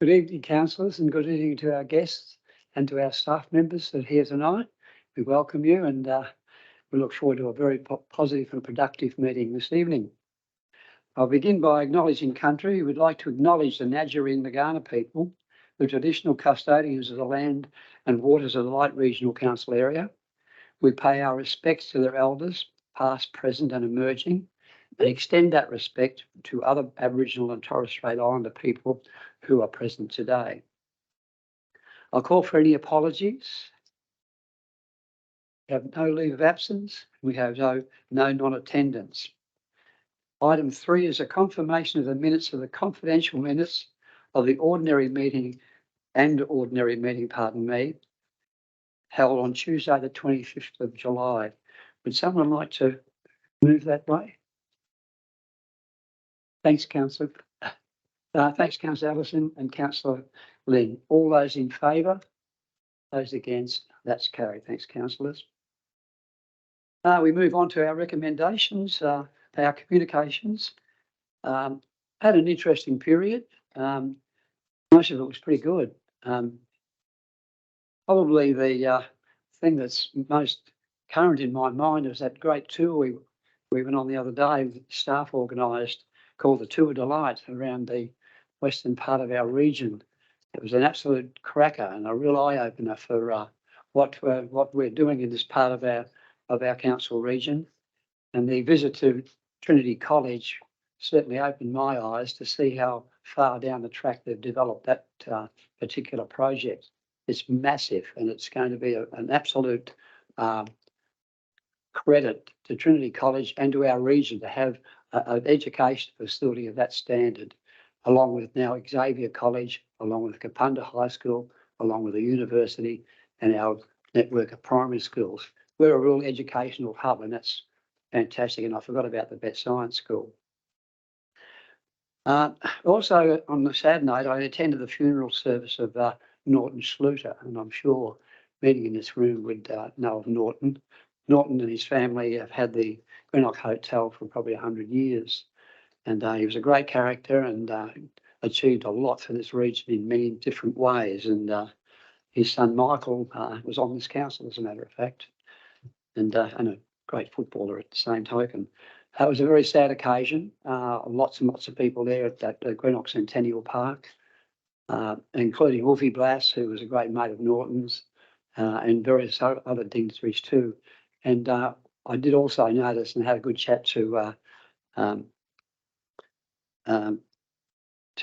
Good evening, councillors, and good evening to our guests and to our staff members that are here tonight. We welcome you and we look forward to a very positive and productive meeting this evening. I'll begin by acknowledging country. We'd like to acknowledge the Ngadja and Nagana people, the traditional custodians of the land and waters of the Light Regional Council area. We pay our respects to their elders, past, present and emerging, and extend that respect to other Aboriginal and Torres Strait Islander people who are present today. I'll call for any apologies. We have no leave of absence. We have no non-attendance. Item 3 is a confirmation of the minutes of the confidential minutes of the ordinary meeting, held on Tuesday the 25th of July. Would someone like to move that way? Thanks, Councillor. Thanks, Councillor Allison and Councillor Lynn. All those in favour? Those against? That's carried. Thanks, councillors. We move on to our recommendations, our communications. Had an interesting period. Most of it was pretty good. Probably the thing that's most current in my mind is that great tour we went on the other day, staff organised, called the Tour Delight, around the western part of our region. It was an absolute cracker and a real eye-opener for what we're doing in this part of our council region. And the visit to Trinity College certainly opened my eyes to see how far down the track they've developed that particular project. It's massive, and it's going to be an absolute credit to Trinity College and to our region to have an education facility of that standard, along with now Xavier College, along with Kapunda High School, along with the university and our network of primary schools. We're a real educational hub, and that's fantastic. And I forgot about the Vet Science School. Also, on the sad note, I attended the funeral service of Norton Schluter, and I'm sure many in this room would know of Norton. Norton and his family have had the Greenock Hotel for probably 100 years. And he was a great character and achieved a lot for this region in many different ways. And his son Michael was on this council, as a matter of fact, and a great footballer at the same token. It was a very sad occasion. Lots and lots of people there at that Greenock Centennial Park, including Wolfie Blass, who was a great mate of Norton's, and various other dignitaries too. And I did also notice and had a good chat to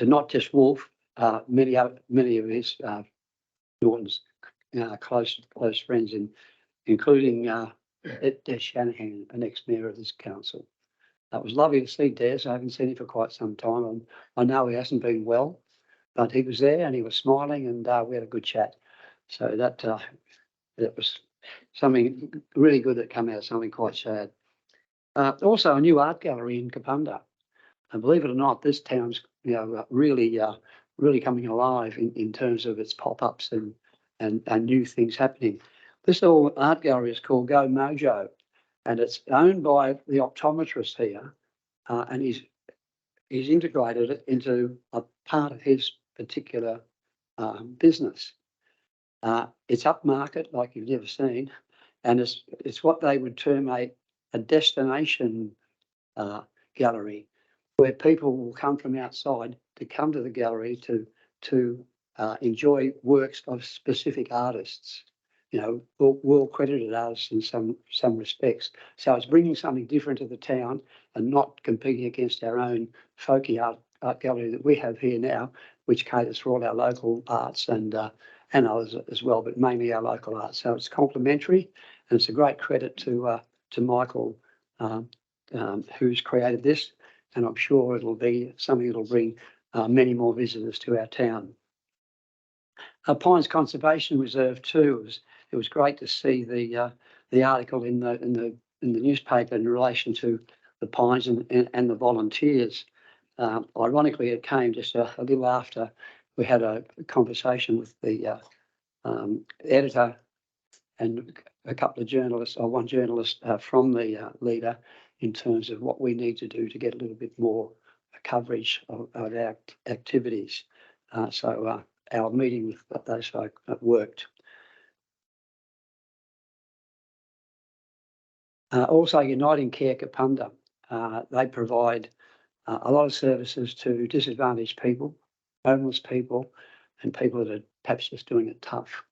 not just Wolf, many of his Norton's close friends, including Des Shanahan, an ex-mayor of this council. It was lovely to see Des. I haven't seen him for quite some time. And I know he hasn't been well, but he was there and he was smiling, and we had a good chat. So that was something really good that came out of something quite sad. Also, a new art gallery in Kapunda. And believe it or not, this town's really coming alive in terms of its pop-ups and new things happening. This little art gallery is called Go Mojo, and it's owned by the optometrist here, and he's integrated it into a part of his particular business. It's upmarket like you've never seen, and it's what they would term a destination gallery, where people will come from outside to come to the gallery to enjoy works of specific artists, well credited artists in some respects. So it's bringing something different to the town and not competing against our own folky art gallery that we have here now, which caters for all our local arts and others as well, but mainly our local arts. So it's complementary, and it's a great credit to Michael, who's created this. And I'm sure it'll be something that'll bring many more visitors to our town. Pines Conservation Reserve too. It was great to see the article in the newspaper in relation to the pines and the volunteers. Ironically, it came just a little after we had a conversation with the editor and a couple of journalists, or one journalist from the Leader, in terms of what we need to do to get a little bit more coverage of our activities. So our meeting with those folk worked. Also, Uniting Care Kapunda, they provide a lot of services to disadvantaged people, homeless people, and people that are perhaps just doing it tough.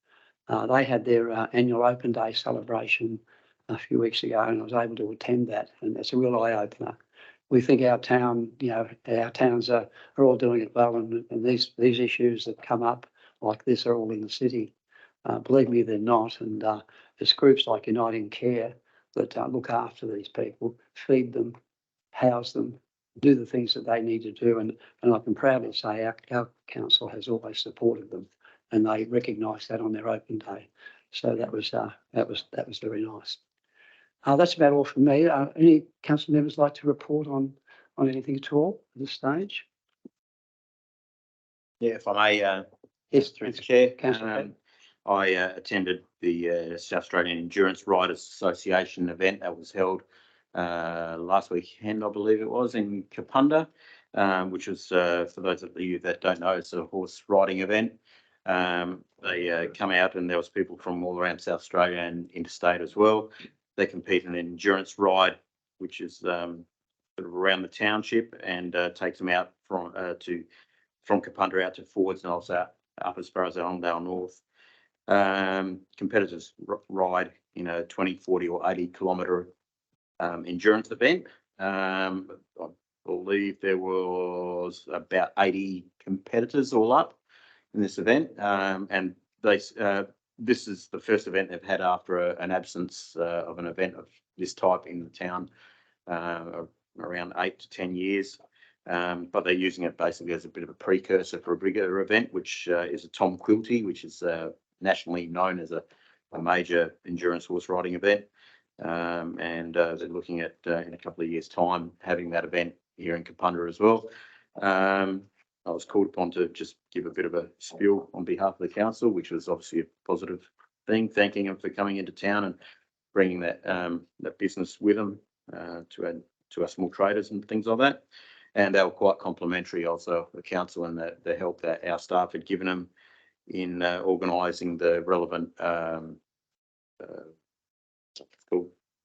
They had their annual Open Day celebration a few weeks ago, and I was able to attend that, and it's a real eye-opener. We think our town, our towns are all doing it well, and these issues that come up like this are all in the city. Believe me, they're not, and there's groups like Uniting Care that look after these people, feed them, house them, do the things that they need to do, and I can proudly say our council has always supported them, and they recognise that on their Open Day. So that was very nice. That's about all from me. Any council members like to report on anything at all at this stage? Yeah, if I may, Yes, through the chair. Councillor. I attended the South Australian Endurance Riders Association event that was held last weekend, I believe it was, in Kapunda, which was, for those of you that don't know, it's a horse riding event. They come out and there was people from all around South Australia and interstate as well. They compete in an endurance ride, which is sort of around the township, and takes them out from Kapunda out to Fords and also up as far as Allendale North. Competitors ride in a 20, 40 or 80 kilometre endurance event. I believe there was about 80 competitors all up in this event, and this is the first event they've had after an absence of an event of this type in the town, around 8 to 10 years. But they're using it basically as a bit of a precursor for a bigger event, which is a Tom Quilty, which is nationally known as a major endurance horse riding event. And they're looking at, in a couple of years' time, having that event here in Kapunda as well. I was called upon to just give a bit of a spiel on behalf of the council, which was obviously a positive thing, thanking them for coming into town and bringing that business with them to our small traders and things like that. And they were quite complimentary also, the council, and the help that our staff had given them in organising the relevant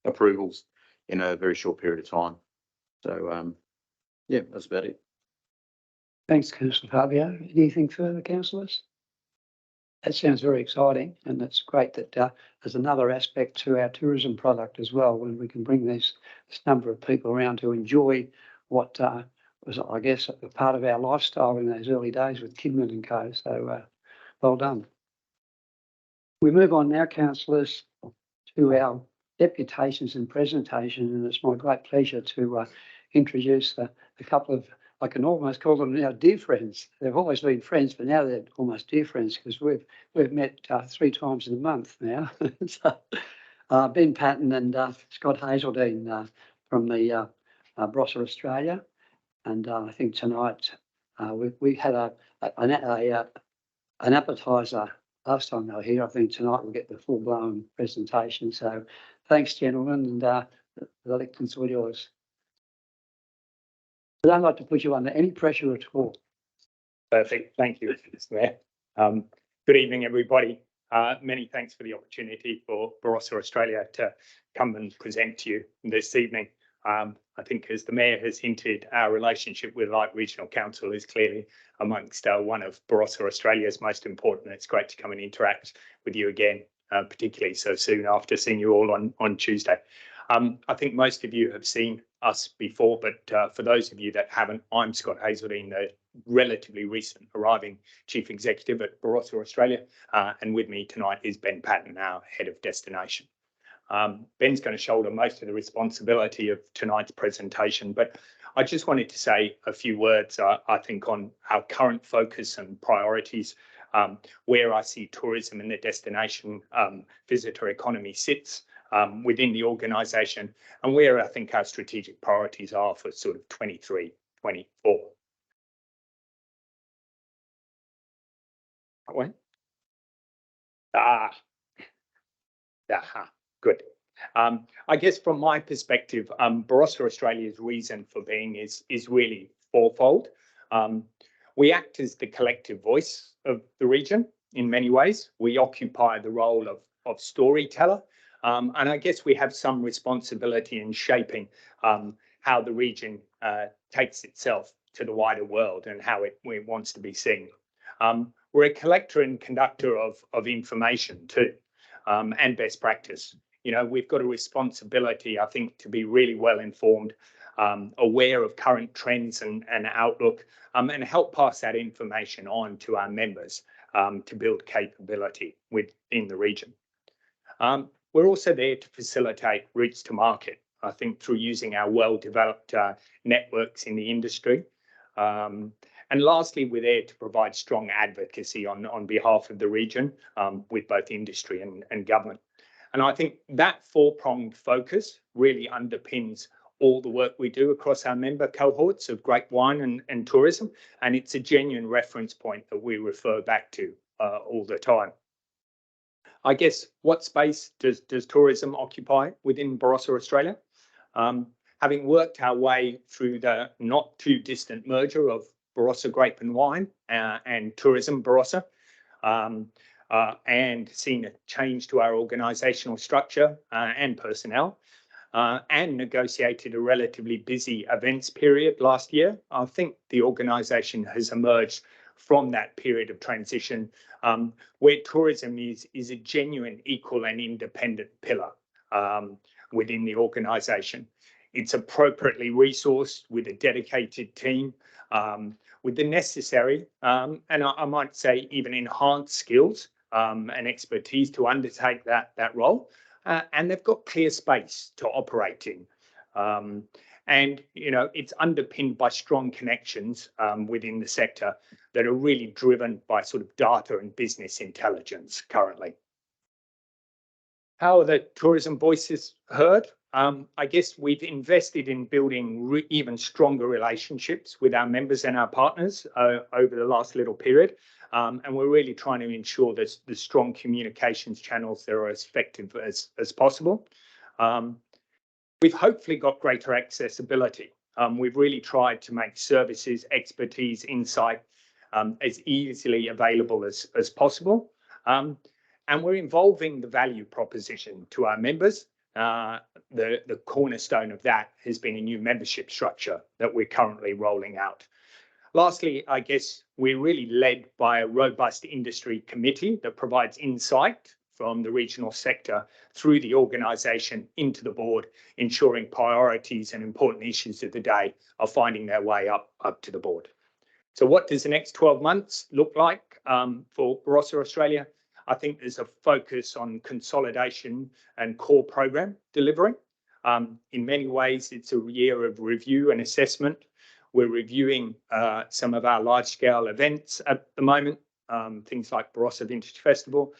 approvals in a very short period of time. So, yeah, that's about it. Thanks, Councillor Fabio. Anything further, councillors? That sounds very exciting, and it's great that there's another aspect to our tourism product as well, when we can bring this number of people around to enjoy what was, I guess, a part of our lifestyle in those early days with Kidman and Co. So well done. We move on now, councillors, to our deputations and presentations, and it's my great pleasure to introduce a couple of, I can almost call them now dear friends. They've always been friends, but now they're almost dear friends because we've met 3 times in a month now. So, Ben Patton and Scott Hazeldine from the Barossa Australia, and I think tonight we had an appetizer last time they were here. I think tonight we'll get the full-blown presentation. So thanks, gentlemen, and the lection's all yours. I don't like to put you under any pressure at all. Perfect. Thank you, Mr. Mayor. Good evening, everybody. Many thanks for the opportunity for Barossa Australia to come and present to you this evening. I think, as the Mayor has hinted, our relationship with Light Regional Council is clearly amongst one of Barossa Australia's most important. It's great to come and interact with you again, particularly so soon after seeing you all on Tuesday. I think most of you have seen us before, but for those of you that haven't, I'm Scott Hazeldine, the relatively recent arriving Chief Executive at Barossa Australia, and with me tonight is Ben Patton, our Head of Destination. Ben's going to shoulder most of the responsibility of tonight's presentation, but I just wanted to say a few words, I think, on our current focus and priorities, where I see tourism and the destination visitor economy sits within the organisation, and where I think our strategic priorities are for sort of 23, 24. Good. I guess from my perspective, Barossa Australia's reason for being is really fourfold. We act as the collective voice of the region in many ways. We occupy the role of storyteller. And I guess we have some responsibility in shaping how the region takes itself to the wider world and how it wants to be seen. We're a collector and conductor of information too, and best practice. You know, we've got a responsibility, I think, to be really well informed, aware of current trends and outlook, and help pass that information on to our members to build capability within the region. We're also there to facilitate routes to market, I think, through using our well-developed networks in the industry. And lastly, we're there to provide strong advocacy on behalf of the region with both industry and government. And I think that four-pronged focus really underpins all the work we do across our member cohorts of grape wine and tourism. And it's a genuine reference point that we refer back to all the time. I guess, what space does tourism occupy within Barossa Australia? Having worked our way through the not too distant merger of Barossa Grape and Wine and Tourism Barossa, and seen a change to our organisational structure and personnel, and negotiated a relatively busy events period last year, I think the organisation has emerged from that period of transition where tourism is a genuine, equal and independent pillar within the organisation. It's appropriately resourced with a dedicated team, with the necessary, and I might say even enhanced skills and expertise to undertake that role. And they've got clear space to operate in. And, you know, it's underpinned by strong connections within the sector that are really driven by sort of data and business intelligence currently. How are the tourism voices heard? I guess we've invested in building even stronger relationships with our members and our partners over the last little period. And we're really trying to ensure that the strong communications channels that are as effective as possible. We've hopefully got greater accessibility. We've really tried to make services, expertise, insight as easily available as possible. And we're involving the value proposition to our members. The cornerstone of that has been a new membership structure that we're currently rolling out. Lastly, I guess we're really led by a robust industry committee that provides insight from the regional sector through the organisation into the board, ensuring priorities and important issues of the day are finding their way up to the board. So what does the next 12 months look like for Barossa Australia? I think there's a focus on consolidation and core program delivery. In many ways, it's a year of review and assessment. We're reviewing some of our large-scale events at the moment, things like Barossa Vintage Festival.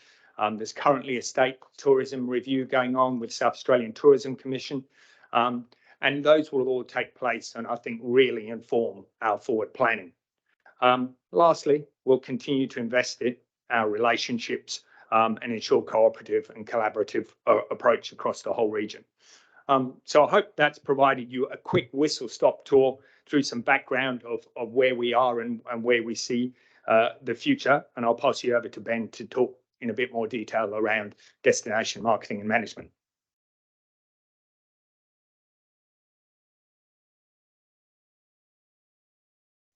There's currently a state tourism review going on with South Australian Tourism Commission. And those will all take place and I think really inform our forward planning. Lastly, we'll continue to invest in our relationships and ensure cooperative and collaborative approach across the whole region. So I hope that's provided you a quick whistle-stop tour through some background of where we are and where we see the future. And I'll pass you over to Ben to talk in a bit more detail around destination marketing and management.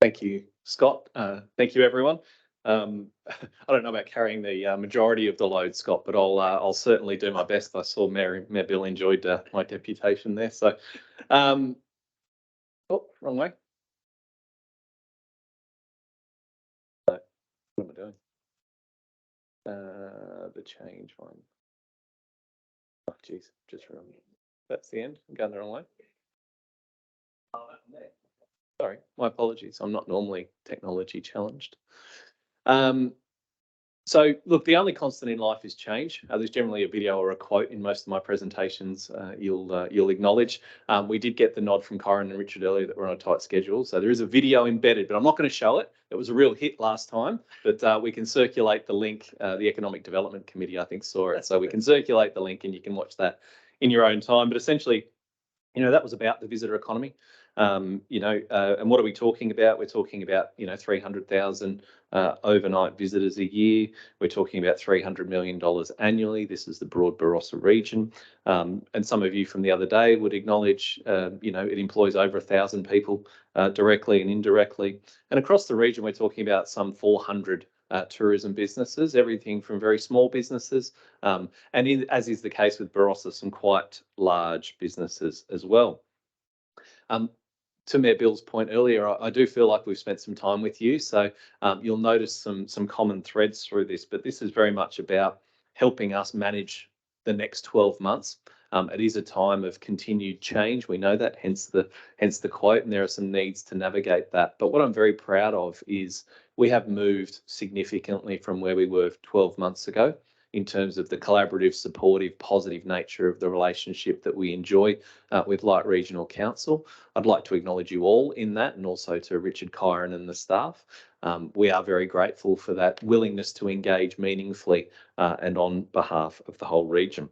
Thank you, Scott. Thank you, everyone. I don't know about carrying the majority of the load, Scott, but I'll certainly do my best. I saw Mayor Bill enjoyed my deputation there. So, oh, wrong way. No, what am I doing? The change one. Oh, geez, just remember. That's the end. I'm going the wrong way. Sorry, my apologies. I'm not normally technology challenged. So look, the only constant in life is change. There's generally a video or a quote in most of my presentations you'll acknowledge. We did get the nod from Corin and Richard earlier that we're on a tight schedule. So there is a video embedded, but I'm not going to show it. It was a real hit last time, but we can circulate the link. The Economic Development Committee, I think, saw it. So we can circulate the link and you can watch that in your own time. But essentially, you know, that was about the visitor economy. And what are we talking about? We're talking about, 300,000 overnight visitors a year. We're talking about $300 million annually. This is the broad Barossa region. And some of you from the other day would acknowledge, it employs over 1,000 people directly and indirectly. And across the region, we're talking about some 400 tourism businesses, everything from very small businesses, as is the case with Barossa, some quite large businesses as well. To Mayor Bill's point earlier, I do feel like we've spent some time with you, so you'll notice some common threads through this, but this is very much about helping us manage the next 12 months. It is a time of continued change. We know that, hence the quote, and there are some needs to navigate that. But what I'm very proud of is we have moved significantly from where we were 12 months ago in terms of the collaborative, supportive, positive nature of the relationship that we enjoy with Light Regional Council. I'd like to acknowledge you all in that, and also to Richard Kyron and the staff. We are very grateful for that willingness to engage meaningfully and on behalf of the whole region.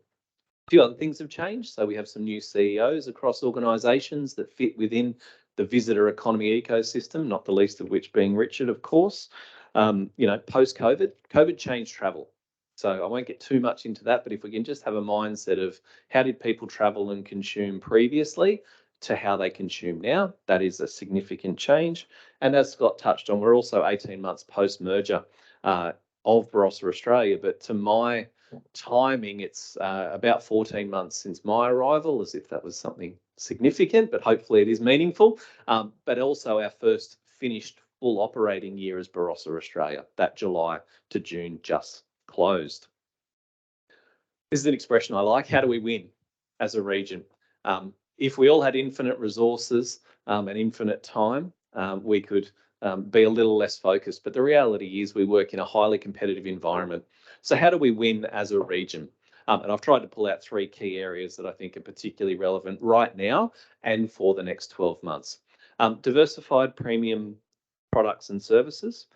A few other things have changed. So we have some new CEOs across organisations that fit within the visitor economy ecosystem, not the least of which being Richard, of course. Post-COVID, COVID changed travel. So I won't get too much into that, but if we can just have a mindset of how did people travel and consume previously to how they consume now, that is a significant change. And as Scott touched on, we're also 18 months post-merger of Barossa Australia, but to my timing, it's about 14 months since my arrival, as if that was something significant, but hopefully it is meaningful. But also our first finished full operating year as Barossa Australia, that July to June just closed. This is an expression I like. How do we win as a region? If we all had infinite resources and infinite time, we could be a little less focused. But the reality is we work in a highly competitive environment. So how do we win as a region? And I've tried to pull out 3 key areas that I think are particularly relevant right now and for the next 12 months. Diversified premium products and services.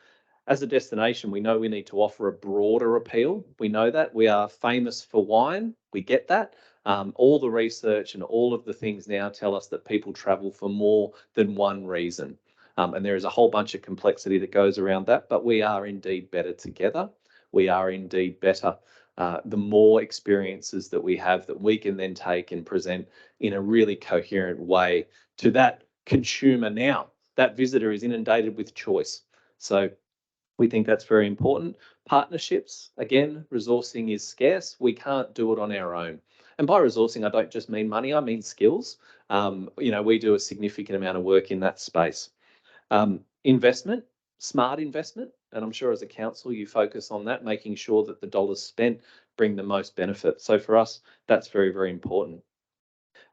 As a destination, we know we need to offer a broader appeal. We know that. We are famous for wine. We get that. All the research and all of the things now tell us that people travel for more than one reason. And there is a whole bunch of complexity that goes around that, but we are indeed better together. We are indeed better. The more experiences that we have that we can then take and present in a really coherent way to that consumer now. That visitor is inundated with choice. So we think that's very important. Partnerships, again, resourcing is scarce. We can't do it on our own. And by resourcing, I don't just mean money, I mean skills. We do a significant amount of work in that space. Investment, smart investment. And I'm sure as a council, you focus on that, making sure that the dollars spent bring the most benefit. So for us, that's very, very important.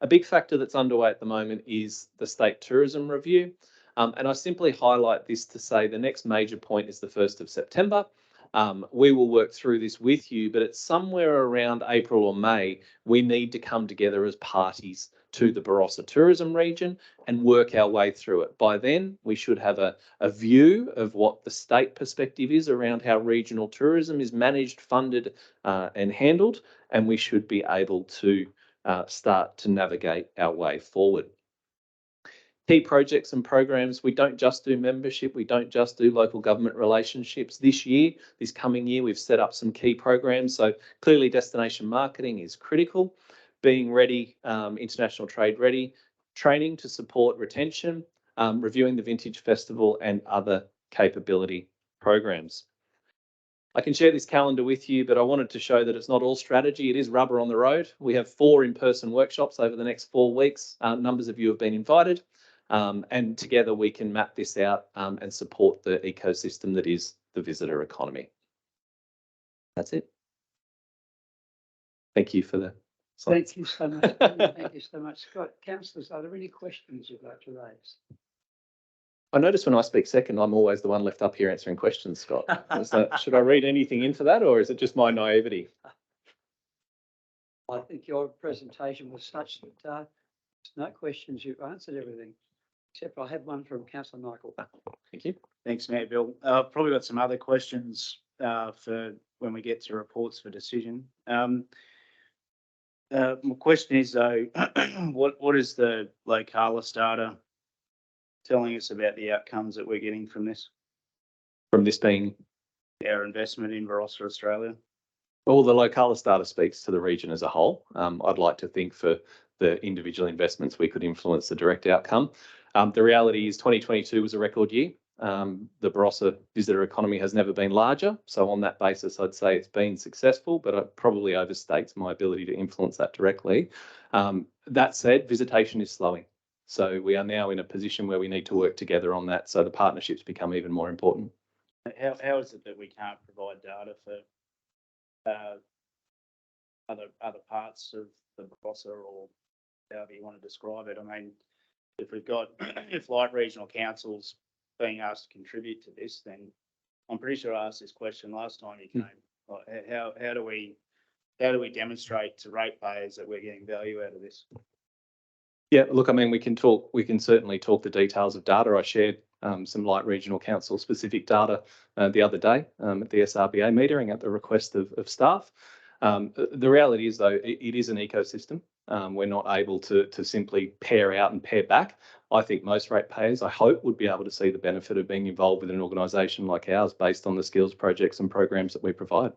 A big factor that's underway at the moment is the State Tourism Review. And I simply highlight this to say the next major point is the 1st of September. We will work through this with you, but it's somewhere around April or May, we need to come together as parties to the Barossa tourism region and work our way through it. By then, we should have a view of what the state perspective is around how regional tourism is managed, funded and handled, and we should be able to start to navigate our way forward. Key projects and programs, we don't just do membership, we don't just do local government relationships. This coming year, we've set up some key programs. So clearly destination marketing is critical. Being ready, international trade ready, training to support retention, reviewing the Vintage Festival and other capability programs. I can share this calendar with you, but I wanted to show that it's not all strategy. It is rubber on the road. We have 4 in-person workshops over the next 4 weeks. Numbers of you have been invited. And together we can map this out and support the ecosystem that is the visitor economy. That's it. Thank you for the. Thank you so much. Thank you so much, Scott. Councillors, are there any questions you'd like to raise? I notice when I speak second, I'm always the one left up here answering questions, Scott. Should I read anything into that, or is it just my naivety? I think your presentation was such that there's no questions. You've answered everything, except I have one from Councillor Michael. Thank you. Thanks, Mayor Bill. Probably got some other questions for when we get to reports for decision. My question is though, what is the Localis data telling us about the outcomes that we're getting from this, From this being, our investment in Barossa Australia? all the Localis data speaks to the region as a whole. I'd like to think for the individual investments, we could influence the direct outcome. The reality is 2022 was a record year. The Barossa visitor economy has never been larger. So on that basis, I'd say it's been successful, but it probably overstates my ability to influence that directly. That said, visitation is slowing. So we are now in a position where we need to work together on that. So the partnerships become even more important. How is it that we can't provide data for other parts of the Barossa, or however you want to describe it? I mean, if light regional councils being asked to contribute to this, then I'm pretty sure I asked this question last time you came. Like, how do we demonstrate to ratepayers that we're getting value out of this? Yeah, look, I mean, we can certainly talk the details of data. I shared some light regional council specific data the other day at the SRBA meeting at the request of staff. The reality is, though, it is an ecosystem. We're not able to simply pair out and pair back. I think most ratepayers, I hope, would be able to see the benefit of being involved with an organisation like ours based on the skills projects and programs that we provide.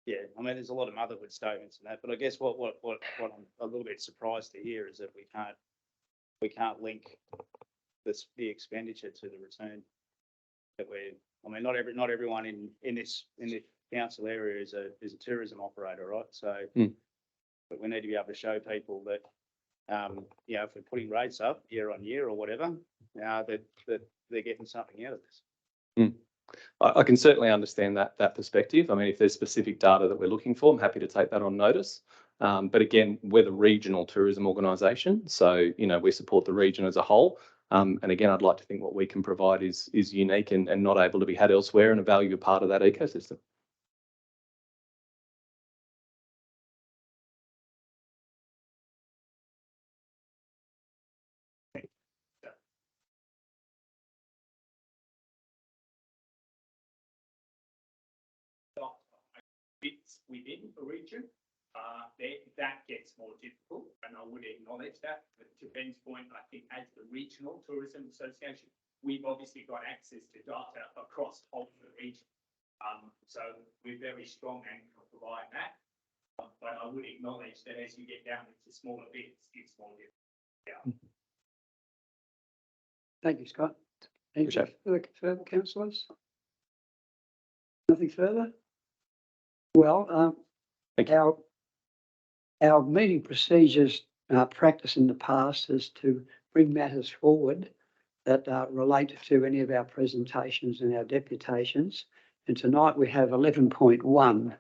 Yeah, I mean, there's a lot of motherhood statements in that, but I guess what I'm a little bit surprised to hear is that we can't link the expenditure to the return that I mean, not everyone in this council area is a tourism operator, right? So, but we need to be able to show people that, you know, if we're putting rates up year on year or whatever, that they're getting something out of this. I can certainly understand that perspective. I mean, if there's specific data that we're looking for, I'm happy to take that on notice. But again, we're the regional tourism organisation, so you know we support the region as a whole. And again, I'd like to think what we can provide is unique and not able to be had elsewhere, and a valuable part of that ecosystem. Bits within a region, that gets more difficult, and I would acknowledge that. But to Ben's point, I think as the Regional Tourism Association, we've obviously got access to data across whole the region. So we're very strong and can provide that. But I would acknowledge that as you get down into smaller bits, it's more difficult. Yeah. Thank you, Scott. Anything further, councillors? Nothing further? Well, our meeting procedures practice in the past is to bring matters forward that relate to any of our presentations and our deputations. And tonight we have 11.1,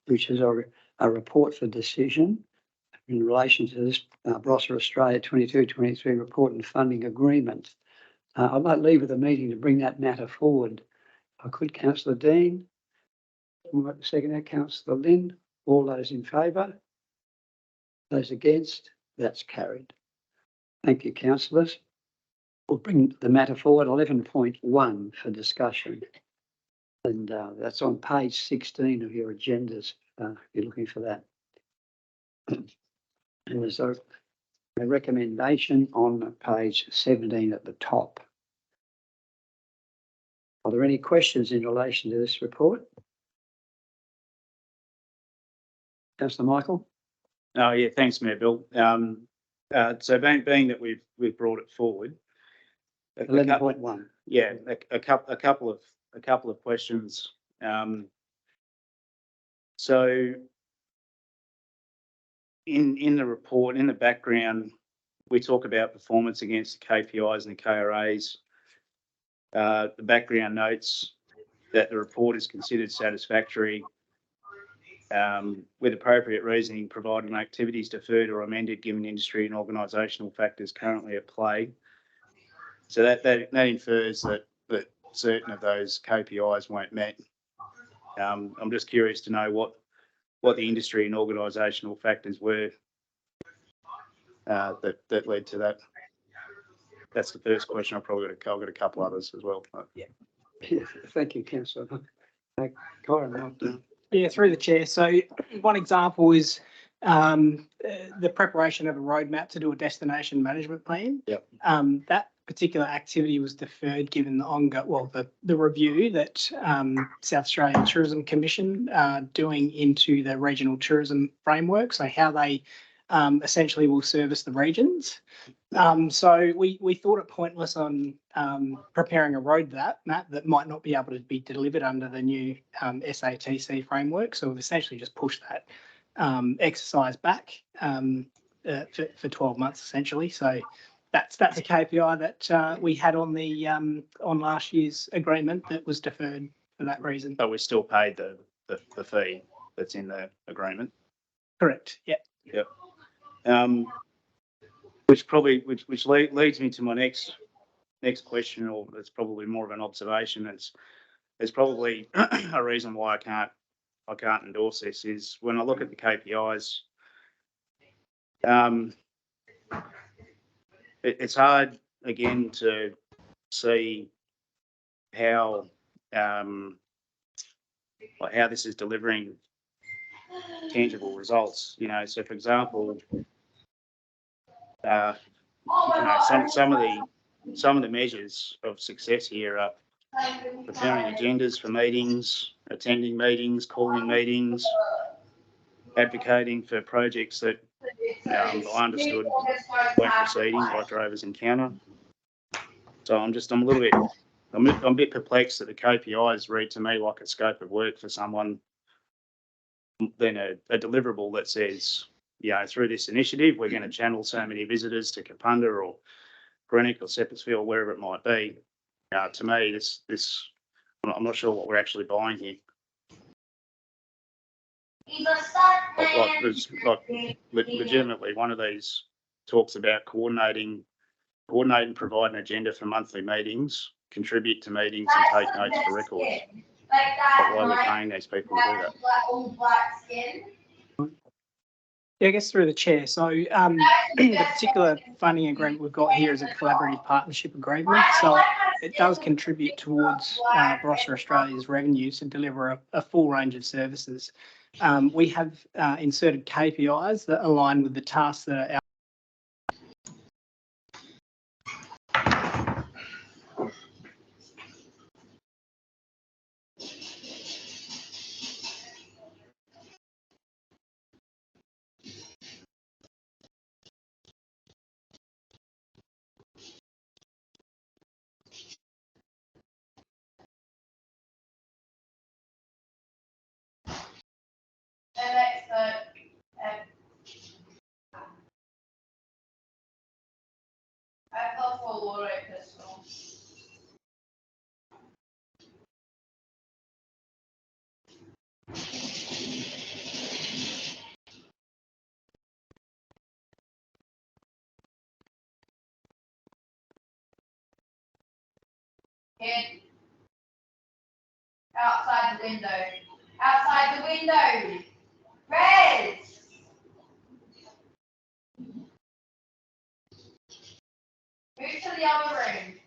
which is a report for decision in relation to this Barossa Australia 22-23 report and funding agreement. I might leave with the meeting to bring that matter forward. I could, Councillor Dean. Second that, Councillor Lynn. All those in favour? Those against? That's carried. Thank you, councillors. We'll bring the matter forward, 11.1 for discussion. And that's on page 16 of your agendas, if you're looking for that. And there's a recommendation on page 17 at the top. Are there any questions in relation to this report? Councillor Michael? Oh yeah, thanks, Mayor Bill. So being that we've brought it forward, 11.1. Yeah, a couple of questions. So in the report, in the background, we talk about performance against the KPIs and the KRAs. The background notes that the report is considered satisfactory with appropriate reasoning provided and activities deferred or amended given industry and organisational factors currently at play. So that infers that certain of those KPIs weren't met. I'm just curious to know what the industry and organisational factors were that led to that. That's the first question. I've got a couple others as well. Yeah, thank you, Councillor. Kyron, Yeah, through the chair. So one example is the preparation of a roadmap to do a destination management plan. Yep. That particular activity was deferred given the review that South Australian Tourism Commission are doing into the regional tourism framework. So how they essentially will service the regions. So we thought it pointless on preparing a roadmap that might not be able to be delivered under the new SATC framework. So we've essentially just pushed that exercise back for 12 months essentially. So that's a KPI that we had on the on last year's agreement that was deferred for that reason. But we still paid the fee that's in the agreement. Correct. Yeah. Yep. Which leads me to my next question, or it's probably more of an observation. It's probably a reason why I can't endorse this is when I look at the KPIs. It's hard again to see how this is delivering tangible results. You know, so for example, some of the measures of success here are preparing agendas for meetings, attending meetings, calling meetings, advocating for projects that I understood weren't proceeding, like Drovers Encounter. So I'm a bit perplexed that the KPIs read to me like a scope of work for someone, then a deliverable that says, through this initiative, we're going to channel so many visitors to Kapunda or Greenock or Seppesfield, wherever it might be. To me, I'm not sure what we're actually buying here. Legitimately, one of these talks about coordinate and provide an agenda for monthly meetings, contribute to meetings and take notes for records. But why are we paying these people to do that? Yeah, I guess through the chair. So the particular funding agreement we've got here is a collaborative partnership agreement. So it does contribute towards Barossa Australia's revenues to deliver a full range of services. We have inserted KPIs that align with the tasks that are out. Outside the window. Outside the window. Rez. Move to the other room.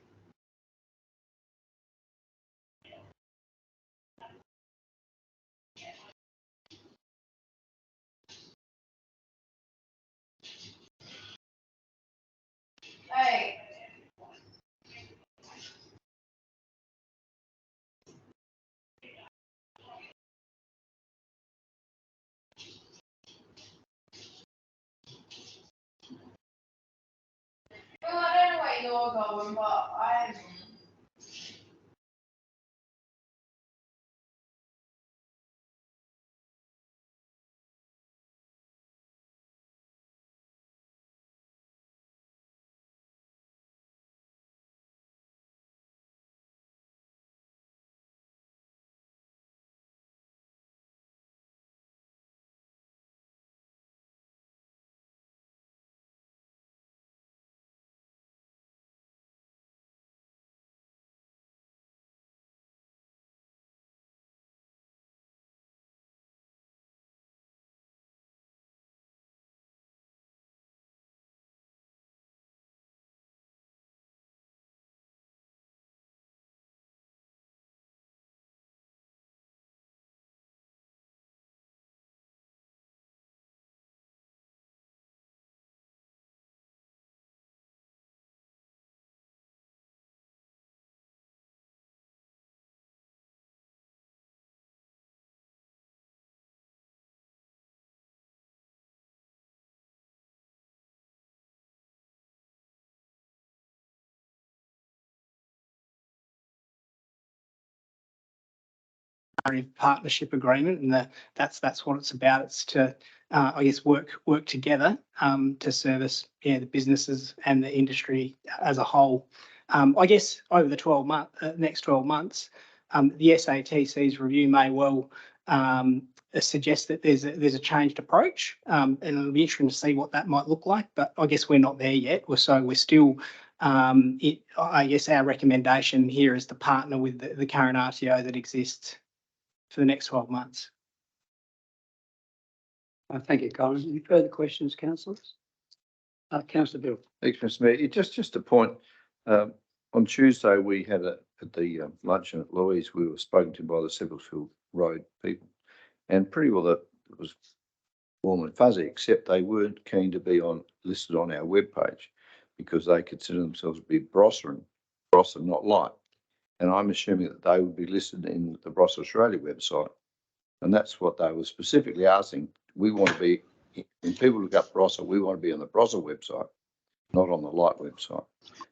Hey. Well, I don't know where you're going, but I'm partnership agreement, and that's what it's about. It's to, I guess, work together to service the businesses and the industry as a whole. I guess over the next 12 months, the SATC's review may well suggest that there's a changed approach, and it'll be interesting to see what that might look like. But I guess we're not there yet. We're still. I guess our recommendation here is to partner with the current RTO that exists for the next 12 months. Thank you, Colin. Any further questions, councillors? Councillor Bill. Thanks, Mr Mayor. Just a point. On Tuesday, we had at the luncheon at Louise, we were spoken to by the Sevillefield Road people, and pretty well it was warm and fuzzy, except they weren't keen to be listed on our webpage because they consider themselves to be Barossa, not Light. And I'm assuming that they would be listed in the Barossa Australia website. And that's what they were specifically asking. We want to be, when people look up Barossa, we want to be on the Barossa website, not on the Light website.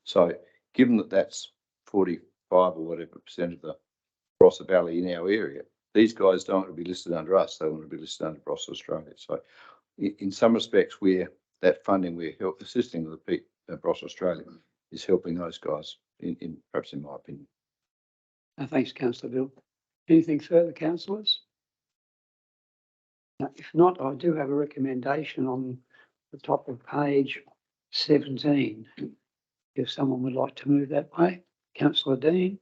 So given that that's 45 or whatever % of the Barossa Valley in our area, these guys don't want to be listed under us. They want to be listed under Barossa Australia. So in some respects, that funding we're assisting the Barossa Australia is helping those guys, perhaps in my opinion. Thanks, Councillor Bill. Anything further, councillors? If not, I do have a recommendation on the top of page 17. If someone would like to move that way, Councillor Dean,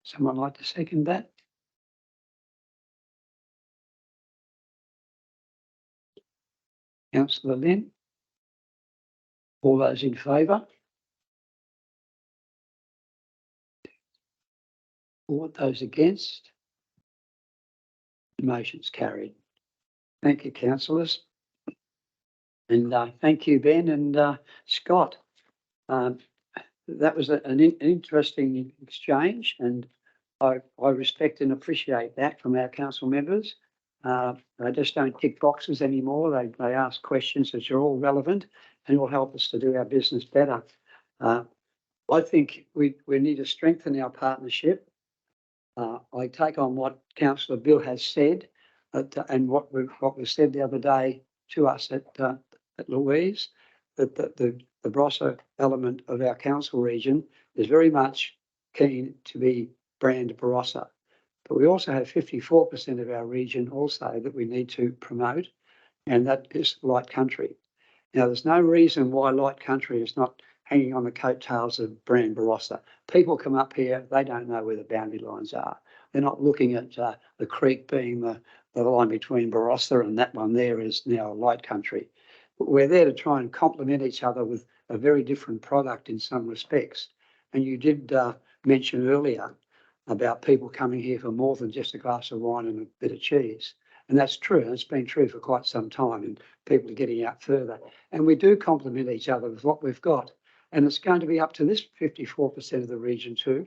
someone like to second that? Councillor Lynn? All those in favour? All those against? The motion's carried. Thank you, councillors. And thank you, Ben and Scott. That was an interesting exchange, and I respect and appreciate that from our council members. They just don't tick boxes anymore. They ask questions that are all relevant and will help us to do our business better. I think we need to strengthen our partnership. I take on what Councillor Bill has said, and what was said the other day to us at Louise, that the Barossa element of our council region is very much keen to be brand Barossa. But we also have 54% of our region also that we need to promote, and that is Light Country. Now, there's no reason why Light Country is not hanging on the coattails of brand Barossa. People come up here, they don't know where the boundary lines are. They're not looking at the creek being the line between Barossa, and that one there is now Light Country. But we're there to try and complement each other with a very different product in some respects. And you did mention earlier about people coming here for more than just a glass of wine and a bit of cheese. And that's true. And it's been true for quite some time, and people are getting out further. And we do complement each other with what we've got. And it's going to be up to this 54% of the region to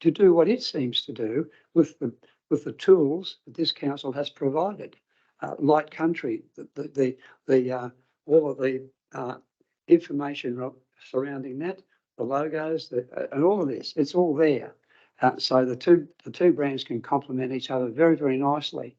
do what it seems to do with the tools that this council has provided. Light Country, all of the information surrounding that, the logos, and all of this, it's all there. So the two brands can complement each other very, very nicely.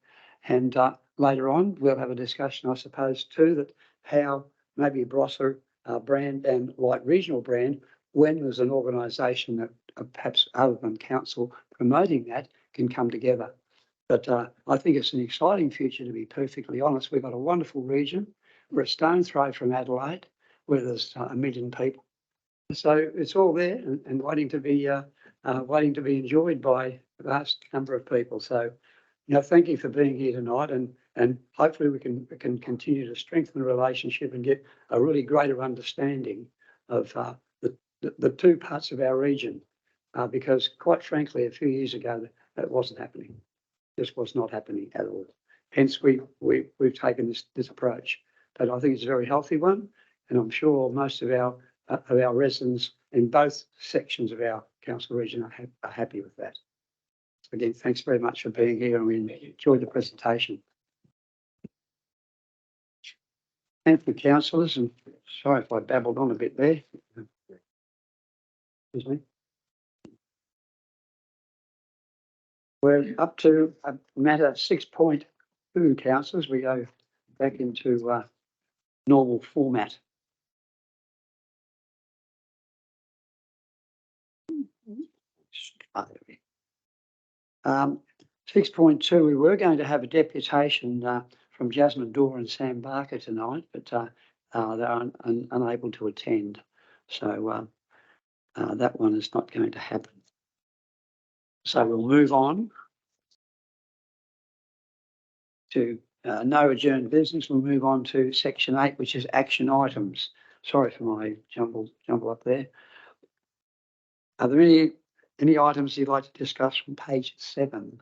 And later on, we'll have a discussion, I suppose, too, that how maybe Barossa brand and Light Regional brand, when there's an organisation that perhaps other than council promoting that, can come together. But I think it's an exciting future, to be perfectly honest. We've got a wonderful region. We're a stone's throw from Adelaide, where there's 1 million people. So it's all there and waiting to be enjoyed by a vast number of people. So, thank you for being here tonight, and hopefully we can continue to strengthen the relationship and get a really greater understanding of the two parts of our region, because quite frankly, a few years ago that wasn't happening. This was not happening at all. Hence, we've taken this approach, but I think it's a very healthy one, and I'm sure most of our residents in both sections of our council region are happy with that. So again, thanks very much for being here, and we enjoyed the presentation. Thank you, councillors, and sorry if I babbled on a bit there. Excuse me. We're up to matter 6.2, councillors. We go back into normal format. Um, 6.2, we were going to have a deputation from Jasmine Dorr and Sam Barker tonight, but they're unable to attend. So that one is not going to happen. So we'll move on to no adjourned business. We'll move on to section 8, which is action items. Sorry for my jumble up there. Are there any items you'd like to discuss from page 7?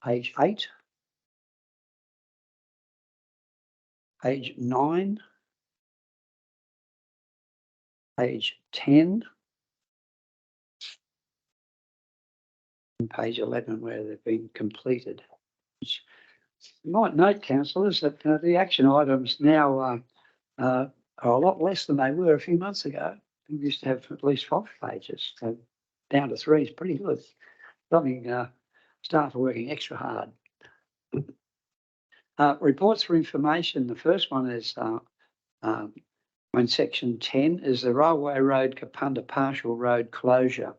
Page 8? Page 9? Page 10? And page 11, where they've been completed. You might note, councillors, that the action items now are a lot less than they were a few months ago. We used to have at least 5 pages, so down to 3 is pretty good. Something staff are working extra hard. Reports for information. The first one is in section 10 is the Railway Road Kapunda partial road closure.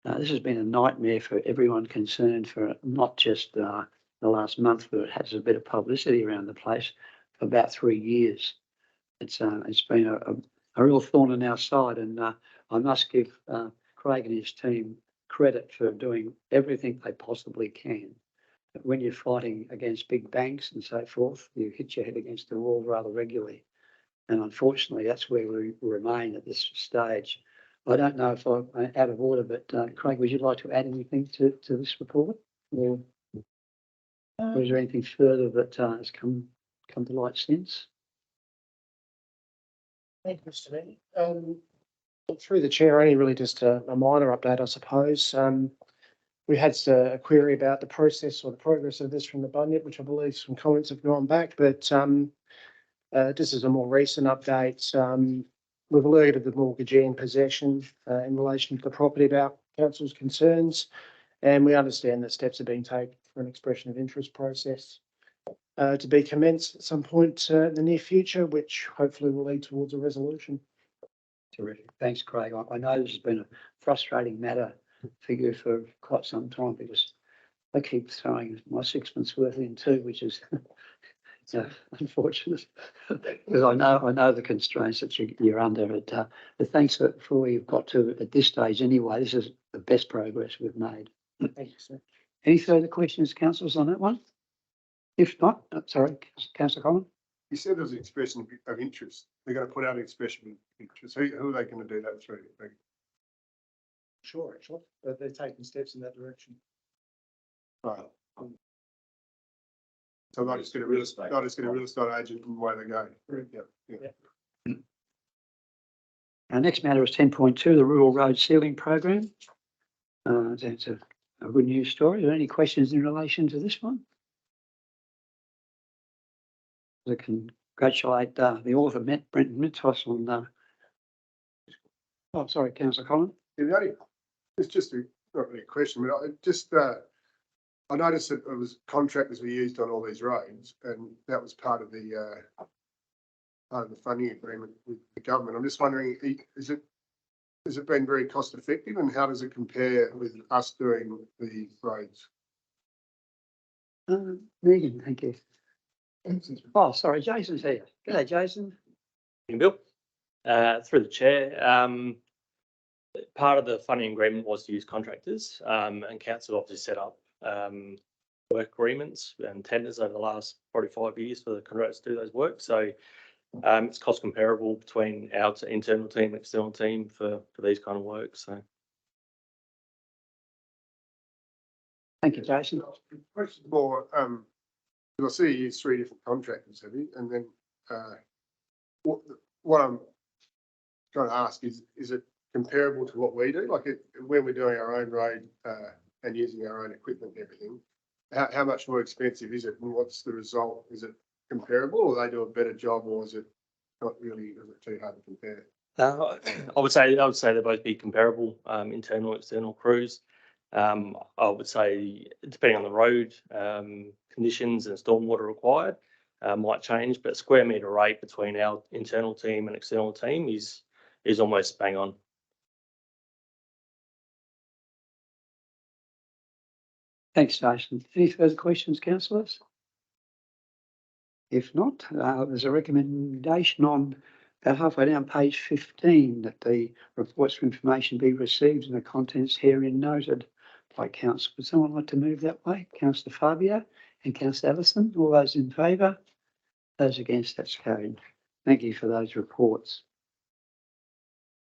This has been a nightmare for everyone concerned for not just the last month, but it has a bit of publicity around the place for about 3 years. It's been a real thorn in our side, and I must give Craig and his team credit for doing everything they possibly can. But when you're fighting against big banks and so forth, you hit your head against the wall rather regularly. And unfortunately, that's where we remain at this stage. I don't know if I'm out of order, but Craig, would you like to add anything to this report? Or is there anything further that has come to light since? Thank you, Mr. Mayor. Through the chair, only really just a minor update, I suppose. We had a query about the process or the progress of this from the Bunyip, which I believe some comments have gone back, but this is a more recent update. We've alerted the mortgagee in possession in relation to the property about council's concerns, and we understand that steps are being taken for an expression of interest process to be commenced at some point in the near future, which hopefully will lead towards a resolution. Terrific. Thanks, Craig. I know this has been a frustrating matter for you for quite some time, because I keep throwing my 6 months worth in too, which is unfortunate, because I know the constraints that you're under. But thanks for where you've got to at this stage anyway. This is the best progress we've made. Thank you, sir. Any further questions, councillors, on that one? If not, sorry, Councillor Collins. You said there was an expression of interest. They're going to put out an expression of interest. Who are they going to do that through? Sure, actually, they're taking steps in that direction. Right. So they'll just get a real estate agent and away they go. Yeah. Our next matter is 10.2, the Rural Road Sealing Program. That's a good news story. Are there any questions in relation to this one? I congratulate the author, Brenton Mintos, on. Oh, sorry, Councillor Collins. It's just not really a question, but I noticed that it was contractors we used on all these roads, and that was part of the funding agreement with the government. I'm just wondering, has it been very cost effective, and how does it compare with us doing the roads? Megan, thank you. Oh, sorry, Jason's here. G'day, Jason. Bill, through the chair, part of the funding agreement was to use contractors, and council obviously set up work agreements and tenders over the last probably 5 years for the contractors to do those work. So it's cost comparable between our internal team and external team for these kind of work. So thank you, Jason. Question more, because I see you use 3 different contractors, have you? And then what I'm trying to ask is it comparable to what we do? Like when we're doing our own road and using our own equipment and everything, how much more expensive is it, and what's the result? Is it comparable, or they do a better job, or is it not really? Is it too hard to compare? I would say they both be comparable, internal, external crews. I would say, depending on the road, conditions and stormwater required, might change, but square metre rate between our internal team and external team is almost bang on. Thanks, Jason. Any further questions, councillors? If not, there's a recommendation on about halfway down page 15 that the reports for information be received and the contents herein noted by council. Would someone like to move that way? Councillor Fabio and Councillor Ellison, all those in favour? Those against, that's carried. Thank you for those reports.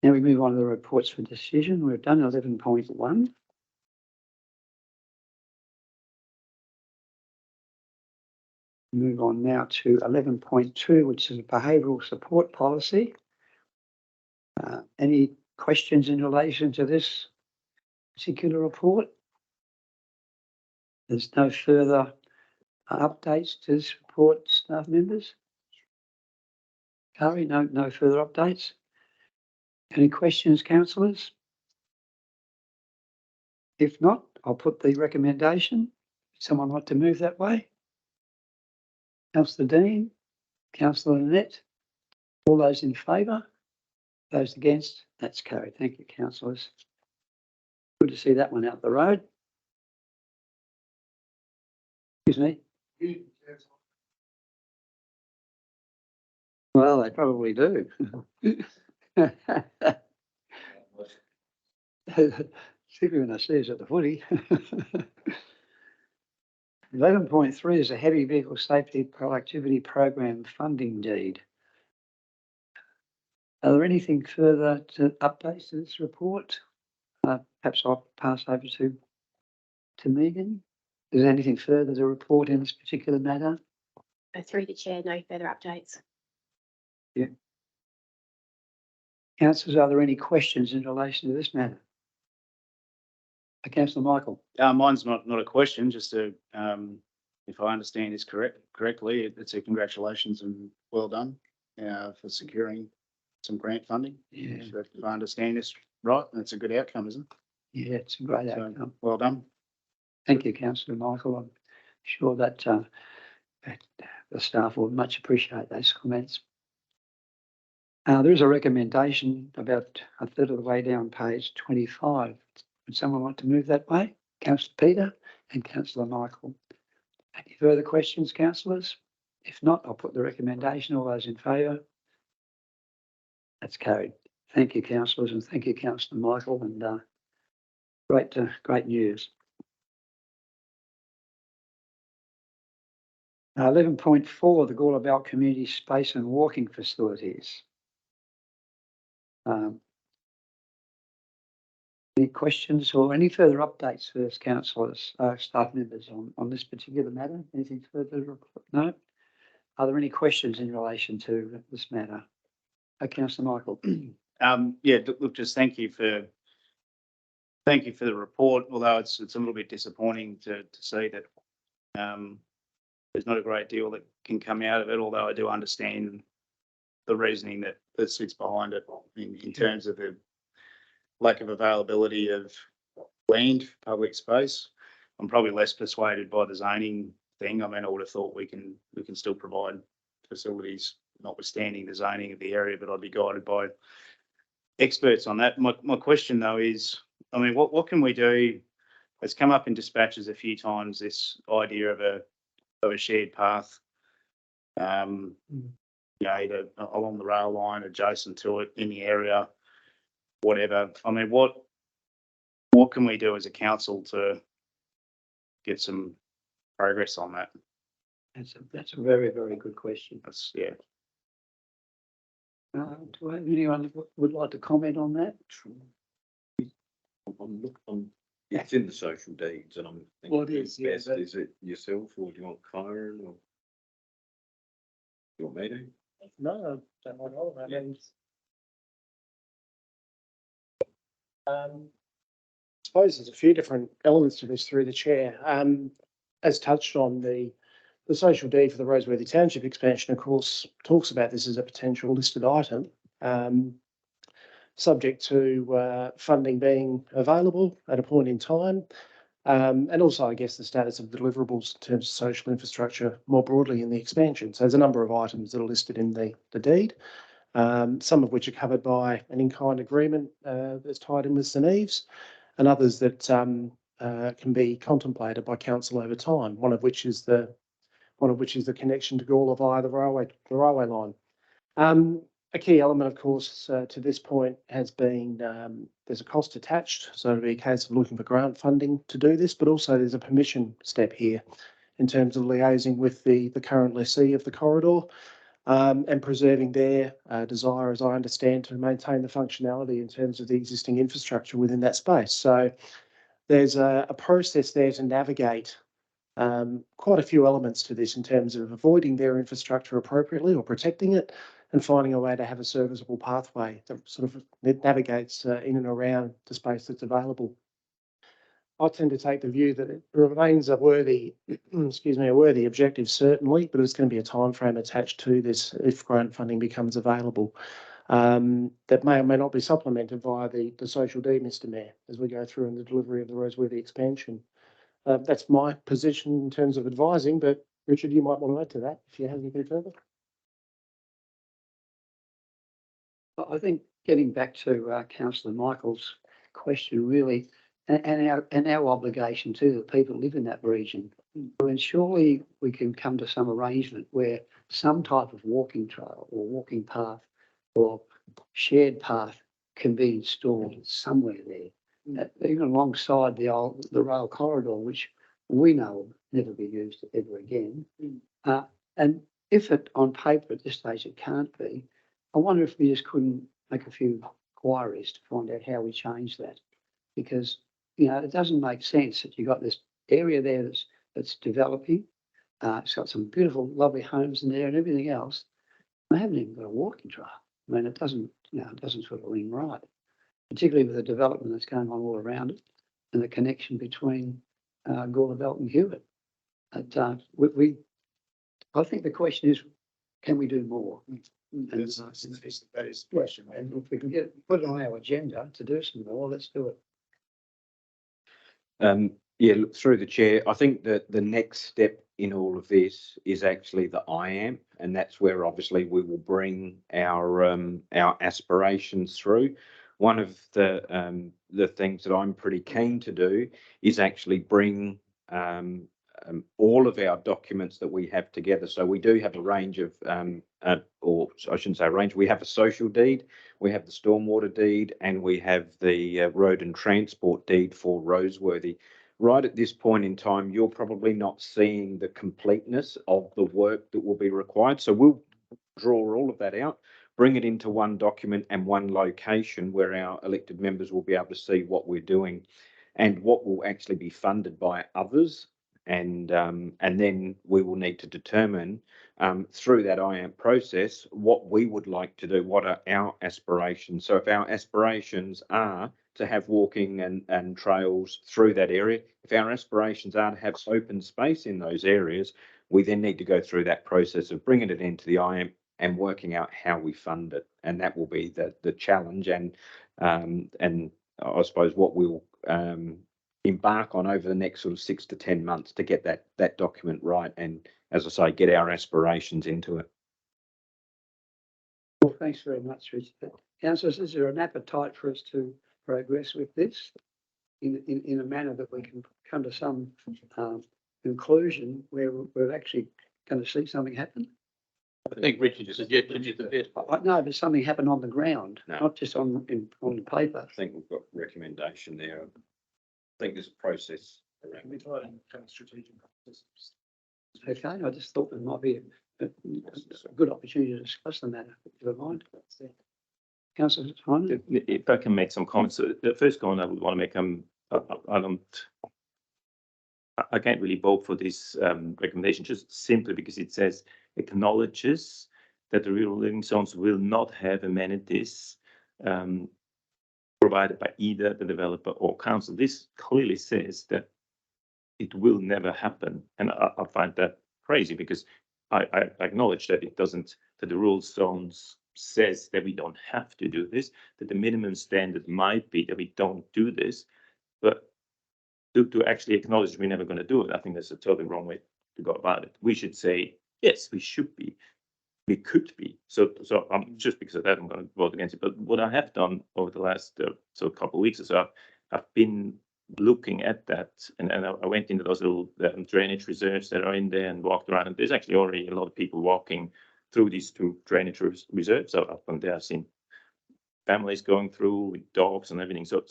Now we move on to the reports for decision. We've done 11.1. Move on now to 11.2, which is a behavioural support policy. Any questions in relation to this particular report? There's no further updates to this report, staff members? Kari, no further updates? Any questions, councillors? If not, I'll put the recommendation. Someone like to move that way? Councillor Dean, Councillor Annette, all those in favour? Those against? That's carried. Thank you, councillors. Good to see that one out the road. Excuse me? Well, they probably do. Particularly when I see us at the footy. 11.3 is a heavy vehicle safety productivity program funding deed. Are there anything further to updates to this report? Perhaps I'll pass over to Megan. Is there anything further to report in this particular matter? Through the chair, no further updates. Yeah. Councillors, are there any questions in relation to this matter? Councillor Michael. Mine's not a question, just a, if I understand this correctly, it's a congratulations and well done for securing some grant funding. Yeah. So if I understand this right, that's a good outcome, isn't it? Yeah, it's a great So, outcome. well done. Thank you, Councillor Michael. I'm sure that the staff will much appreciate those comments. There is a recommendation about a third of the way down page 25. Would someone want to move that way? Councillor Peter and Councillor Michael. Any further questions, councillors? If not, I'll put the recommendation. All those in favour? That's carried. Thank you, councillors, and thank you, Councillor Michael, and great news. 11.4, the Gawler Belt Community Space and Walking Facilities. Any questions or any further updates for us, councillors, staff members on this particular matter? Anything further? No? Are there any questions in relation to this matter? Councillor Michael. Yeah, look, just thank you for the report, although it's a little bit disappointing to see that there's not a great deal that can come out of it, although I do understand the reasoning that sits behind it in terms of the lack of availability of land, public space. I'm probably less persuaded by the zoning thing. I mean, I would have thought we can still provide facilities, notwithstanding the zoning of the area, but I'd be guided by experts on that. My question though is, I mean, what can we do? It's come up in dispatches a few times, this idea of a shared path, either along the rail line, adjacent to it, in the area, whatever. I mean, what can we do as a council to get some progress on that? That's a very, very good question. Yeah. Do anyone would like to comment on that? It's in the social deeds, and I'm thinking, Well, it is, yeah, best, is it yourself, or do you want Kyron, or you want me to? No, I don't want all of that. I suppose there's a few different elements to this through the chair. As touched on, the social deed for the Roseworthy Township expansion, of course, talks about this as a potential listed item. subject to funding being available at a point in time. And also, I guess, the status of deliverables in terms of social infrastructure more broadly in the expansion. So there's a number of items that are listed in the deed, some of which are covered by an in-kind agreement that's tied in with St Eves, and others that can be contemplated by council over time. One of which is the connection to Gawler via the railway line. A key element, of course, to this point has been there's a cost attached, so it'll be a case of looking for grant funding to do this, but also there's a permission step here in terms of liaising with the current lessee of the corridor and preserving their desire, as I understand, to maintain the functionality in terms of the existing infrastructure within that space. So there's a process there to navigate quite a few elements to this in terms of avoiding their infrastructure appropriately or protecting it, and finding a way to have a serviceable pathway that sort of navigates in and around the space that's available. I tend to take the view that it remains a worthy, a worthy objective, certainly, but there's going to be a timeframe attached to this if grant funding becomes available. That may or may not be supplemented via the social deed, Mr Mayor, as we go through in the delivery of the Roseworthy expansion. That's my position in terms of advising, but Richard, you might want to add to that if you have anything further. I think getting back to Councillor Michael's question, really, and our obligation to the people who live in that region, and surely we can come to some arrangement where some type of walking trail or walking path or shared path can be installed somewhere there, even alongside the rail corridor, which we know will never be used ever again. And if it on paper at this stage it can't be, I wonder if we just couldn't make a few inquiries to find out how we change that, because it doesn't make sense that you've got this area there that's developing. It's got some beautiful, lovely homes in there and everything else. They haven't even got a walking trail. I mean, it doesn't sort of ring right, particularly with the development that's going on all around it and the connection between Gawler Belt and Hewitt. I think the question is, can we do more? That is the question. And if we can put it on our agenda to do some more, let's do it. Yeah, look, through the chair, I think that the next step in all of this is actually the IAMP, and that's where obviously we will bring our aspirations through. One of the things that I'm pretty keen to do is actually bring all of our documents that we have together. So we do have a range of, or I shouldn't say a range, we have a social deed, we have the stormwater deed, and we have the road and transport deed for Roseworthy. Right at this point in time, you're probably not seeing the completeness of the work that will be required. So we'll draw all of that out, bring it into one document and one location where our elected members will be able to see what we're doing and what will actually be funded by others. And then we will need to determine through that IAMP process what we would like to do, what are our aspirations. So if our aspirations are to have walking and trails through that area, if our aspirations are to have open space in those areas, we then need to go through that process of bringing it into the IAMP and working out how we fund it. And that will be the challenge and I suppose what we'll embark on over the next sort of 6 to 10 months to get that document right, and as I say, get our aspirations into it. Well, thanks very much, Richard. Councillors, is there an appetite for us to progress with this in a manner that we can come to some conclusion where we're actually going to see something happen? I think Richard suggested it's a bit. No, but something happen on the ground, not just on the paper. I think we've got recommendation there. I think there's a process around. We try and strategic processes. Okay, I just thought there might be a good opportunity to discuss the matter. If you don't mind. Councillor Hyman? If I can make some comments. So the first comment I would want to make, I can't really vote for this recommendation just simply because it says acknowledges that the rural living zones will not have amenities provided by either the developer or council. This clearly says that it will never happen, and I find that crazy because I acknowledge that it doesn't, that the rural zones says that we don't have to do this, that the minimum standard might be that we don't do this, but to actually acknowledge we're never going to do it, I think that's a totally wrong way to go about it. We should say, yes, we should be, we could be. So just because of that, I'm going to vote against it. But what I have done over the last couple of weeks or so, I've been looking at that, and I went into those little drainage reserves that are in there and walked around. And there's actually already a lot of people walking through these two drainage reserves. So up on there, I've seen families going through with dogs and everything. So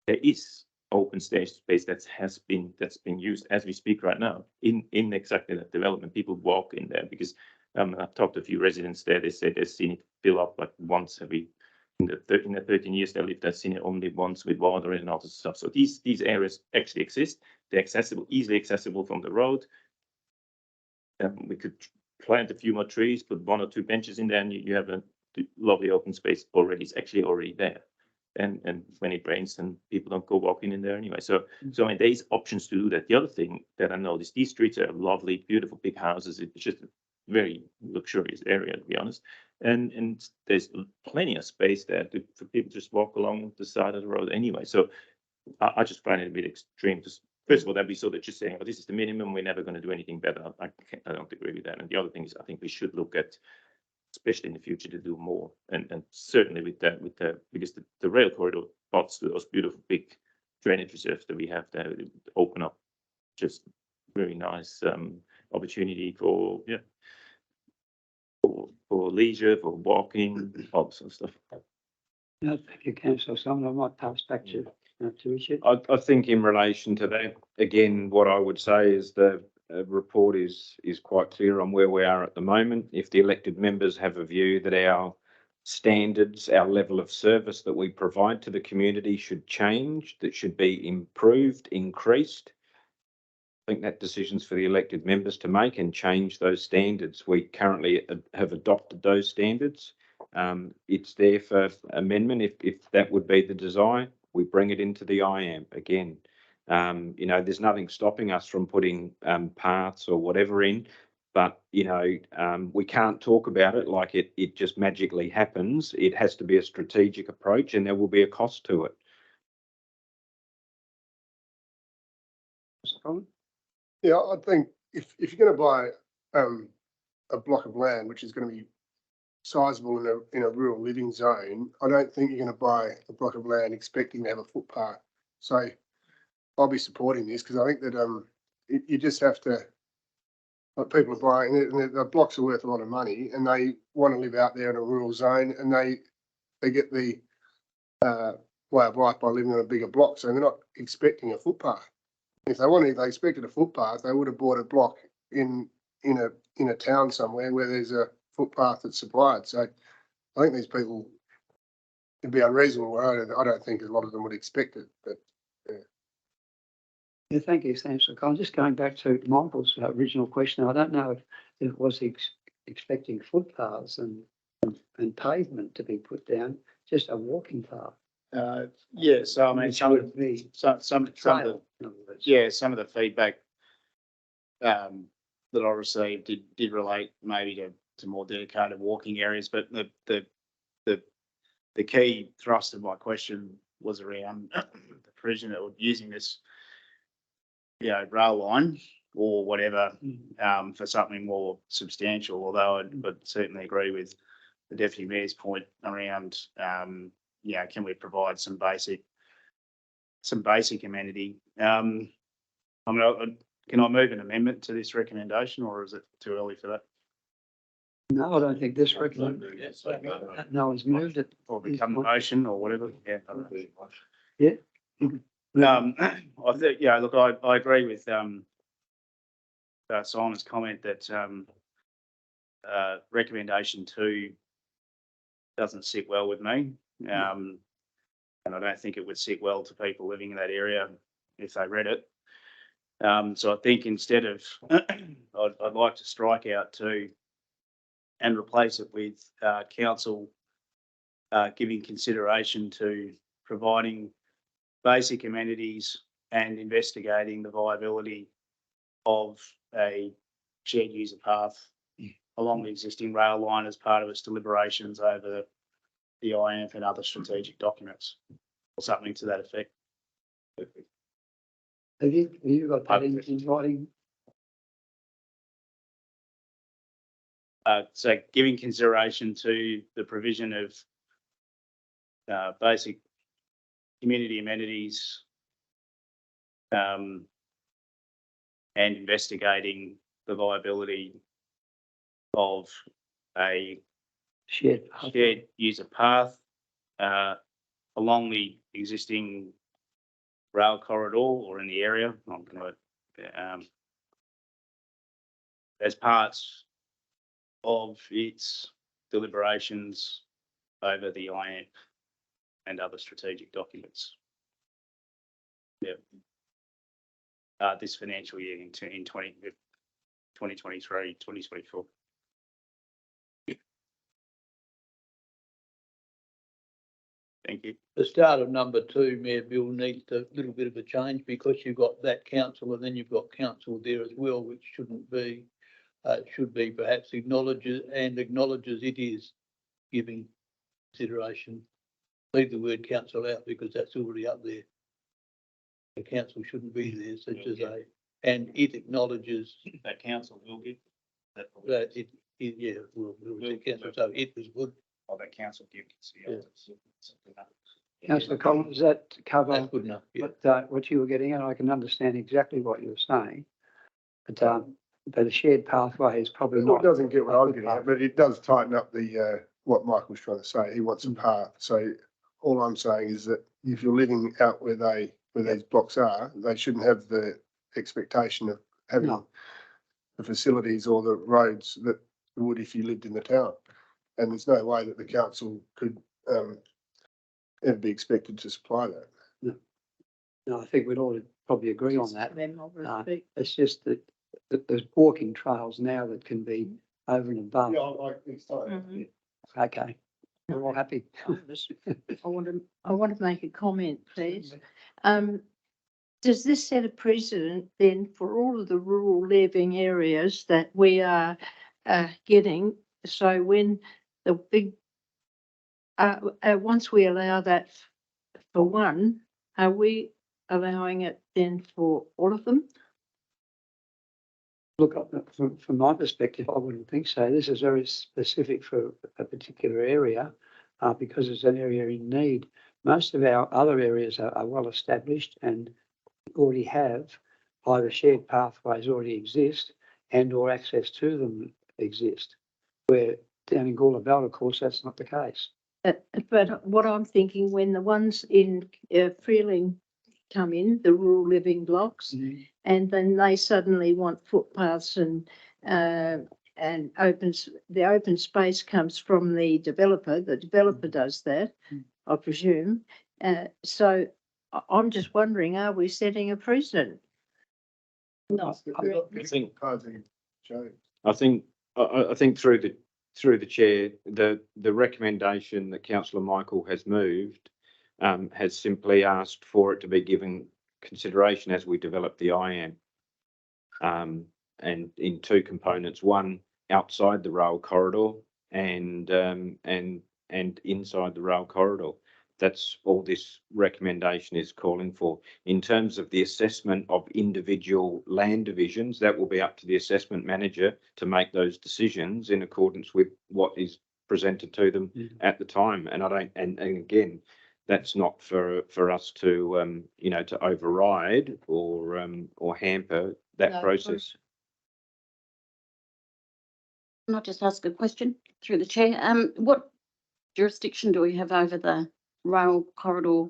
there is open space that's been used as we speak right now in exactly that development. People walk in there because I've talked to a few residents there. They say they've seen it fill up like once every in the 13 years they lived. They've seen it only once with water and all this stuff. So these areas actually exist. They're accessible, easily accessible from the road. We could plant a few more trees, put 1 or 2 benches in there, and you have a lovely open space already. It's actually already there. And when it rains, then people don't go walking in there anyway. So I mean, there's options to do that. The other thing that I noticed, these streets are lovely, beautiful, big houses. It's just a very luxurious area, to be honest. And there's plenty of space there for people to just walk along the side of the road anyway. So I just find it a bit extreme. Just first of all, that'd be so that just saying, oh, this is the minimum, we're never going to do anything better. I don't agree with that. And the other thing is, I think we should look at, especially in the future, to do more. And certainly with because the rail corridor butts to those beautiful big drainage reserves that we have there, open up just very nice opportunity for for leisure, for walking, all sorts of stuff. No, thank you, Councillor Simon. I might pass back to Richard. I think in relation to that, again, what I would say is the report is quite clear on where we are at the moment. If the elected members have a view that our standards, our level of service that we provide to the community should change, that should be improved, increased, I think that decision's for the elected members to make and change those standards. We currently have adopted those standards. It's there for amendment if that would be the desire. We bring it into the IAMP again. There's nothing stopping us from putting paths or whatever in, but we can't talk about it like it just magically happens. It has to be a strategic approach, and there will be a cost to it. Yeah, I think if you're going to buy a block of land which is going to be sizable in a rural living zone, I don't think you're going to buy a block of land expecting to have a footpath. So I'll be supporting this because I think that you just have to, like, people are buying it, and the blocks are worth a lot of money, and they want to live out there in a rural zone, and they get the way of life by living on a bigger block, so they're not expecting a footpath. If they expected a footpath, they would have bought a block in a town somewhere where there's a footpath that's supplied. So I think these people, it'd be unreasonable. I don't think a lot of them would expect it, but yeah. Yeah, thank you, Councillor Collins. Just going back to Michael's original question, I don't know if it was expecting footpaths and pavement to be put down, just a walking path. Yeah, so I mean, some of the feedback that I received did relate maybe to more dedicated walking areas, but the key thrust of my question was around the provision of using this, rail line or whatever for something more substantial. Although I would certainly agree with the Deputy Mayor's point around, can we provide some basic amenity? Can I move an amendment to this recommendation, or is it too early for that? No, I don't think this recommendation. No one's moved it. Or become the motion or whatever. Yeah. Yeah. I think, look, I agree with Simon's comment that recommendation 2 doesn't sit well with me. And I don't think it would sit well to people living in that area if they read it. So I think instead of, I'd like to strike out 2 and replace it with council giving consideration to providing basic amenities and investigating the viability of a shared user path along the existing rail line as part of its deliberations over the IAMP and other strategic documents, or something to that effect. Have you got that in writing? So giving consideration to the provision of basic community amenities and investigating the viability of a Shared. shared user path along the existing rail corridor or in the area. I'm going to, as parts of its deliberations over the IAMP and other strategic documents. Yeah. This financial year in 2023, 2024. Thank you. The start of number 2, Mayor Bill, needs a little bit of a change because you've got that council and then you've got council there as well, which shouldn't be. It should be perhaps acknowledges it is giving consideration. Leave the word council out because that's already up there. The council shouldn't be there, such as and it acknowledges That council will give. that yeah, will the council, so it was good. Or that council give. Councillor Collins, does that cover That's good enough. Yeah. what you were getting at? I can understand exactly what you were saying. But a shared pathway is probably It not. doesn't get what I was getting at, but it does tighten up the, what Michael's trying to say. He wants a path. So all I'm saying is that if you're living out where these blocks are, they shouldn't have the expectation of having No. the facilities or the roads that would if you lived in the town. And there's no way that the council could ever be expected to supply that. No, I think we'd all probably agree on that. It's just that there's walking trails now that can be over and above. Okay, we're all happy. I want to make a comment, please. Does this set a precedent then for all of the rural living areas that we are getting? So when the big, once we allow that for one, are we allowing it then for all of them? Look, from my perspective, I wouldn't think so. This is very specific for a particular area because it's an area in need. Most of our other areas are well established and already have either shared pathways already exist and or access to them exist. Where down in Gawler Belt, of course, that's not the case. But what I'm thinking, when the ones in Freeling come in, the rural living blocks, and then they suddenly want footpaths and the open space comes from the developer. The developer does that, I presume. So I'm just wondering, are we setting a precedent? I think through the chair, the recommendation that Councillor Michael has moved has simply asked for it to be given consideration as we develop the IAM. And in 2 components, one outside the rail corridor and inside the rail corridor. That's all this recommendation is calling for. In terms of the assessment of individual land divisions, that will be up to the assessment manager to make those decisions in accordance with what is presented to them at the time. And and again, that's not for us to to override or hamper that process. Can I just ask a question through the chair? What jurisdiction do we have over the rail corridor?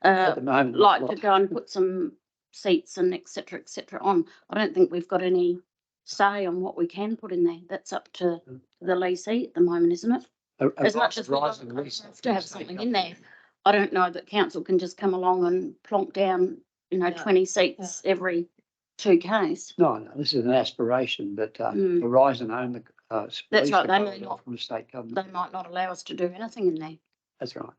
At the moment, like to go and put some seats and et cetera on. I don't think we've got any say on what we can put in there. That's up to the leasee at the moment, isn't it? As much as we have to have something in there, I don't know that council can just come along and plonk down, 20 seats every 2 Ks. No, this is an aspiration, but Verizon own the. That's right. They may not from the state government. They might not allow us to do anything in there. That's right.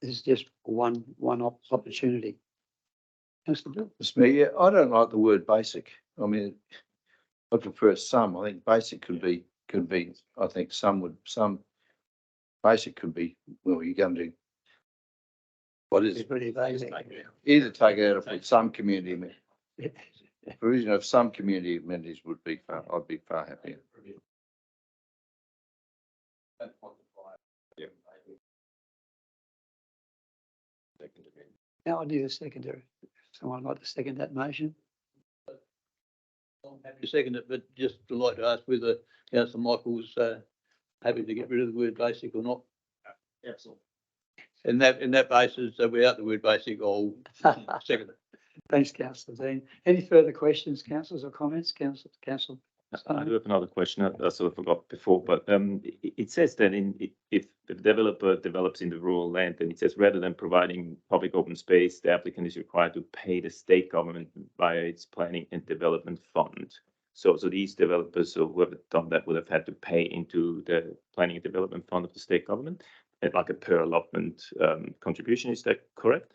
This is just one opportunity. It's me. Yeah, I don't like the word basic. I mean, I prefer some. I think basic could be, I think some basic could be, well, you're going to, what is It's it? pretty basic. Either take it out or put some community, provision of some community amenities would be far, I'd be far happier. Now I need a secondary. Someone like to second that motion? I'm happy to second it, but just would like to ask whether Councillor Michael's happy to get rid of the word basic or not. Absolutely. In that basis, without the word basic, I'll second it. Thanks, councillor Dean. Any further questions, councillors, or comments, council? I do have another question. I sort of forgot before, but it says that if the developer develops in the rural land, then it says rather than providing public open space, the applicant is required to pay the state government via its planning and development fund. So these developers or whoever done that would have had to pay into the planning and development fund of the state government at like a per allotment contribution. Is that correct?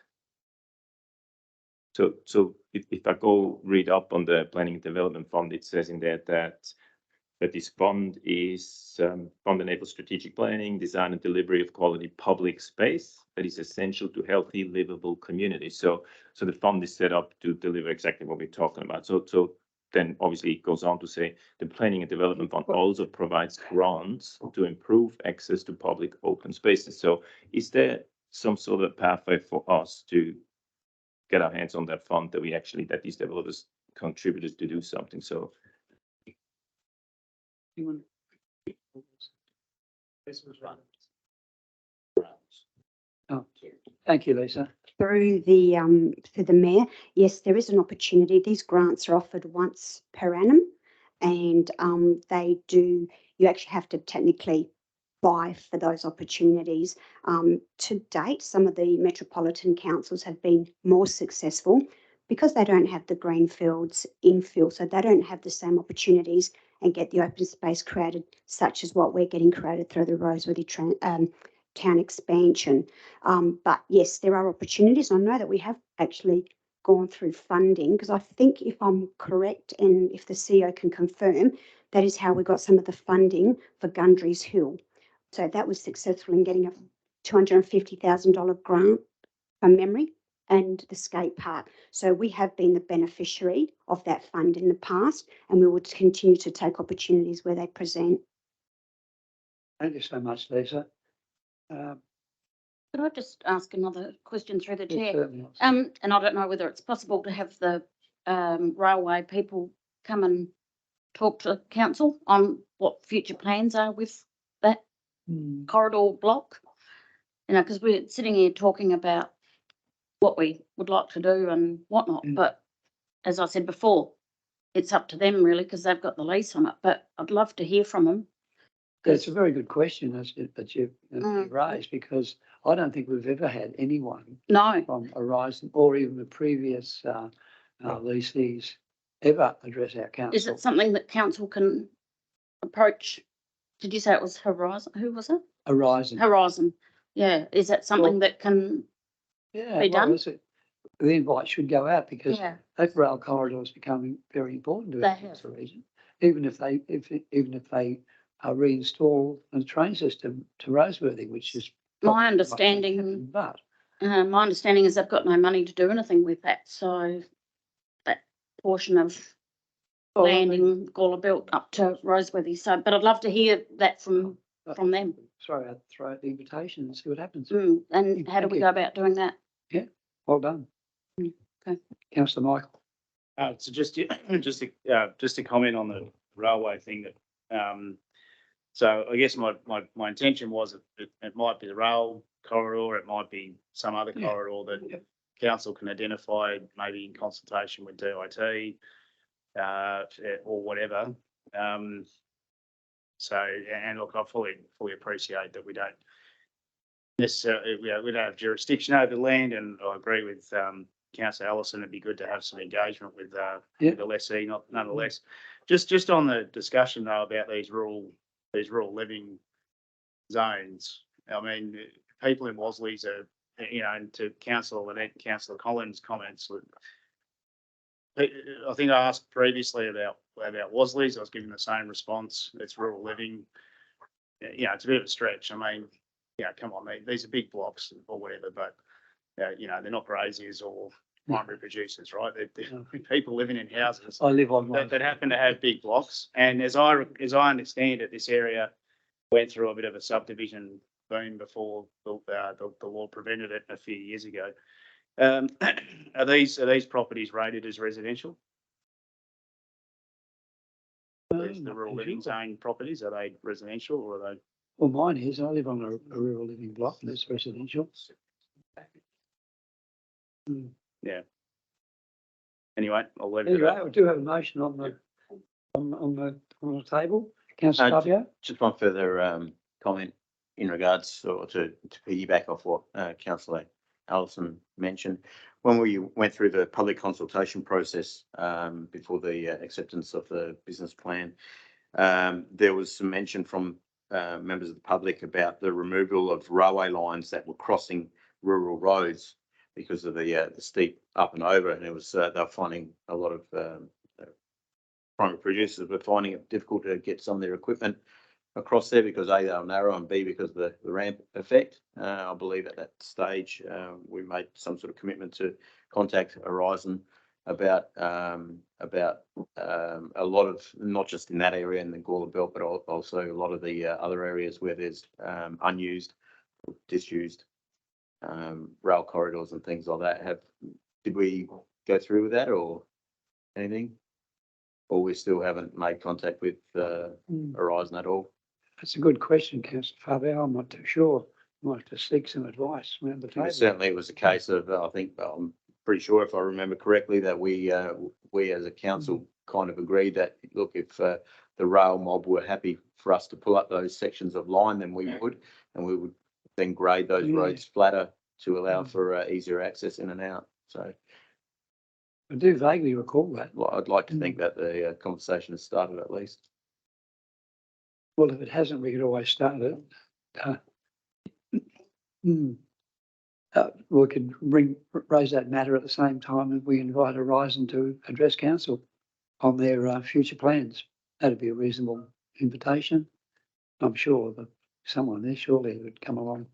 So if I go read up on the planning and development fund, it says in there that this fund is fund enables strategic planning, design and delivery of quality public space that is essential to healthy, livable communities. So the fund is set up to deliver exactly what we're talking about. So then obviously it goes on to say the planning and development fund also provides grants to improve access to public open spaces. So is there some sort of pathway for us to get our hands on that fund that these developers contributed to do something? So Oh, thank you, Lisa. Through the mayor, yes, there is an opportunity. These grants are offered once per annum, and you actually have to technically apply for those opportunities. To date, some of the metropolitan councils have been more successful because they don't have the greenfields infill, so they don't have the same opportunities and get the open space created, such as what we're getting created through the Roseworthy town expansion. But yes, there are opportunities. I know that we have actually gone through funding, because I think, if I'm correct, and if the CEO can confirm, that is how we got some of the funding for Gundry's Hill. So that was successful in getting a $250,000 grant from memory, and the skate park. So we have been the beneficiary of that fund in the past, and we will continue to take opportunities where they present. Thank you so much, Lisa. Could I just ask another question through the Yes, chair? certainly. And I don't know whether it's possible to have the railway people come and talk to council on what future plans are with that corridor block. You know, because we're sitting here talking about what we would like to do and whatnot, but as I said before, it's up to them really, because they've got the lease on it. But I'd love to hear from them. It's a very good question that you've raised, because I don't think we've ever had anyone from Horizon or even the previous leasees ever address our council. Is it something that council can approach? Did you say it was Horizon? Who was it? Horizon. Horizon. Yeah. Is that something that can be done? The invite should go out, because that rail corridor is becoming very important to our council region. Even if they reinstall a train system to Roseworthy, which is my understanding. But my understanding is they've got no money to do anything with that. So that portion of landing Gawler built up to Roseworthy. So, but I'd love to hear that from them. Sorry, I'd throw out the invitation and see what happens. And how do we go about doing that? Yeah, well done. Okay. Councillor Michael. So just to comment on the railway thing, that so I guess my intention was it might be the rail corridor, it might be some other corridor that council can identify, maybe in consultation with DIT or whatever. So, and look, I fully appreciate that we don't necessarily, we don't have jurisdiction over the land, and I agree with Councillor Allison. It'd be good to have some engagement with the lessee, nonetheless. Just on the discussion though about these rural living zones. I mean, people in Wasleys are, and to Councillor Lynette and Councillor Collins' comments, I think I asked previously about about Wasleys, I was given the same response. It's rural living. Yeah, it's a bit of a stretch. I mean, yeah, come on, these are big blocks or whatever, but they're not graziers or primary producers, right? They're people living in houses I live on one. that happen to have big blocks. And as I understand it, this area went through a bit of a subdivision boom before the law prevented it a few years ago. Are these properties rated as residential? The rural living zone properties, are they residential or are they? Well, mine is. I live on a rural living block and it's residential. Yeah. Anyway, I'll leave it Anyway, at we do have a motion on the table. Councillor Fabio? Just one further comment in regards or to piggyback off what Councillor Allison mentioned. When we went through the public consultation process before the acceptance of the business plan, there was some mention from members of the public about the removal of railway lines that were crossing rural roads because of the steep up and over, and it was they were finding a lot of primary producers were finding it difficult to get some of their equipment across there because A, they were narrow, and B, because of the ramp effect. I believe at that stage we made some sort of commitment to contact Horizon about a lot of, not just in that area in the Gawler Belt, but also a lot of the other areas where there's unused, disused rail corridors and things like that. Did we go through with that or anything? Or we still haven't made contact with Horizon at all? That's a good question, Councillor Fabio. I'm not too sure. Might have to seek some advice around the table. Certainly it was a case of, I think, I'm pretty sure if I remember correctly, that we as a council kind of agreed that, look, if the rail mob were happy for us to pull up those sections of line, then we would, and we would then grade those roads flatter to allow for easier access in and out. So I do vaguely recall that. Well, I'd like to think that the conversation has started at least. Well, if it hasn't, we could always start it. We could raise that matter at the same time and we invite Horizon to address council on their future plans. That'd be a reasonable invitation. I'm sure that someone there surely would come along.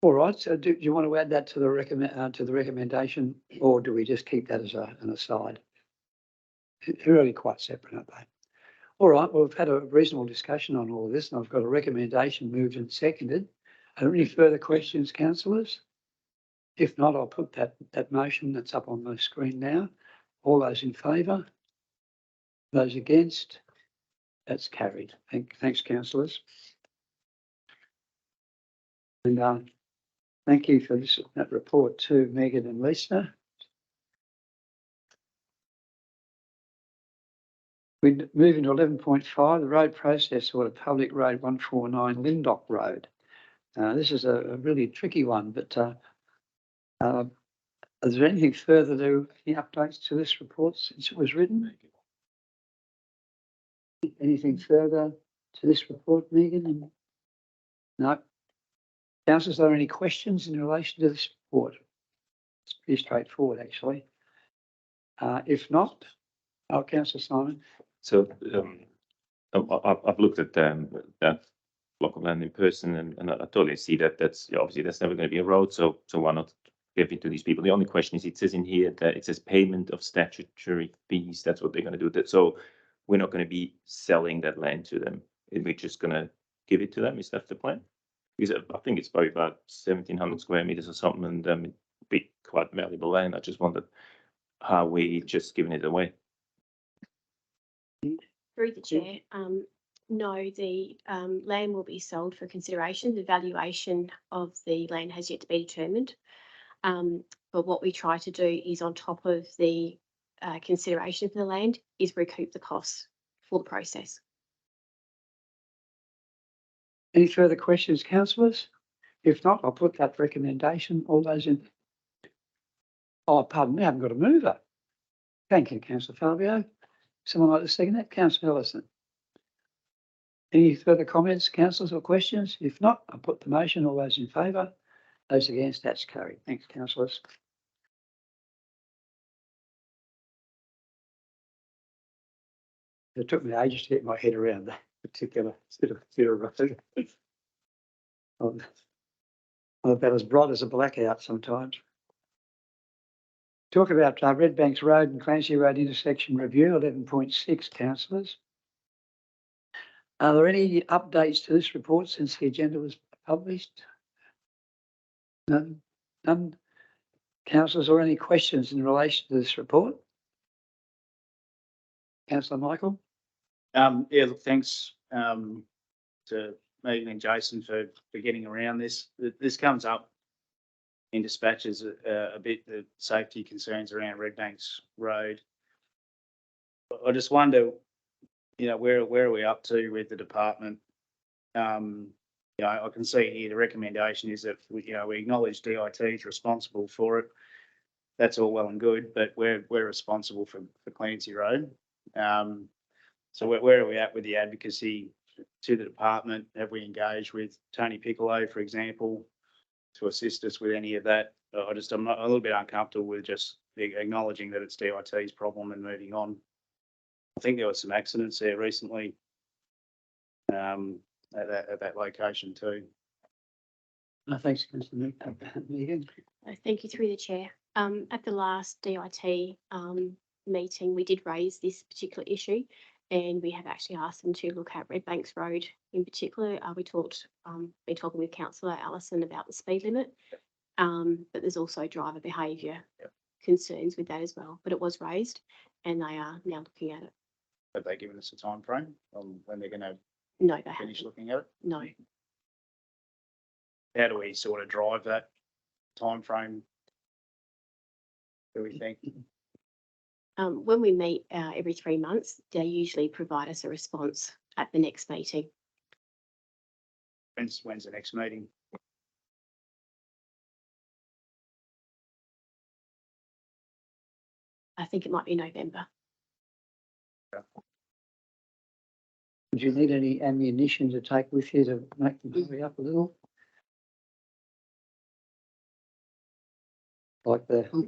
All right. So, do you want to add that to the recommendation, or do we just keep that as an aside? They're really quite separate, aren't they? All right. Well, we've had a reasonable discussion on all of this, and I've got a recommendation moved and seconded. Are there any further questions, councillors? If not, I'll put that motion that's up on the screen now. All those in favour? Those against? That's carried. Thanks, councillors. And thank you for that report too, Megan and Lisa. We move into 11.5, the road process order, public road 149 Lindock Road. This is a really tricky one, but is there anything further any updates to this report since it was written? Anything further to this report, Megan? No. Councillors, are there any questions in relation to this report? It's pretty straightforward, actually. If not, Councillor Simon. So I've looked at that block of land in person, and I totally see that obviously that's never going to be a road. So why not give it to these people? The only question is, it says in here that it says payment of statutory fees. That's what they're going to do. So we're not going to be selling that land to them. We're just going to give it to them. Is that the plan? Because I think it's probably about 1,700 square meters or something, and it'd be quite valuable land. I just wondered how we just giving it away. Through the chair, no, the land will be sold for consideration. The valuation of the land has yet to be determined. But what we try to do is, on top of the consideration for the land, is recoup the costs for the process. Any further questions, councillors? If not, I'll put that recommendation. All those in. Oh, pardon me, I haven't got a mover. Thank you, Councillor Fabio. Someone like to second that? Councillor Ellison. Any further comments, councillors, or questions? If not, I'll put the motion. All those in favour? Those against? That's carried. Thanks, councillors. It took me ages to get my head around that particular bit of road. I'm about as bright as a blackout sometimes. Talk about Red Banks Road and Clancy Road intersection review, 11.6, councillors. Are there any updates to this report since the agenda was published? None. None. Councillors, or any questions in relation to this report? Councillor Michael? Yeah, look, thanks, to Megan and Jason for getting around this. This comes up in dispatches a bit, the safety concerns around Red Banks Road. I just wonder, you know, where are we up to with the department? You know, I can see here the recommendation is that, we acknowledge DIT is responsible for it. That's all well and good, but we're responsible for Clancy Road. So where are we at with the advocacy to the department? Have we engaged with Tony Piccolo, for example, to assist us with any of that? I'm not, a little bit uncomfortable with just acknowledging that it's DIT's problem and moving on. I think there were some accidents there recently at that location too. Thanks, Councillor Megan. Thank you through the chair. At the last DIT meeting, we did raise this particular issue, and we have actually asked them to look at Red Banks Road in particular. We been talking with Councillor Allison about the speed limit, but there's also driver behaviour concerns with that as well. But it was raised, and they are now looking at it. Have they given us a time frame on when they're going to No, they finish haven't. looking at it? No. How do we sort of drive that time frame? Do we think? When we meet every 3 months, they usually provide us a response at the next meeting. When's the next meeting? I think it might be November. Do you need any ammunition to take with you to make them hurry up a little? Like the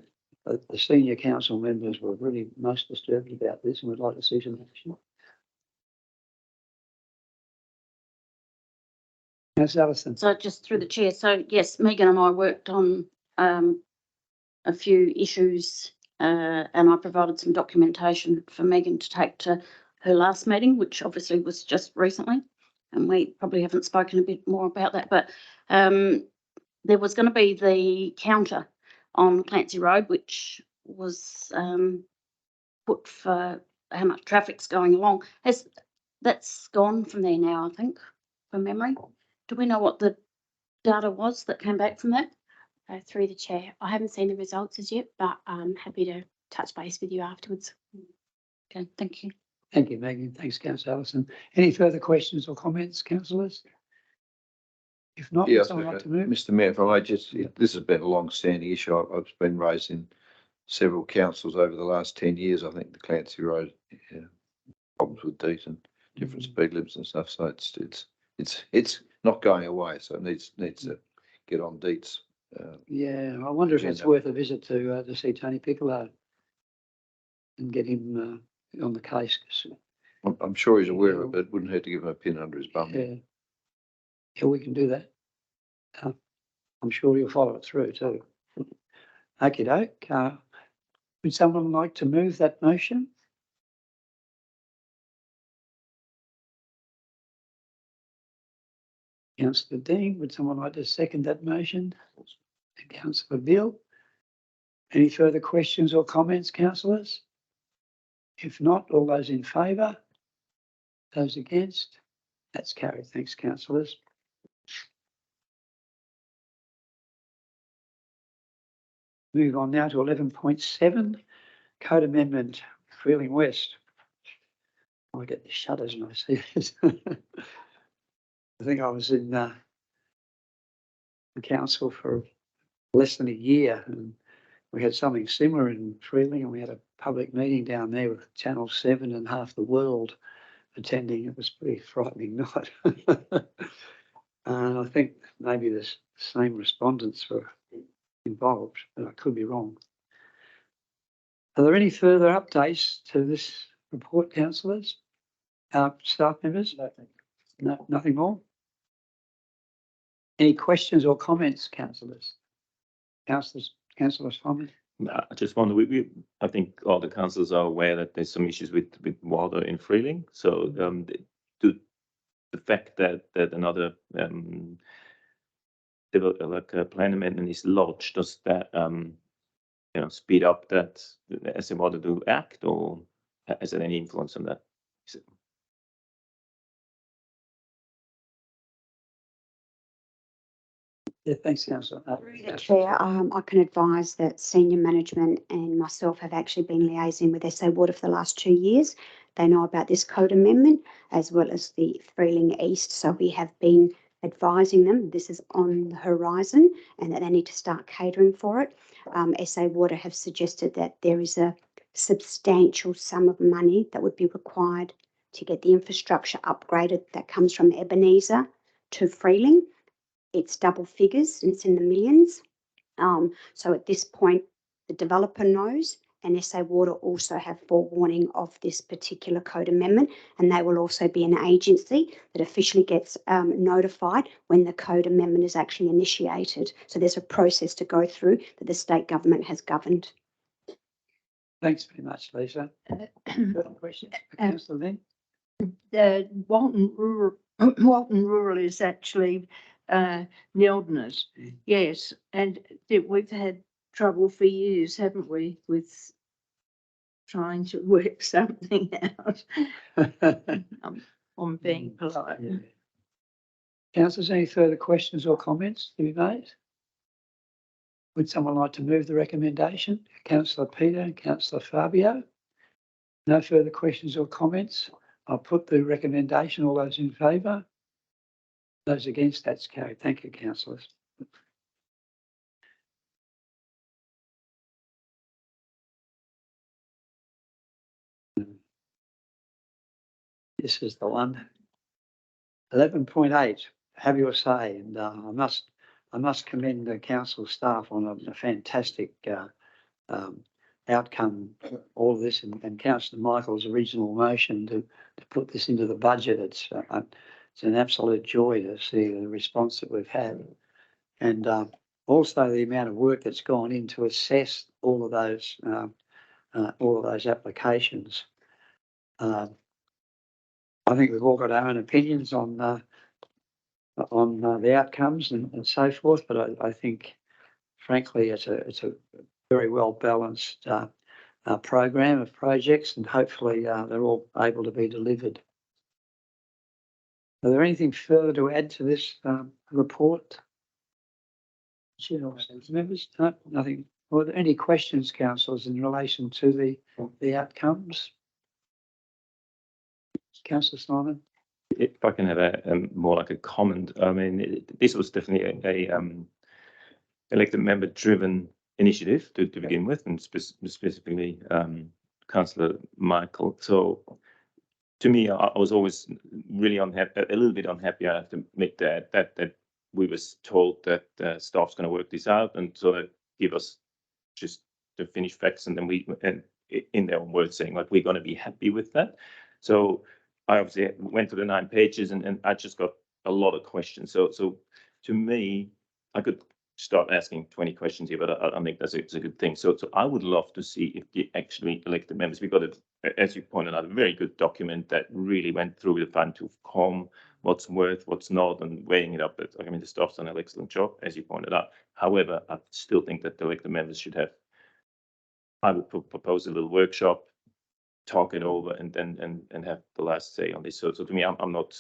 senior council members were really most disturbed about this and would like to see some action. Ms. Allison. So just through the chair. So yes, Megan and I worked on a few issues and I provided some documentation for Megan to take to her last meeting, which obviously was just recently. And we probably haven't spoken a bit more about that, but there was going to be the counter on Clancy Road, which was put for how much traffic's going along. That's gone from there now, I think, from memory. Do we know what the data was that came back from that? Through the chair, I haven't seen the results as yet, but I'm happy to touch base with you afterwards. Okay, thank you. Thank you, Megan. Thanks, Councillor Allison. Any further questions or comments, councillors? If not, would someone like to move? Mr. Mayor, if I may just, this has been a long-standing issue. I've been raised in several councils over the last 10 years. I think the Clancy Road problems with DEET and different speed limits and stuff. So it's not going away. So it needs to get on DEET's. Yeah, I wonder if it's worth a visit to see Tony Piccolo and get him on the case. I'm sure he's aware of it, but it wouldn't hurt to give him a pin under his bum. Yeah, we can do that. I'm sure you'll follow it through too. Okie doke. Would someone like to move that motion? Councillor Dean, would someone like to second that motion? And Councillor Beale. Any further questions or comments, councillors? If not, all those in favour? Those against? That's carried. Thanks, councillors. Move on now to 11.7, Code Amendment, Freeling West. I get the shudders when I see this. I think I was in the council for less than a year, and we had something similar in Freeling, and we had a public meeting down there with Channel 7 and half the world attending. It was a pretty frightening night. And I think maybe the same respondents were involved, but I could be wrong. Are there any further updates to this report, councillors? Staff members? No, nothing more? Any questions or comments, councillors? Councillors comment? I just wonder, I think all the councils are aware that there's some issues with water in Freeling. So the fact that another like a plan amendment is lodged, does that speed up that as a water to act, or has it any influence on that? Yeah, thanks, councillor. Through the chair, I can advise that senior management and myself have actually been liaising with SA Water for the last 2 years. They know about this code amendment as well as the Freeling East. So we have been advising them this is on the horizon and that they need to start catering for it. SA Water have suggested that there is a substantial sum of money that would be required to get the infrastructure upgraded that comes from Ebenezer to Freeling. It's double figures and it's in the millions. So at this point, the developer knows, and SA Water also have forewarning of this particular code amendment, and they will also be an agency that officially gets notified when the code amendment is actually initiated. So there's a process to go through that the state government has governed. Thanks very much, Lisa. Further questions? Councillor Lynn? The Walton Rural is actually Neildner's, yes, and we've had trouble for years, haven't we, with trying to work something out. I'm being polite. Yeah. Councillors, any further questions or comments to be made? Would someone like to move the recommendation? Councillor Peter and Councillor Fabio? No further questions or comments? I'll put the recommendation. All those in favour? Those against, that's carried. Thank you, councillors. This is the one. 11.8, have your say. And I must commend the council staff on a fantastic outcome, all of this, and Councillor Michael's original motion to put this into the budget. It's an absolute joy to see the response that we've had, and also the amount of work that's gone in to assess all of those applications. I think we've all got our own opinions on the outcomes and so forth, but I think, frankly, it's a very well balanced program of projects, and hopefully they're all able to be delivered. Are there anything further to add to this report? Members? No, nothing. Are there any questions, councillors, in relation to the outcomes? Councillor Simon? If I can have a more like a comment, I mean, this was definitely a elected member driven initiative to begin with, and specifically Councillor Michael. So to me, I was always really unhappy, a little bit unhappy, I have to admit that we was told that staff's going to work this out, and so that give us just the finished facts, and then and in their own words saying like we're going to be happy with that. So I obviously went to the 9 pages, and I just got a lot of questions. So to me, I could start asking 20 questions here, but I think it's a good thing. So I would love to see if the actually elected members, we got it, as you pointed out, a very good document that really went through the fine tooth comb, what's worth, what's not, and weighing it up. I mean, the staff's done an excellent job, as you pointed out. However, I still think that the elected members should have, I would propose a little workshop, talk it over, and then have the last say on this. So to me, I'm not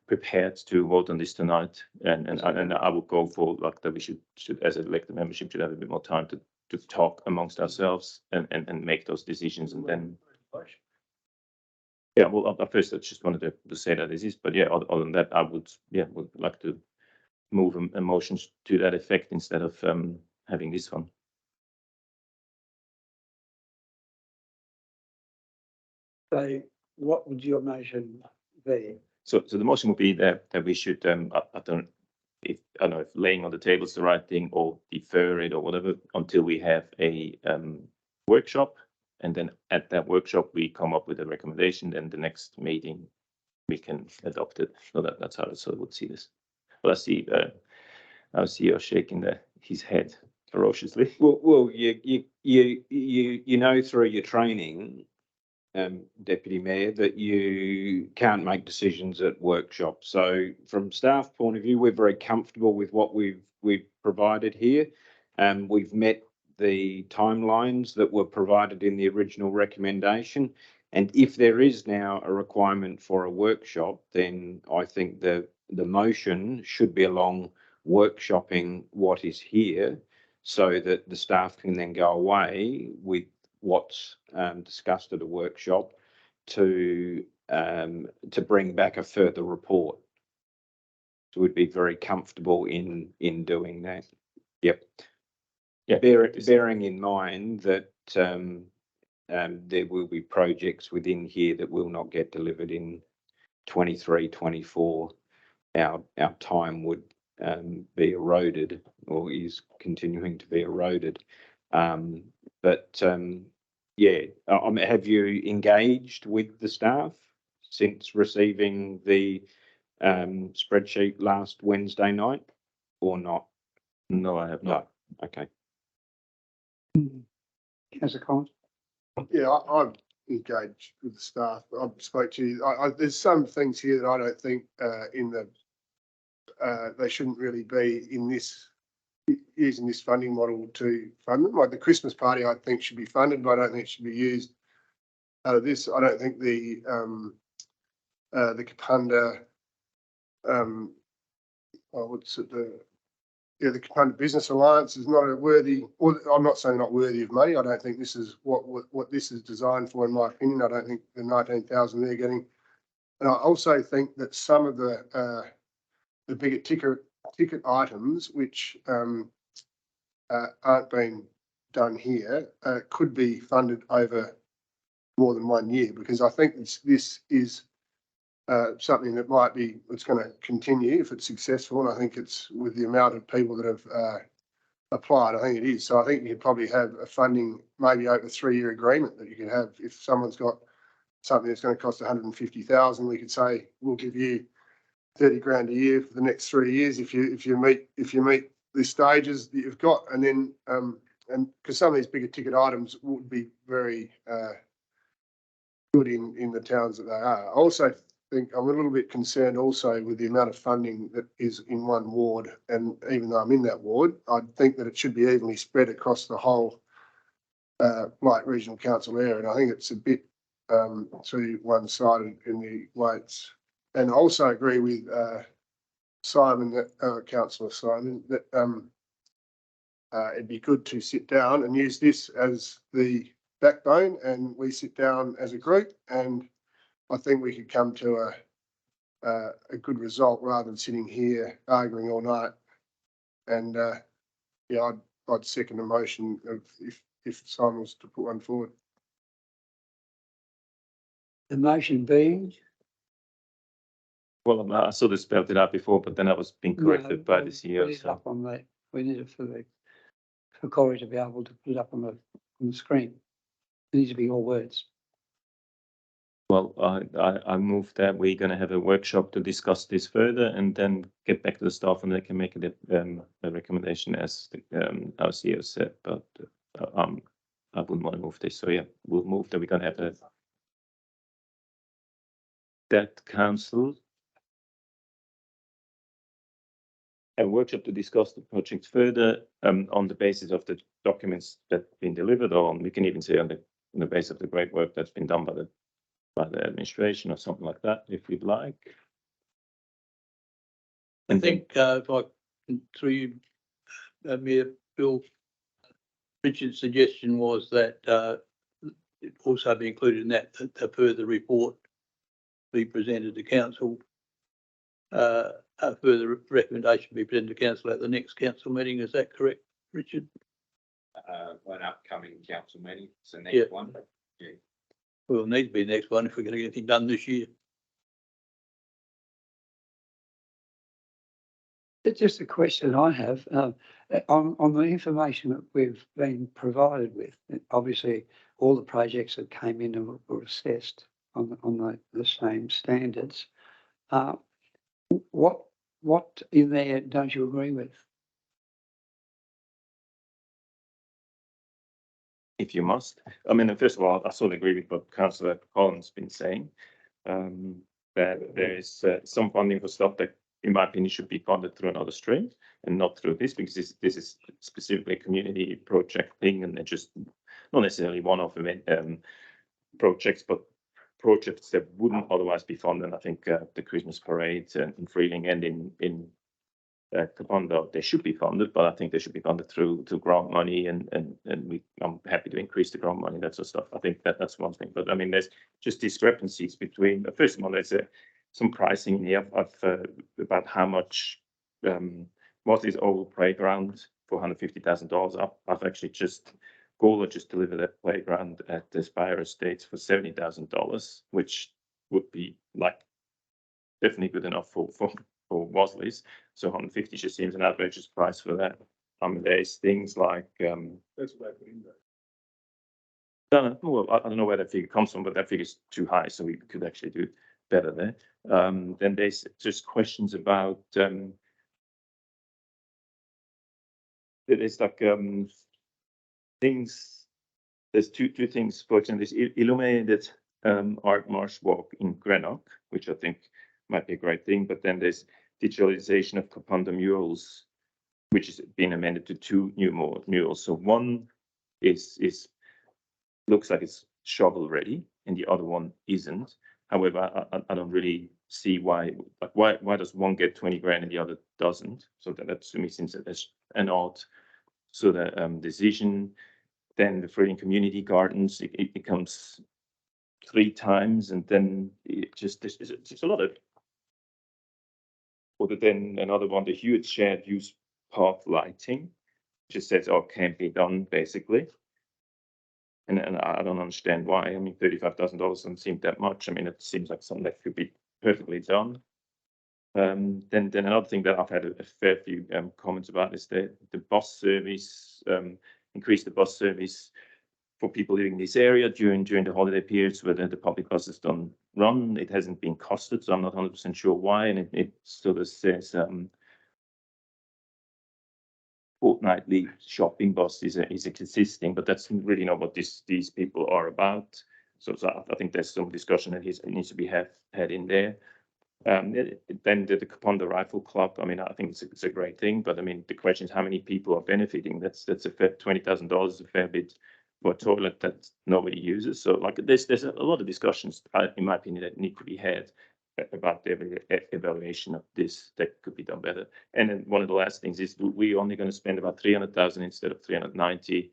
prepared to vote on this tonight, and I would go for like that we should as an elected membership should have a bit more time to talk amongst ourselves and make those decisions, and then yeah, well, at first I just wanted to say that this is, but yeah, other than that, I would like to move emotions to that effect instead of having this one. So what would your motion be? So the motion would be that we should I don't know if laying on the table is the right thing, or defer it or whatever until we have a workshop And then at that workshop, we come up with a recommendation, then the next meeting, we can adopt it. So that's how I sort of would see this. Well, I see you're shaking his head ferociously. Well, you know through your training, Deputy Mayor, that you can't make decisions at workshops. So from staff point of view, we're very comfortable with what we've provided here. We've met the timelines that were provided in the original recommendation. And if there is now a requirement for a workshop, then I think the motion should be along workshopping what is here so that the staff can then go away with what's discussed at a workshop to bring back a further report. So we'd be very comfortable in doing that. Yep. Yeah. Bearing in mind that there will be projects within here that will not get delivered in 23, 24. Our time would be eroded, or is continuing to be eroded. Yeah, have you engaged with the staff since receiving the spreadsheet last Wednesday night, or not? No, I have not. No. Okay. Councillor Collins? Yeah, I've engaged with the staff. I've spoke to you. There's some things here that I don't think they shouldn't really be in this, using this funding model to fund them. Like the Christmas party, I think should be funded, but I don't think it should be used out of this. I don't think the Kapunda, the Kapunda Business Alliance is not a worthy, or I'm not saying not worthy of money. I don't think this is what this is designed for, in my opinion. I don't think the 19,000 they're getting. And I also think that some of the bigger ticket items, which aren't being done here, could be funded over more than 1 year, because I think this is something that might be, it's going to continue if it's successful. And I think it's, with the amount of people that have applied, I think it is. So I think you could probably have a funding maybe over a 3-year agreement that you could have. If someone's got something that's going to cost 150,000, we could say, we'll give you 30 grand a year for the next 3 years if you meet the stages that you've got. And then and because some of these bigger ticket items would be very good in the towns that they are. I also think I'm a little bit concerned also with the amount of funding that is in one ward, and even though I'm in that ward, I think that it should be evenly spread across the whole Blight Regional Council area, and I think it's a bit too one-sided in the way it's. And I also agree with Simon, that Councillor Simon, that it'd be good to sit down and use this as the backbone, and we sit down as a group, and I think we could come to a good result rather than sitting here arguing all night. And yeah, I'd second the motion of if Simon was to put one forward. The motion being? Well, I sort of spelled it out before, but then I was being corrected by the CEO. We need it up on that. We need it for Corey to be able to put it up on the screen. It needs to be all words. Well, I move that we're going to have a workshop to discuss this further, and then get back to the staff, and they can make a recommendation as our CEO said. But I wouldn't want to move this. So yeah, we'll move that we're going to have that council a workshop to discuss the project further on the basis of the documents that have been delivered, or we can even say on the basis of the great work that's been done by the administration or something like that, if you'd like. I think if I can, through you, Mayor Bill, Richard's suggestion was that it also be included in that a further report be presented to council. A further recommendation be presented to council at the next council meeting. Is that correct, Richard? An upcoming council meeting. It's the next one. Yeah. Well, it needs to be the next one if we're going to get anything done this year. It's just a question I have on the information that we've been provided with. Obviously, all the projects that came in were assessed on the same standards. What in there don't you agree with? If you must. I mean, first of all, I sort of agree with what Councillor Collins has been saying. That there is some funding for stuff that, in my opinion, should be funded through another stream and not through this, because this is specifically a community project thing, and they're just not necessarily one-off event projects, but projects that wouldn't otherwise be funded. I think the Christmas parade in Freeling and in Kapunda, they should be funded, but I think they should be funded through grant money, and I'm happy to increase the grant money, that sort of stuff. I think that's one thing. But I mean, there's just discrepancies between first of all, there's some pricing in here about how much what is old playground for $150,000. I've actually just Gawler just delivered a playground at the Spire Estates for $70,000, which would be like definitely good enough for Worsley's. So 150 just seems an outrageous price for that. I mean, there's things like That's what I put in there. well, I don't know where that figure comes from, but that figure is too high, so we could actually do better there. Then there's just questions about there's like things. There's two things. For example, this illuminated art marsh walk in Greenock, which I think might be a great thing. But then there's digitalization of Kapunda murals, which is being amended to 2 new murals. So one is looks like it's shovel ready, and the other one isn't. However, I don't really see why does one get 20 grand and the other doesn't? So that to me seems that there's an odd sort of decision. Then the Freeling Community Gardens, it comes 3 times, and then it just there's a lot of. Or then another one, the huge shared use path lighting, just says, "Oh, can't be done," basically. And I don't understand why. I mean, $35,000 doesn't seem that much. I mean, it seems like something that could be perfectly done. Then another thing that I've had a fair few comments about is the bus service, increase the bus service for people living in this area during the holiday periods where the public buses don't run. It hasn't been costed, so I'm not 100% sure why. And it sort of says fortnightly shopping bus is existing, but that's really not what these people are about. So I think there's some discussion that needs to be had in there. Then the Kapunda Rifle Club. I mean, I think it's a great thing, but I mean, the question is how many people are benefiting. That's a fair $20,000 is a fair bit for a toilet that nobody uses. So like there's a lot of discussions, in my opinion, that need to be had about the evaluation of this that could be done better. And then one of the last things is we're only going to spend about 300,000 instead of 390.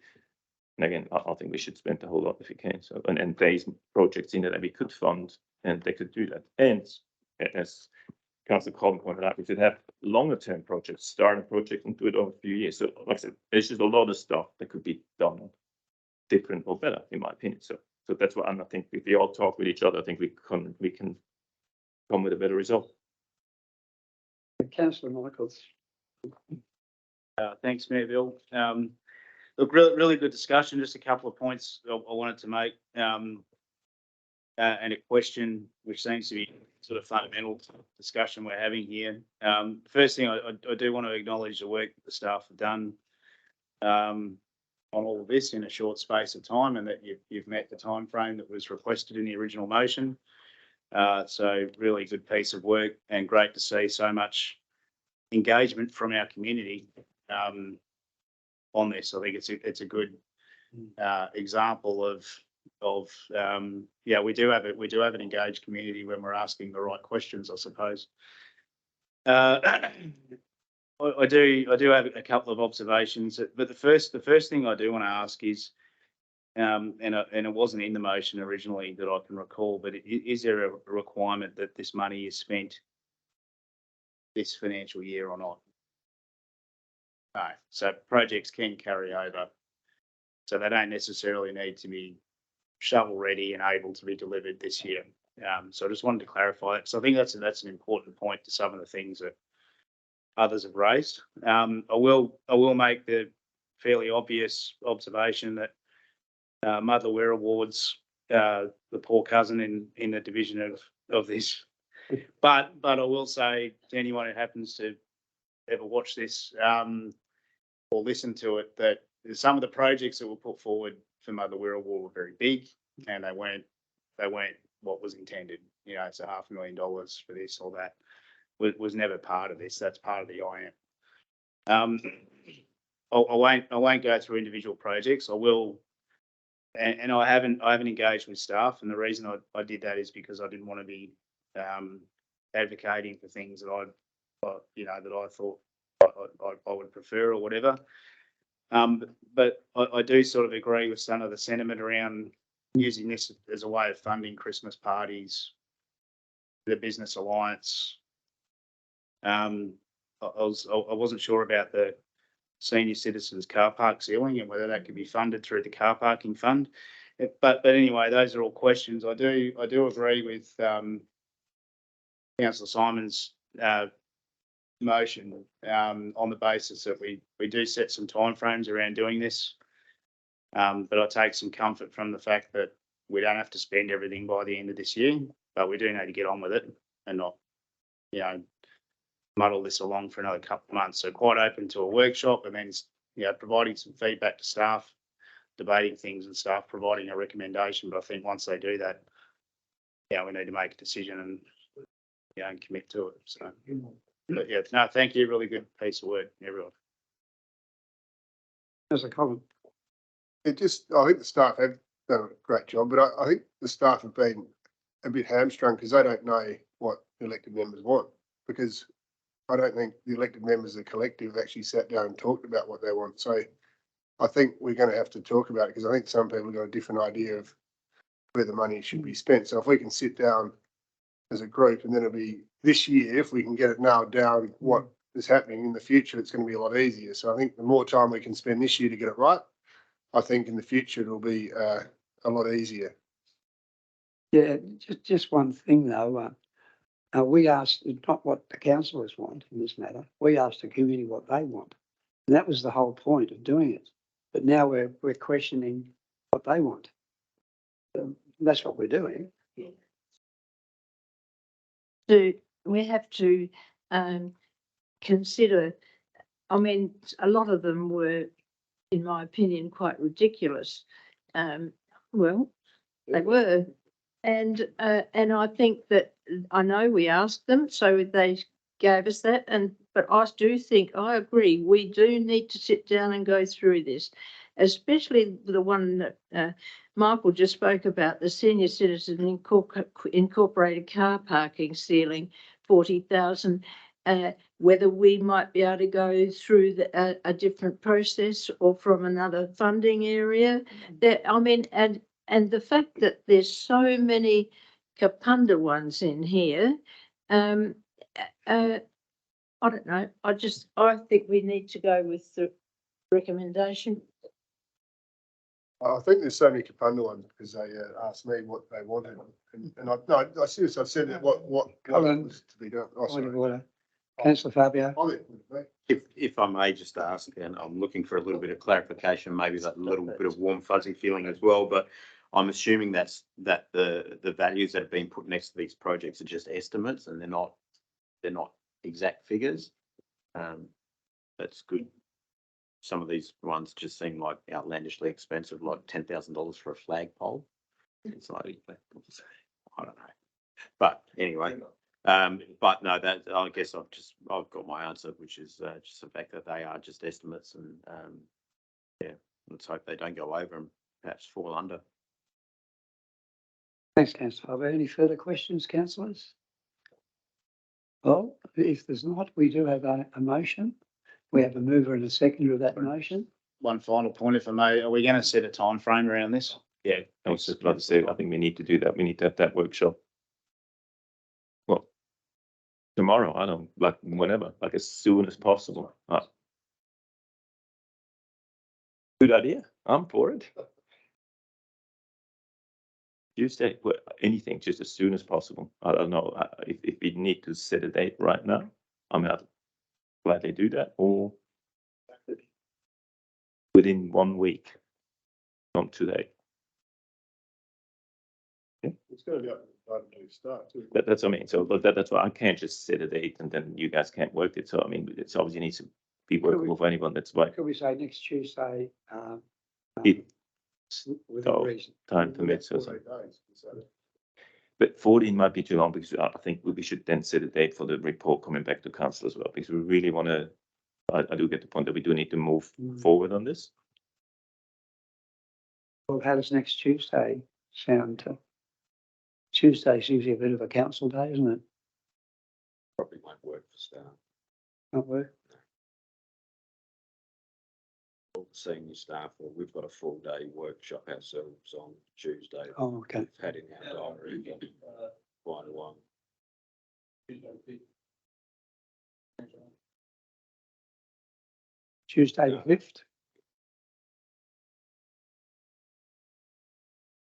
And again, I think we should spend a whole lot if we can. So and there's projects in there that we could fund, and they could do that. And as Councillor Collin pointed out, we should have longer term projects, start a project and do it over a few years. So like I said, there's just a lot of stuff that could be done different or better, in my opinion. So that's what I think if we all talk with each other, I think we can come with a better result. Councillor Michaels. Thanks, Mayor Bill. Look, really good discussion. Just a couple of points I wanted to make, and a question which seems to be sort of fundamental discussion we're having here. First thing, I do want to acknowledge the work that the staff have done on all of this in a short space of time, and that you've met the time frame that was requested in the original motion. So really good piece of work, and great to see so much engagement from our community on this. I think it's a good example of we do have an engaged community when we're asking the right questions, I suppose. I do have a couple of observations, but the first thing I do want to ask is, and it wasn't in the motion originally that I can recall, but is there a requirement that this money is spent this financial year or not? No. So projects can carry over, so they don't necessarily need to be shovel ready and able to be delivered this year. So I just wanted to clarify it. So I think that's an important point to some of the things that others have raised. I will make the fairly obvious observation that Motherware Awards, the poor cousin in the division of this. But I will say to anyone who happens to ever watch this or listen to it, that some of the projects that were put forward for Motherware Award were very big, and they weren't what was intended. You know, it's $500,000 for this or that. Was never part of this. That's part of the IAM. I won't go through individual projects. I will, and I haven't engaged with staff. And the reason I did that is because I didn't want to be advocating for things that I thought I would prefer or whatever. But I do sort of agree with some of the sentiment around using this as a way of funding Christmas parties, the business alliance. I wasn't sure about the senior citizens car park ceiling and whether that could be funded through the car parking fund. But anyway, those are all questions. I do agree with Councillor Simon's motion on the basis that we do set some timeframes around doing this. But I take some comfort from the fact that we don't have to spend everything by the end of this year, but we do need to get on with it and not, muddle this along for another couple of months. So quite open to a workshop and then, providing some feedback to staff, debating things and staff, providing a recommendation. But I think once they do that, we need to make a decision and, and commit to it. So, but no, thank you. Really good piece of work, everyone. There's a comment. I think the staff have done a great job, but I think the staff have been a bit hamstrung because they don't know what the elected members want, because I don't think the elected members of the collective have actually sat down and talked about what they want. So I think we're going to have to talk about it, because I think some people have got a different idea of where the money should be spent. So if we can sit down as a group, and then it'll be this year, if we can get it nailed down what is happening in the future, it's going to be a lot easier. So I think the more time we can spend this year to get it right, I think in the future it'll be a lot easier. Yeah, just one thing though. We asked not what the councillors want in this matter. We asked the community what they want, and that was the whole point of doing it. But now we're questioning what they want. That's what we're doing. So we have to consider. I mean, a lot of them were, in my opinion, quite ridiculous. Well, they were. And I think that I know we asked them, so they gave us that. But I do think, I agree, we do need to sit down and go through this, especially the one that Michael just spoke about, the senior citizen incorporated car parking ceiling, 40,000. Whether we might be able to go through a different process or from another funding area. And the fact that there's so many Kapunda ones in here, I don't know. I think we need to go with the recommendation. I think there's so many Kapunda ones because they asked me what they wanted, and I seriously, I've said that what was to be done. Oh, sorry. Councillor Fabio. If I may just ask, and I'm looking for a little bit of clarification, maybe that little bit of warm fuzzy feeling as well, but I'm assuming that the values that have been put next to these projects are just estimates and they're not exact figures. That's good. Some of these ones just seem like outlandishly expensive, like $10,000 for a flagpole. It's like, I don't know. But anyway, but no, that I guess I've got my answer, which is just the fact that they are just estimates, and let's hope they don't go over and perhaps fall under. Thanks, Councillor Fabio. Any further questions, councillors? Well, if there's not, we do have a motion. We have a mover and a seconder of that motion. One final point, if I may, are we going to set a time frame around this? Yeah, I was just about to say, I think we need to do that. We need to have that workshop. Well, tomorrow, I don't, like whenever, like as soon as possible. Good idea. I'm for it. Tuesday, anything, just as soon as possible. I don't know if we need to set a date right now. I mean, I'd gladly do that, or within 1 week from today. It's gonna be up to start too. That's what I mean. So that's why I can't just set a date and then you guys can't work it. So I mean, it's obviously needs to be workable for anyone. That's why Could we say next Tuesday? It- Within so reason. time permits or 48 something. days, so. But 14 might be too long because I think we should then set a date for the report coming back to council as well, because we really want to, I do get the point that we do need to move forward on this. Well, how does next Tuesday sound? Tuesday's usually a bit of a council day, isn't it? Probably won't work for staff. Not work? All the senior staff, well, we've got a full day workshop ourselves on Tuesday. Oh, okay. We've had in our diary quite a while. Tuesday the 5th?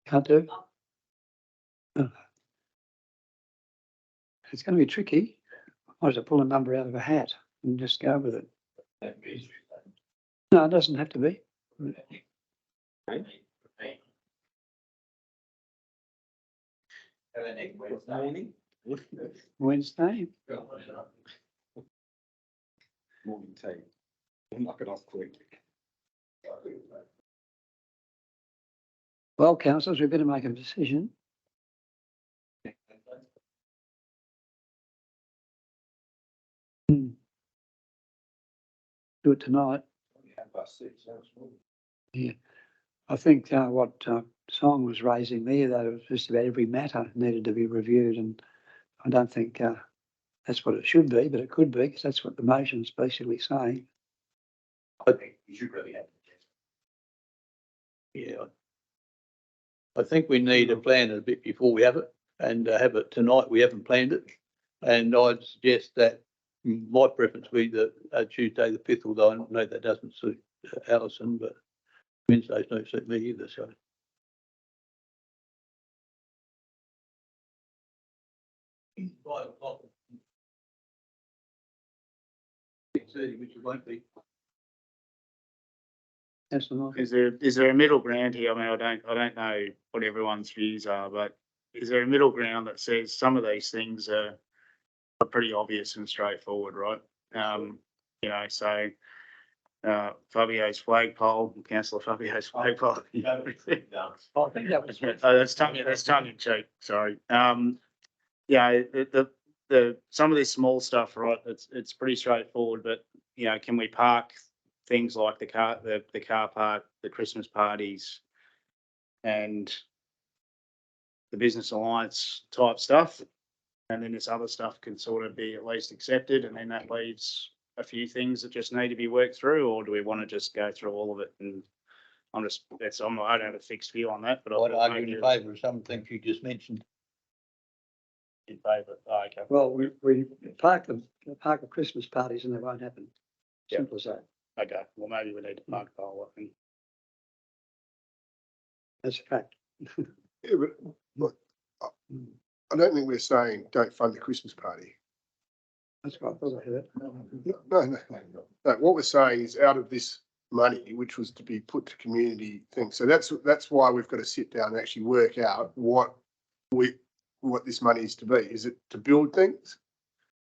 Can't do? Oh. It's going to be tricky. I have to pull a number out of a hat and just go with it. No, it doesn't have to be. Morning. Wednesday. Morning tea. We'll knock it off quick. Well, councillors, we better make a decision. Do it tonight. Yeah, I think what Song was raising there, though, was just about every matter needed to be reviewed, and I don't think that's what it should be, but it could be, because that's what the motion's basically saying. I think you should really have. Yeah. I think we need to plan it a bit before we have it, and have it tonight. We haven't planned it. And I'd suggest that my preference would be that Tuesday the 5th, although I know that doesn't suit Alison, but Wednesdays don't suit me either, so. 5 o'clock. 6:30, which it won't be. That's the Is there a middle ground here? I mean, I don't know what everyone's views are, but is there a middle ground that says some of these things are pretty obvious and straightforward, right? You know, so Fabio's flagpole, Councillor Fabio's flagpole. I think that was. That's tongue in cheek, sorry. Yeah, the some of this small stuff, right? It's pretty straightforward, but you know, can we park things like the car park, the Christmas parties, and the business alliance type stuff, and then this other stuff can sort of be at least accepted, and then that leaves a few things that just need to be worked through, or do we want to just go through all of it? And I don't have a fixed view on that, but I'd argue in favour of some things you just mentioned. In favour, okay. Well, we park the Christmas parties and they won't happen. Simple as that. Okay, well, maybe we need to park the whole thing. That's a fact. Yeah, but look, I don't think we're saying don't fund the Christmas party. That's what I thought I heard. No. What we're saying is out of this money, which was to be put to community things. So that's why we've got to sit down and actually work out what this money is to be. Is it to build things?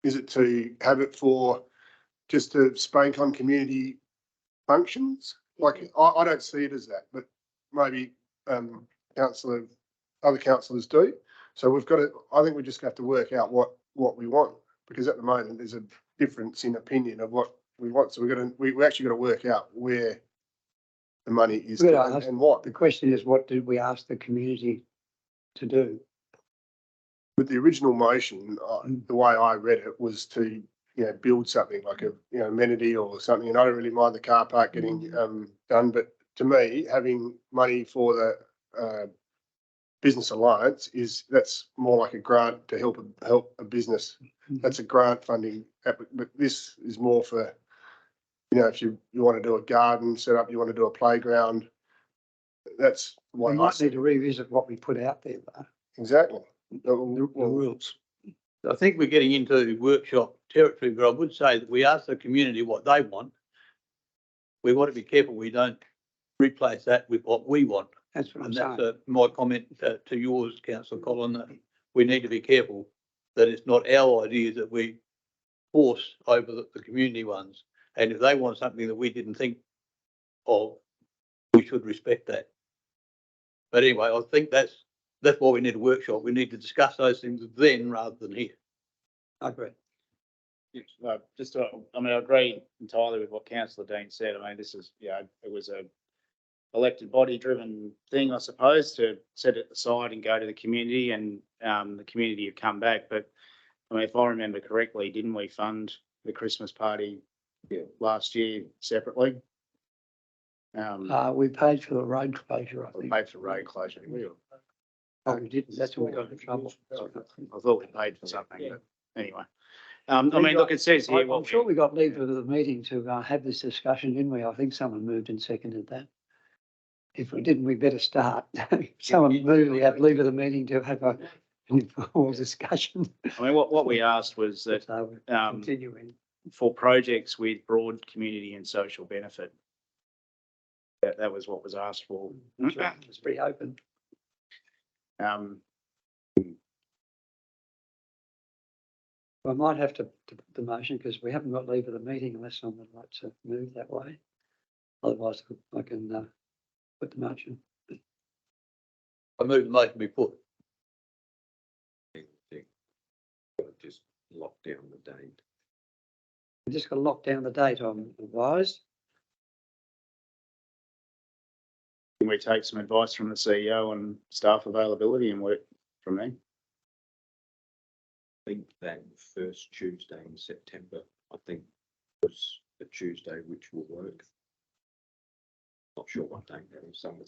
Is it to have it for just to spank on community functions? Like, I don't see it as that, but maybe other councillors do. So I think we just have to work out what we want, because at the moment there's a difference in opinion of what we want. So we actually got to work out where the money is and what. The question is, what did we ask the community to do? With the original motion, the way I read it was to, build something like a, amenity or something. And I don't really mind the car park getting done, but to me, having money for the business alliance that's more like a grant to help a business. That's a grant funding, but this is more for, if you want to do a garden setup, you want to do a playground. That's what we might need to revisit what we put out there, though. Exactly. The rules. I think we're getting into workshop territory, but I would say that we ask the community what they want. We want to be careful we don't replace that with what we want. That's what I'm And saying. that's my comment to yours, councillor Colin, that we need to be careful that it's not our ideas that we force over the community ones. And if they want something that we didn't think of, we should respect that. But anyway, I think that's why we need a workshop. We need to discuss those things then rather than here. I agree. I mean, I agree entirely with what councillor Dean said. I mean, this is, it was a elected body driven thing, I suppose, to set it aside and go to the community, and the community have come back. But I mean, if I remember correctly, didn't we fund the Christmas party last year separately? We paid for the road closure, I We think. paid for road closure. Oh, we didn't. That's when we got in trouble. I thought we paid for something, but anyway. I mean, look, it says here. I'm sure we got leave of the meeting to have this discussion, didn't we? I think someone moved and seconded that. If we didn't, we better start. Someone moved, we have leave of the meeting to have a whole discussion. I mean, what we asked was that Continuing. for projects with broad community and social benefit. That was what was asked for. It's pretty open. I might have to put the motion because we haven't got leave of the meeting unless someone would like to move that way. Otherwise, I can put the motion. I move the motion be put. Just lock down the date. We just got to lock down the date, I'm advised. Can we take some advice from the CEO on staff availability and work from there? I think that first Tuesday in September, I think was a Tuesday which will work. Not sure what day that is. I'm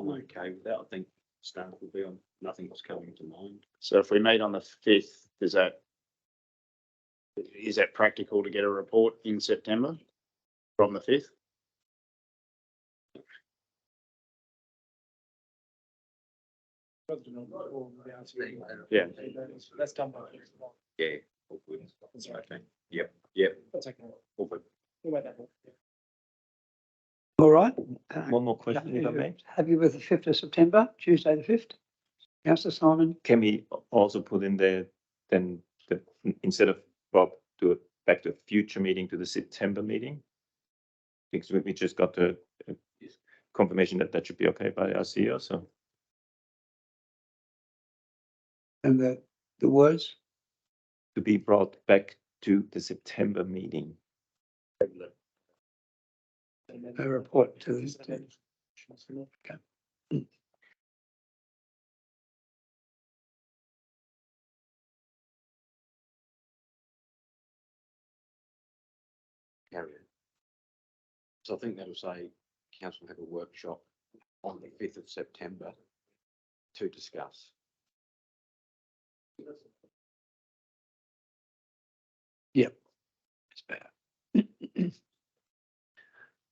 okay with that. I think staff will be on, nothing's coming to mind. So if we meet on the 5th, is that practical to get a report in September from the 5th? Yeah. That's done by. Yeah. All good. Okay. Yep. That's okay. All good. All right. One more question, if I may. Happy with the 5th of September, Tuesday the 5th? Councillor Simon? Can we also put in there then instead of Bob, do it back to a future meeting to the September meeting? Because we just got the confirmation that should be okay by our CEO, so. And the words? To be brought back to the September meeting. A report to this. Okay. Carry on. So I think that'll say council have a workshop on the 5th of September to discuss. Yep. It's better.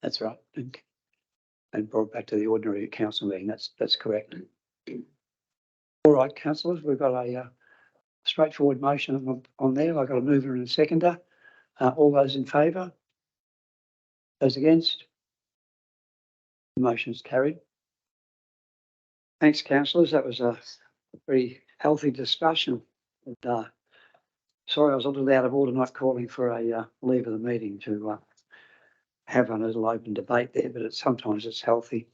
That's right. And brought back to the ordinary council meeting. That's correct. All right, councillors, we've got a straightforward motion on there. I've got a mover and a seconder. All those in favour? Those against? The motion's carried. Thanks, councillors. That was a very healthy discussion. And, sorry, I was a little out of order not calling for a leave of the meeting to have a little open debate there, but sometimes it's healthy.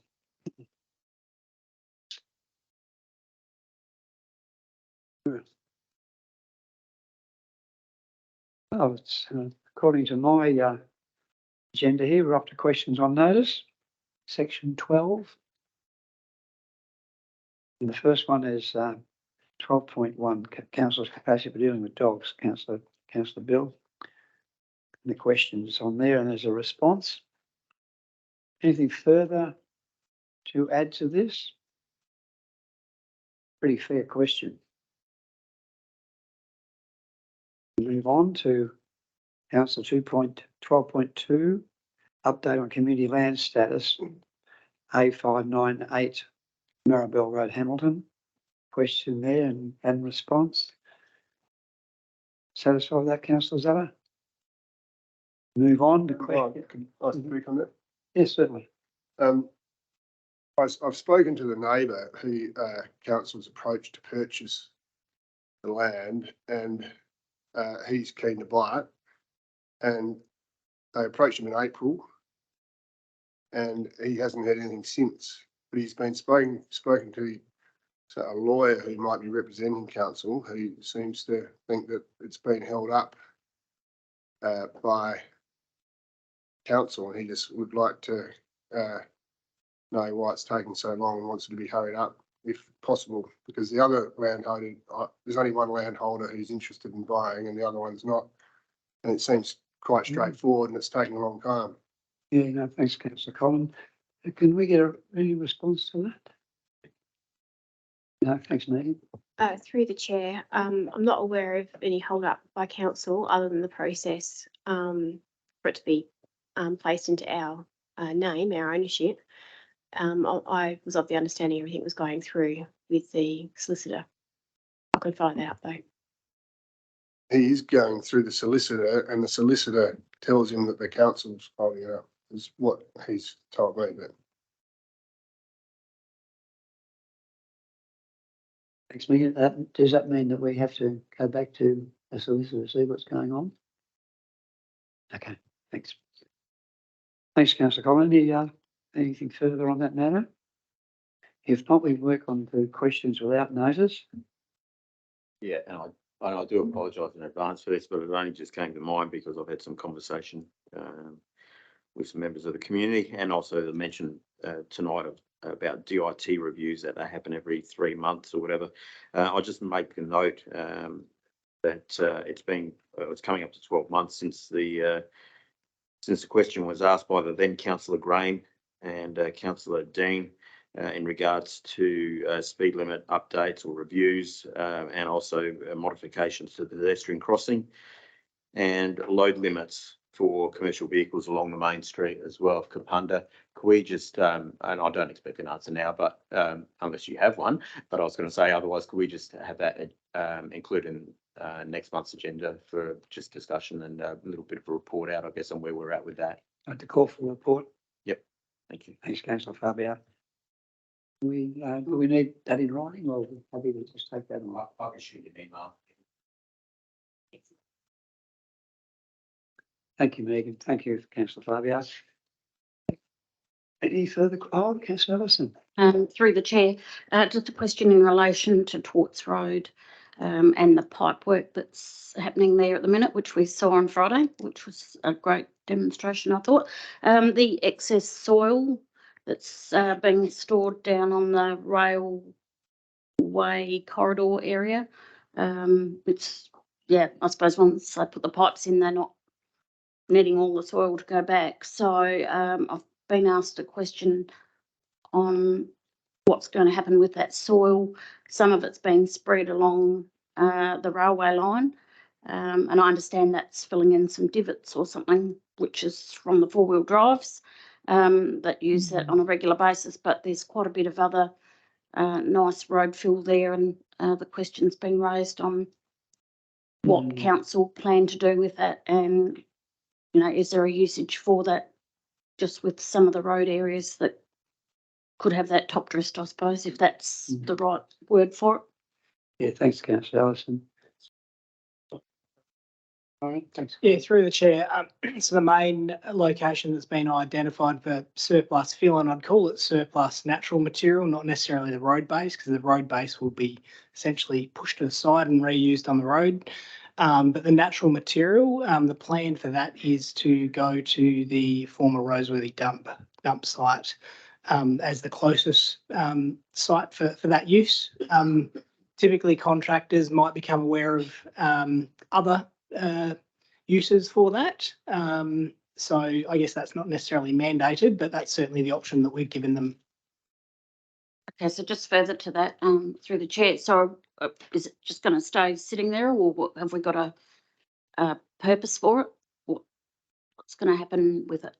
Oh, it's according to my agenda here, we're up to questions on notice, section 12. And the first one is 12.1, council's capacity for dealing with dogs, Councillor Bill. And the questions on there, and there's a response. Anything further to add to this? Pretty fair question. Move on to Council 12.2, update on community land status, A598 Maribel Road, Hamilton. Question there and response. Satisfied with that, Councillor Zella? Move on to question. Can I speak on that? Yes, certainly. I've spoken to the neighbour who council's approached to purchase the land, and he's keen to buy it. And they approached him in April, and he hasn't had anything since. But he's been spoken to a lawyer who might be representing council, who seems to think that it's been held up by council, and he just would like to know why it's taking so long and wants it to be hurried up if possible, because the other landholder, there's only one landholder who's interested in buying and the other one's not. And it seems quite straightforward and it's taking a long time. Yeah, no, thanks, councillor Collin. Can we get any response to that? No, thanks, Megan. Through the chair, I'm not aware of any hold up by council other than the process for it to be placed into our name, our ownership. I was of the understanding everything was going through with the solicitor. I could find out though. He is going through the solicitor, and the solicitor tells him that the council's holding it up, is what he's told me. But Thanks, Megan. Does that mean that we have to go back to a solicitor to see what's going on? Okay, thanks. Thanks, councillor Collin. Anything further on that matter? If not, we work on the questions without notice. Yeah, and I do apologise in advance for this, but it only just came to mind because I've had some conversation with some members of the community, and also the mention tonight about DIT reviews that happen every 3 months or whatever. I'll just make a note that it's coming up to 12 months since the question was asked by the then Councillor Green and Councillor Dean in regards to speed limit updates or reviews, and also modifications to the pedestrian crossing and load limits for commercial vehicles along the main street as well of Kapunda. Could we just, and I don't expect an answer now, but unless you have one, but I was going to say otherwise, could we just have that included in next month's agenda for just discussion and a little bit of a report out, I guess, on where we're at with that. To call for a report. Yep. Thank you. Thanks, councillor Fabio. Do we need that in writing, or are we happy to just take that on? I can shoot you an email. Thank you, Megan. Thank you, councillor Fabio. Any further? Councillor Ellison. Through the chair, just a question in relation to Torts Road and the pipe work that's happening there at the minute, which we saw on Friday, which was a great demonstration, I thought. The excess soil that's being stored down on the railway corridor area. It's, yeah, I suppose once they put the pipes in, they're not needing all the soil to go back. So I've been asked a question on what's going to happen with that soil. Some of it's been spread along the railway line, and I understand that's filling in some divots or something, which is from the four-wheel drives that use that on a regular basis, but there's quite a bit of other nice road fill there, and the question's been raised on what council plan to do with that, and you know, is there a usage for that just with some of the road areas that could have that top dressed, I suppose, if that's the right word for it. Yeah, thanks, councillor Ellison. All right, thanks. Yeah, through the chair. So the main location that's been identified for surplus fill, and I'd call it surplus natural material, not necessarily the road base, because the road base will be essentially pushed to the side and reused on the road. But the natural material, the plan for that is to go to the former Roseworthy dump site as the closest site for that use. Typically, contractors might become aware of other uses for that. So I guess that's not necessarily mandated, but that's certainly the option that we've given them. Okay, so just further to that, through the chair, so is it just going to stay sitting there, or what, have we got a purpose for it? What's going to happen with it?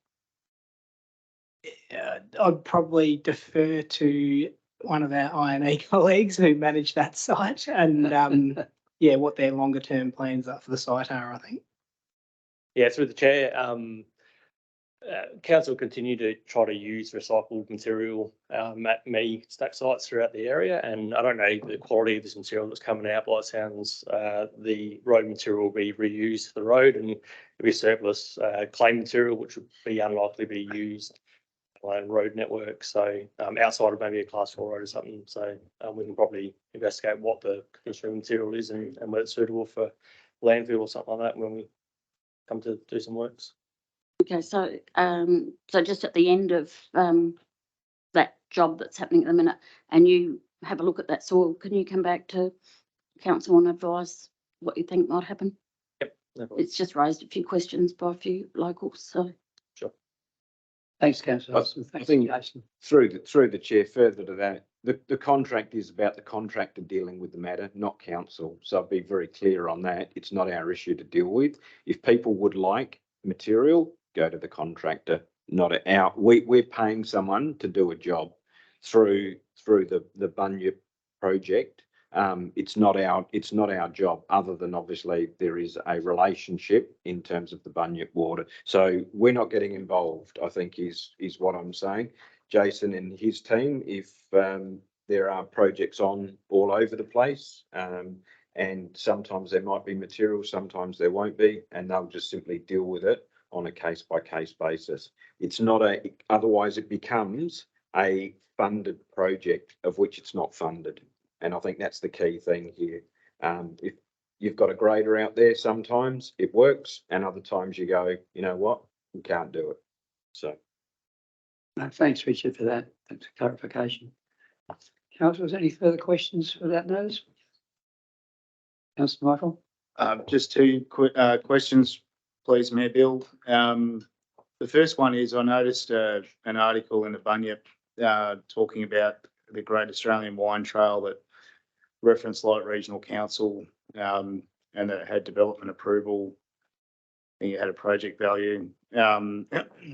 I'd probably defer to one of our I&E colleagues who manage that site, and yeah, what their longer term plans are for the site are, I think. Yeah, through the chair, council continue to try to use recycled material at many stack sites throughout the area, and I don't know the quality of this material that's coming out, but it sounds the road material will be reused for the road, and it'll be surplus clay material, which would be unlikely to be used on road network. So outside of maybe a class 4 road or something. So we can probably investigate what the consumer material is and whether it's suitable for landfill or something like that when we come to do some works. Okay, so so just at the end of that job that's happening at the minute, and you have a look at that soil, can you come back to council and advise what you think might happen? Yep. No problem. It's just raised a few questions by a few locals, so. Sure. Thanks, councillor. I Thanks, think Jason. through the chair, further to that, the contract is about the contractor dealing with the matter, not council. So I'll be very clear on that. It's not our issue to deal with. If people would like material, go to the contractor, not our. We're paying someone to do a job through the Bunyip project. It's not our job, other than obviously there is a relationship in terms of the Bunyip water. So we're not getting involved, I think is what I'm saying. Jason and his team, if there are projects on all over the place, and sometimes there might be material, sometimes there won't be, and they'll just simply deal with it on a case by case basis. It's not otherwise it becomes a funded project of which it's not funded. And I think that's the key thing here. If you've got a grader out there, sometimes it works, and other times you go, you know what, we can't do it. So. No, thanks, Richard, for that. Thanks for clarification. Councillors, any further questions for that notice? Councillor Michael? Just two quick questions, please, Mayor Bill. The first one is I noticed an article in the Bunyip talking about the Great Australian Wine Trail that referenced Light Regional Council and that had development approval. I think it had a project value. I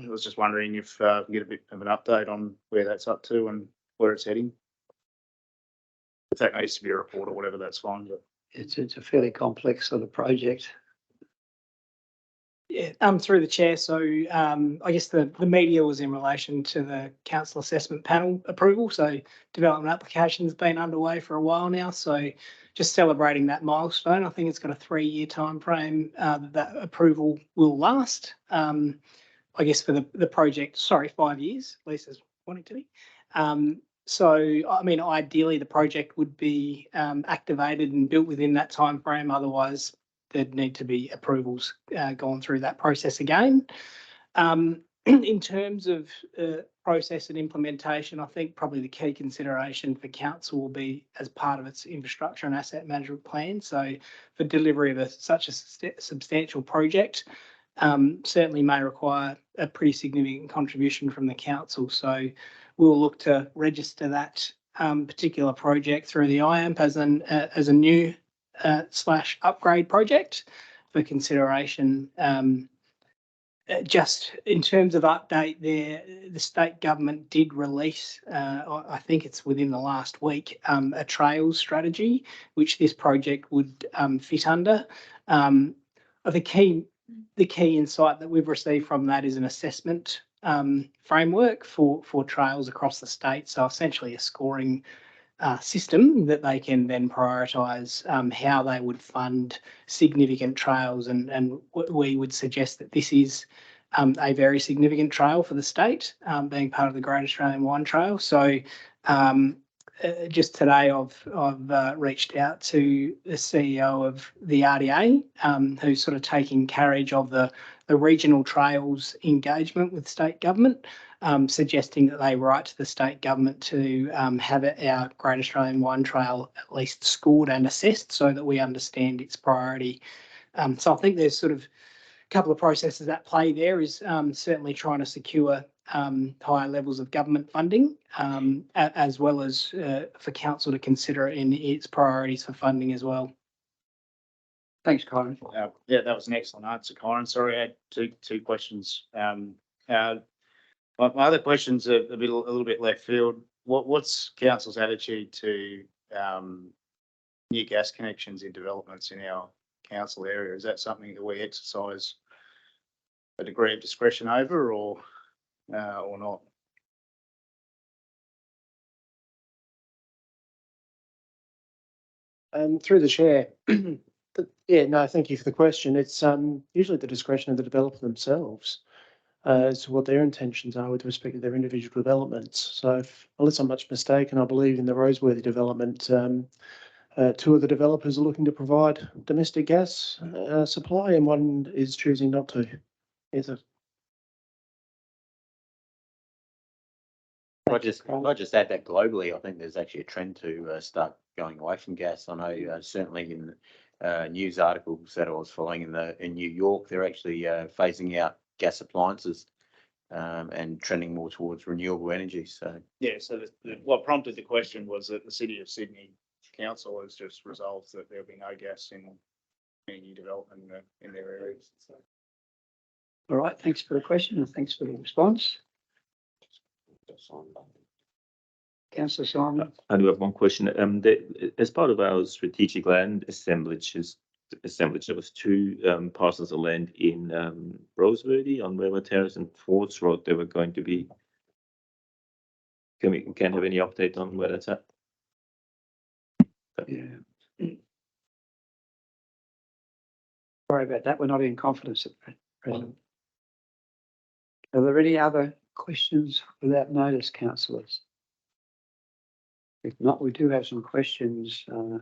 was just wondering if we can get a bit of an update on where that's up to and where it's heading. If that needs to be a report or whatever, that's fine. But It's a fairly complex sort of project. Yeah, through the chair. So I guess the media was in relation to the council assessment panel approval. So development application has been underway for a while now. So just celebrating that milestone. I think it's got a 3-year time frame that approval will last. I guess for the project, 5 years, Lisa's wanting to be. So, I mean, ideally the project would be activated and built within that time frame. Otherwise, there'd need to be approvals gone through that process again. In terms of process and implementation, I think probably the key consideration for council will be as part of its infrastructure and asset management plan. So for delivery of such a substantial project, certainly may require a pretty significant contribution from the council. So we'll look to register that particular project through the IAMP as a new / upgrade project for consideration. Just in terms of update there, the state government did release, I think it's within the last week, a trails strategy, which this project would fit under. The key insight that we've received from that is an assessment framework for trails across the state. So essentially a scoring system that they can then prioritise how they would fund significant trails, and we would suggest that this is a very significant trail for the state, being part of the Great Australian Wine Trail. So just today I've reached out to the CEO of the RDA, who's sort of taking carriage of the regional trails engagement with state government, suggesting that they write to the state government to have our Great Australian Wine Trail at least scored and assessed so that we understand its priority. So I think there's sort of a couple of processes at play there. Is certainly trying to secure higher levels of government funding, as well as for council to consider it in its priorities for funding as well. Thanks, Kyron. Yeah, that was an excellent answer, Kyron. Sorry, I had two questions. My other question's a little bit left field. What's council's attitude to new gas connections in developments in our council area? Is that something that we exercise a degree of discretion over or not. Through the chair. Yeah, no, thank you for the question. It's usually the discretion of the developer themselves as to what their intentions are with respect to their individual developments. So unless I'm much mistaken, I believe in the Roseworthy development, 2 of the developers are looking to provide domestic gas supply and one is choosing not to. Is it? I just add that globally, I think there's actually a trend to start going away from gas. I know certainly in news articles that I was following in New York, they're actually phasing out gas appliances and trending more towards renewable energy. So Yeah, so what prompted the question was that the City of Sydney Council has just resolved that there'll be no gas in any new development in their areas. So. All right, thanks for the question and thanks for the response. Councillor Simon. I do have one question. As part of our strategic land assemblage, there was 2 parcels of land in Roseworthy on Railway Terrace and Fords Road. They were going to be. Can have any update on where that's at? Yeah. Sorry about that. We're not in confidence at present. Are there any other questions without notice, councillors? If not, we do have some questions or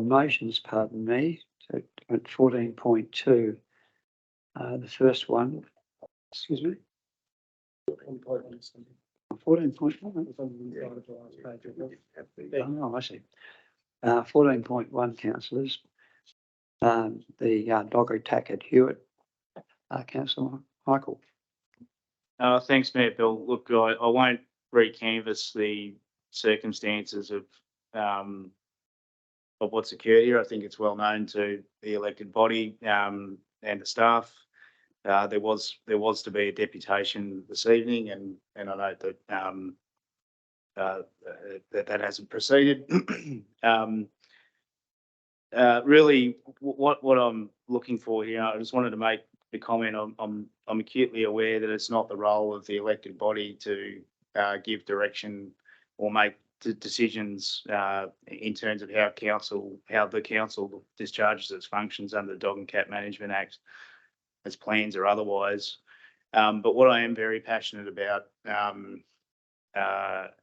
motions, pardon me, so at 14.2. The first one, excuse me. 14.1. Oh, I see. 14.1, councillors. The dog attack at Hewitt. Councillor Michael. Thanks, Mayor Bill. Look, I won't re-canvass the circumstances of what's occurred here. I think it's well known to the elected body and the staff. There was to be a deputation this evening, and I note that that hasn't proceeded. Really, what I'm looking for here, I just wanted to make the comment. I'm acutely aware that it's not the role of the elected body to give direction or make decisions in terms of how the council discharges its functions under the Dog and Cat Management Act, as plans or otherwise. But what I am very passionate about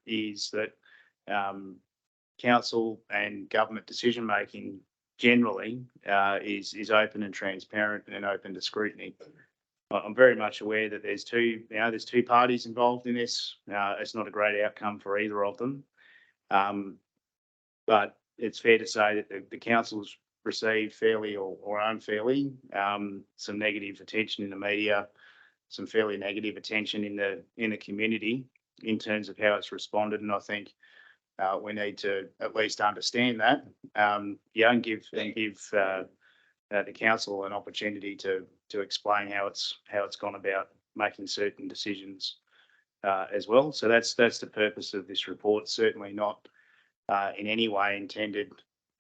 is that council and government decision making generally is open and transparent and open to scrutiny. I'm very much aware that there's two parties involved in this. It's not a great outcome for either of them. But it's fair to say that the council's received fairly or unfairly some negative attention in the media, some fairly negative attention in the community in terms of how it's responded. And I think we need to at least understand that, and give the council an opportunity to explain how it's gone about making certain decisions as well. So that's the purpose of this report. Certainly not in any way intended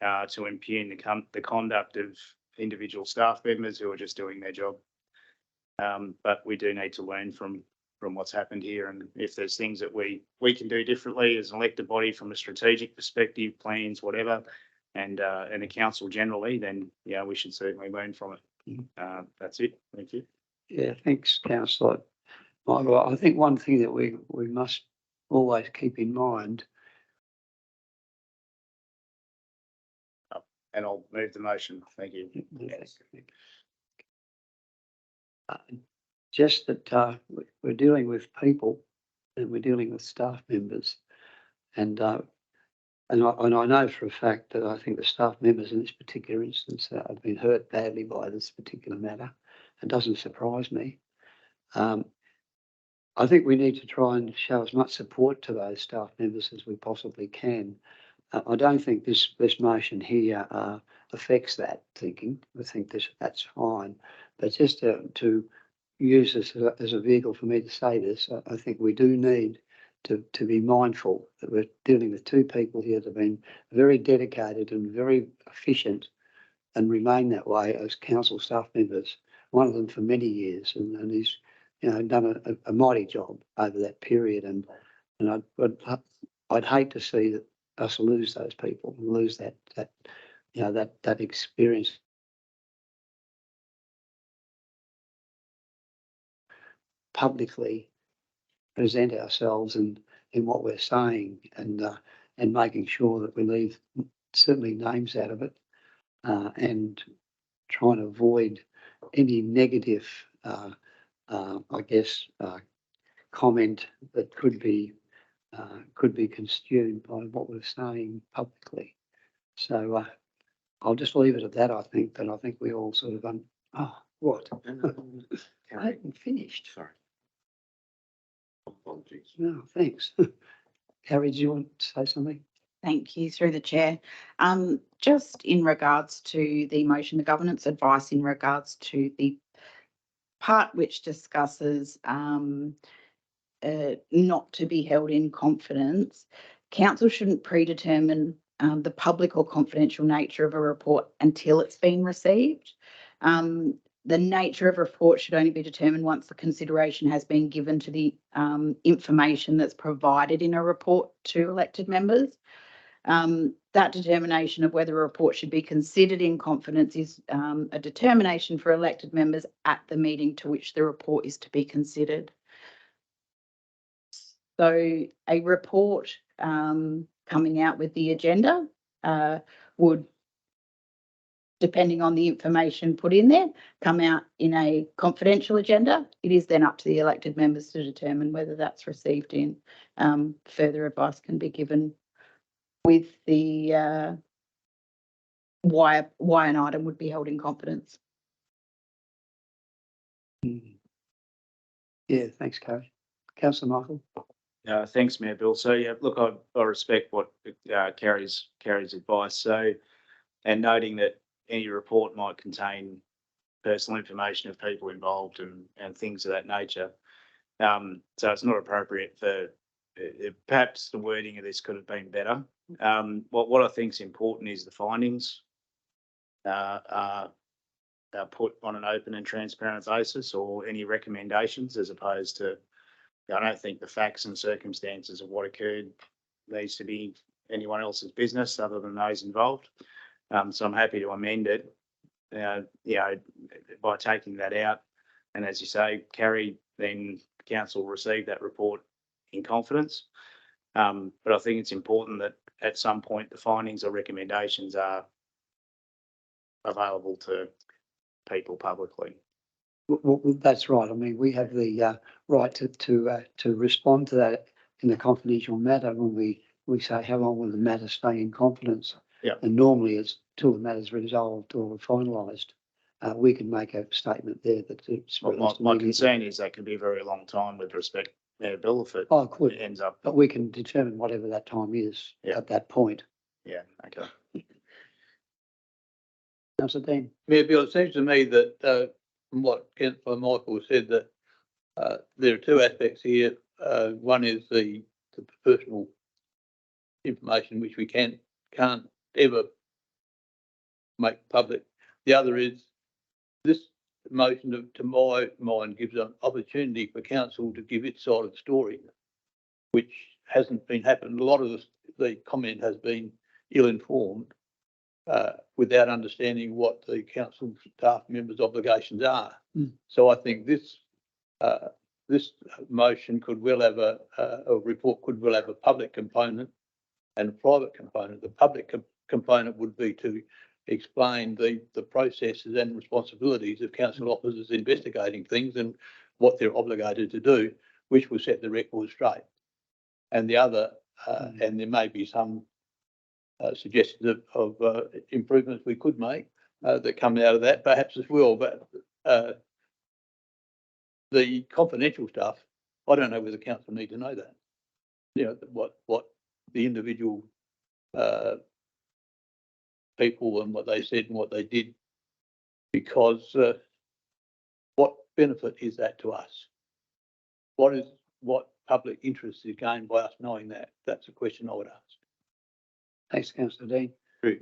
to impugn the conduct of individual staff members who are just doing their job. But we do need to learn from what's happened here, and if there's things that we can do differently as an elected body from a strategic perspective, plans, whatever, and the council generally, then we should certainly learn from it. That's it. Thank you. Yeah, thanks, councillor Michael. I think one thing that we must always keep in mind. And I'll move the motion. Thank you. Just that we're dealing with people and we're dealing with staff members, and I know for a fact that I think the staff members in this particular instance have been hurt badly by this particular matter. It doesn't surprise me. I think we need to try and show as much support to those staff members as we possibly can. I don't think this motion here affects that thinking. I think that's fine, but just to use this as a vehicle for me to say this, I think we do need to be mindful that we're dealing with 2 people here that have been very dedicated and very efficient and remain that way as council staff members one of them for many years, and he's, you know, done a mighty job over that period, and I'd hate to see that us lose those people, lose that you know, that experience. Publicly present ourselves in what we're saying, and making sure that we leave certainly names out of it, and trying to avoid any negative, I guess, comment that could be construed by what we're saying publicly. So I'll just leave it at that. I think we all sort of oh, what? I haven't finished. Sorry. Apologies. No, thanks. Carrie, do you want to say something? Thank you, through the chair. Just in regards to the motion, the governance advice in regards to the part which discusses not to be held in confidence, council shouldn't predetermine the public or confidential nature of a report until it's been received. The nature of a report should only be determined once the consideration has been given to the information that's provided in a report to elected members. That determination of whether a report should be considered in confidence is a determination for elected members at the meeting to which the report is to be considered. So a report coming out with the agenda would, depending on the information put in there, come out in a confidential agenda. It is then up to the elected members to determine whether that's received in. Further advice can be given with the why an item would be held in confidence. Yeah, thanks, Carrie. Councillor Michael. Thanks, Mayor Bill. So yeah, look, I respect what Carrie's advice. So, and noting that any report might contain personal information of people involved and things of that nature. So it's not appropriate for perhaps the wording of this could have been better. What I think is important is the findings are put on an open and transparent basis, or any recommendations, as opposed to, I don't think the facts and circumstances of what occurred needs to be anyone else's business other than those involved. So I'm happy to amend it, you know, by taking that out. And as you say, Carrie, then council received that report in confidence. But I think it's important that at some point the findings or recommendations are available to people publicly. Well, that's right. I mean, we have the right to respond to that in a confidential matter when we say how long will the matter stay in confidence. Yeah. And normally it's till the matter's resolved or finalised. We can make a statement there that it's. Well, my concern is that could be a very long time with respect, Mayor Bill, if it ends up. But we can determine whatever that time is at that point. Yeah, okay. Councillor Dean. Mayor Bill, it seems to me that from what Councillor Michael said, that there are two aspects here. One is the personal information which we can't ever make public. The other is this motion, to my mind, gives an opportunity for council to give its side of the story, which hasn't been happened. A lot of the comment has been ill-informed without understanding what the council staff members' obligations are. So I think this motion could well have a report could well have a public component and a private component. The public component would be to explain the processes and responsibilities of council officers investigating things and what they're obligated to do, which will set the record straight. And the other, and there may be some suggestions of improvements we could make that come out of that, perhaps as well. But the confidential stuff, I don't know whether council need to know that. You know, what the individual people and what they said and what they did, because what benefit is that to us? What public interest is gained by us knowing that? That's a question I would ask. Thanks, Councillor Dean.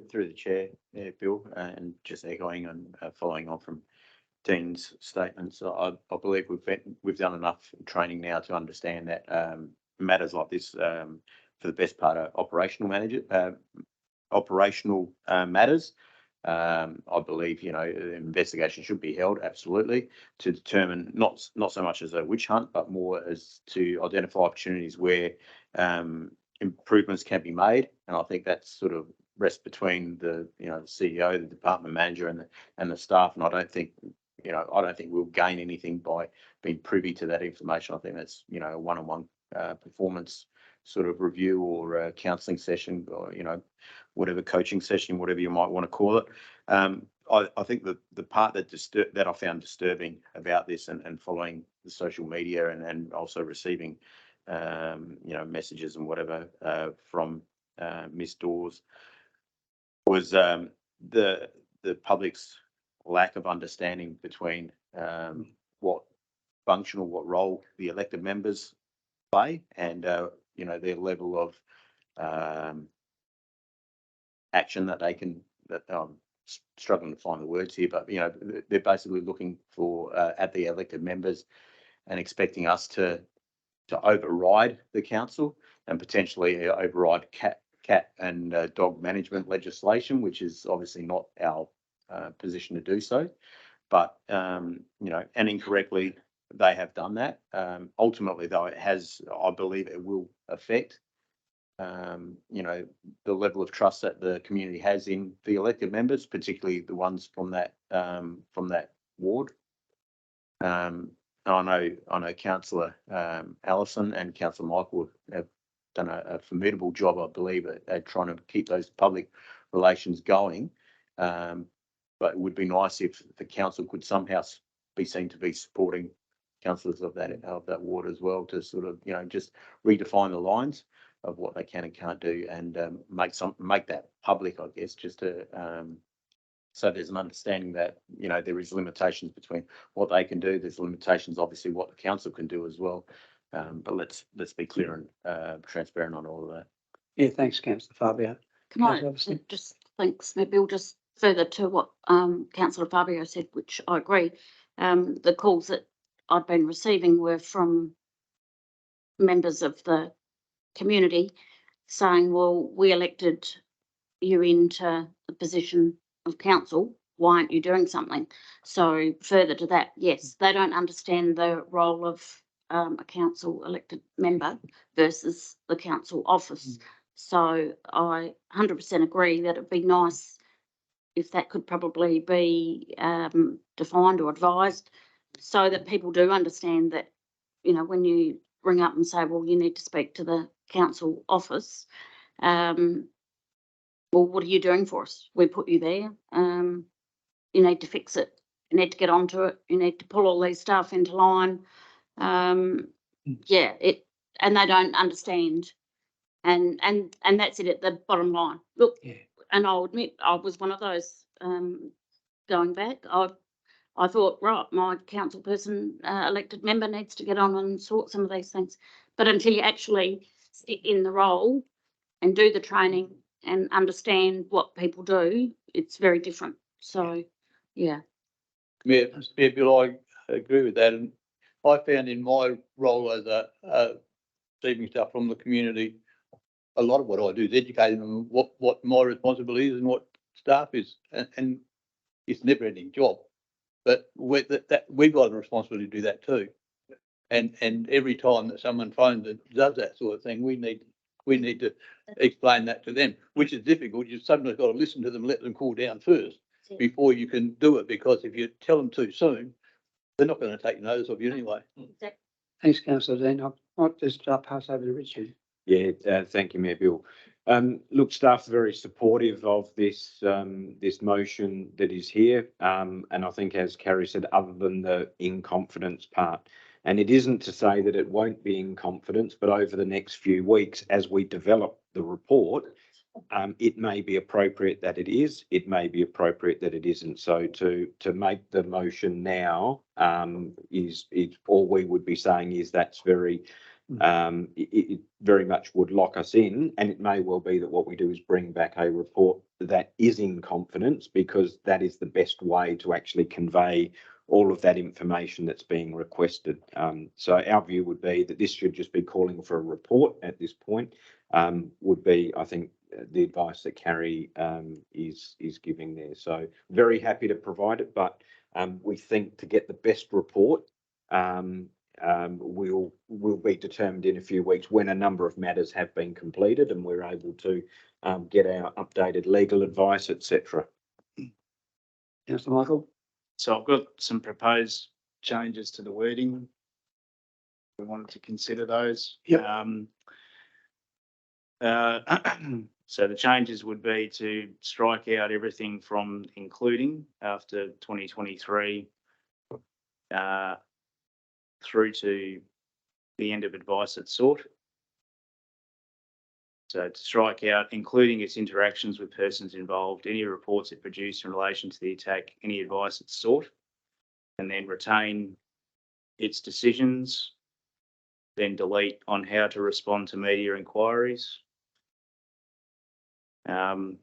Through the chair, Bill, and just echoing and following on from Dean's statements. I believe we've done enough training now to understand that matters like this, for the best part of operational matters. I believe, investigation should be held, absolutely, to determine not so much as a witch hunt, but more as to identify opportunities where improvements can be made. And I think that's sort of rests between the CEO, the department manager, and the staff. And I don't think we'll gain anything by being privy to that information. I think that's a one-on-one performance sort of review or counselling session, or whatever, coaching session, whatever you might want to call it. I think the part that I found disturbing about this, and following the social media and also receiving messages and whatever from Miss Dawes, was the public's lack of understanding between what role the elected members play, and their level of action that they can. That I'm struggling to find the words here, but they're basically looking for at the elected members and expecting us to override the council and potentially override cat and dog management legislation, which is obviously not our position to do so. But and incorrectly they have done that. Ultimately, though, I believe it will affect the level of trust that the community has in the elected members, particularly the ones from that ward. I know Councillor Allison and Councillor Michael have done a formidable job, I believe, at trying to keep those public relations going. But it would be nice if the council could somehow be seen to be supporting councillors of that ward as well, to sort of just redefine the lines of what they can and can't do, and make that public, I guess, just to so there's an understanding that there is limitations between what they can do. There's limitations, obviously, what the council can do as well. But let's be clear and transparent on all of that. Yeah, thanks, Councillor Fabio. Can I just, thanks, Mayor Bill, just further to what Councillor Fabio said, which I agree. The calls that I'd been receiving were from members of the community saying, well, we elected you into the position of council, why aren't you doing something? So further to that, yes, they don't understand the role of a council elected member versus the council office. So I 100% agree that it'd be nice if that could probably be defined or advised, so that people do understand that, when you ring up and say, well, you need to speak to the council office, well, what are you doing for us? We put you there. You need to fix it. You need to get onto it. You need to pull all these stuff into line. And they don't understand. And that's it at the bottom line. Look, and I'll admit I was one of those going back. I thought, right, my council person, elected member needs to get on and sort some of these things. But until you actually sit in the role and do the training and understand what people do, it's very different. So, yeah. Mayor Bill, I agree with that. And I found in my role as receiving stuff from the community, a lot of what I do is educating them what my responsibility is and what staff is. And it's a never-ending job. But we've got a responsibility to do that too. And every time that someone phones and does that sort of thing, we need to explain that to them, which is difficult. You've sometimes got to listen to them, let them cool down first before you can do it, because if you tell them too soon, they're not going to take notice of you anyway. Thanks, Councillor Dean. I'll just pass over to Richard. Yeah, thank you, Mayor Bill. Look, staff's very supportive of this this motion that is here, and I think, as Carrie said, other than the in confidence part, and it isn't to say that it won't be in confidence, but over the next few weeks, as we develop the report, it may be appropriate that it is. It may be appropriate that it isn't. So to make the motion now is all we would be saying is that's very. It very much would lock us in, and it may well be that what we do is bring back a report that is in confidence, because that is the best way to actually convey all of that information that's being requested. So our view would be that this should just be calling for a report at this point, would be, I think, the advice that Carrie is giving there. So very happy to provide it, but we think to get the best report, will be determined in a few weeks when a number of matters have been completed and we're able to get our updated legal advice, etc. Councillor Michael? So I've got some proposed changes to the wording. We wanted to consider those. Yep. So the changes would be to strike out everything from including after 2023 through to the end of advice it's sought. So to strike out, including its interactions with persons involved, any reports it produced in relation to the attack, any advice it sought, and then retain its decisions, then delete on how to respond to media inquiries. And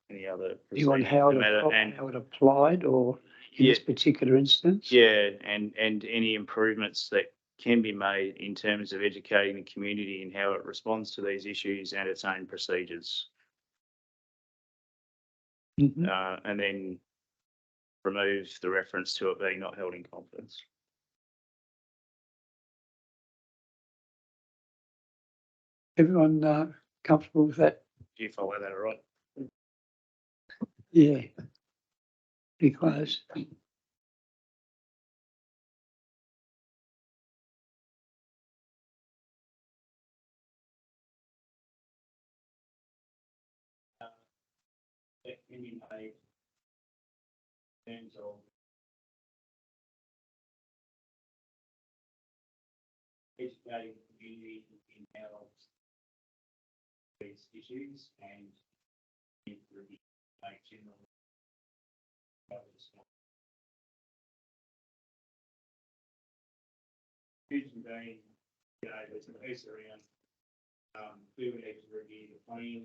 any other. Do you want how it applied or in this particular instance? Yeah, and any improvements that can be made in terms of educating the community and how it responds to these issues and its own procedures. And then remove the reference to it being not held in confidence. Everyone comfortable with that? Do you follow that all right? Yeah. Be close. That can be made in terms of educating the community in how these issues and make general. Fusion being, there's a piece around we would need to review the plan.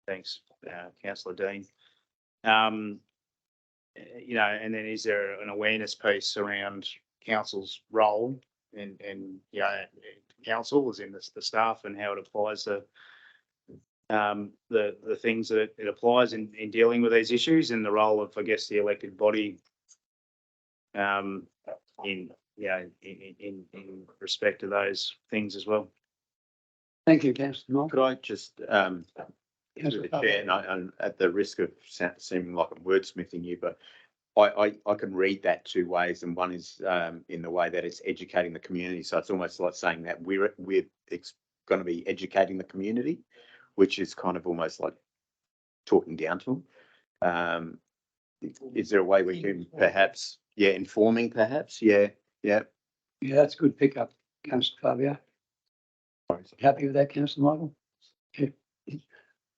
Thanks, Councillor Dean. And then is there an awareness piece around council's role and council as in the staff and how it applies to the things that it applies in dealing with these issues and the role of, I guess, the elected body in respect to those things as well. Thank you, Councillor Michael. Could I just, through the chair, and at the risk of seeming like I'm wordsmithing you, but I can read that two ways, and one is in the way that it's educating the community. So it's almost like saying that we're going to be educating the community, which is kind of almost like talking down to them. Is there a way we can perhaps, informing perhaps? Yeah, that's a good pickup, Councillor Fabio. Happy with that, Councillor Michael? Yeah.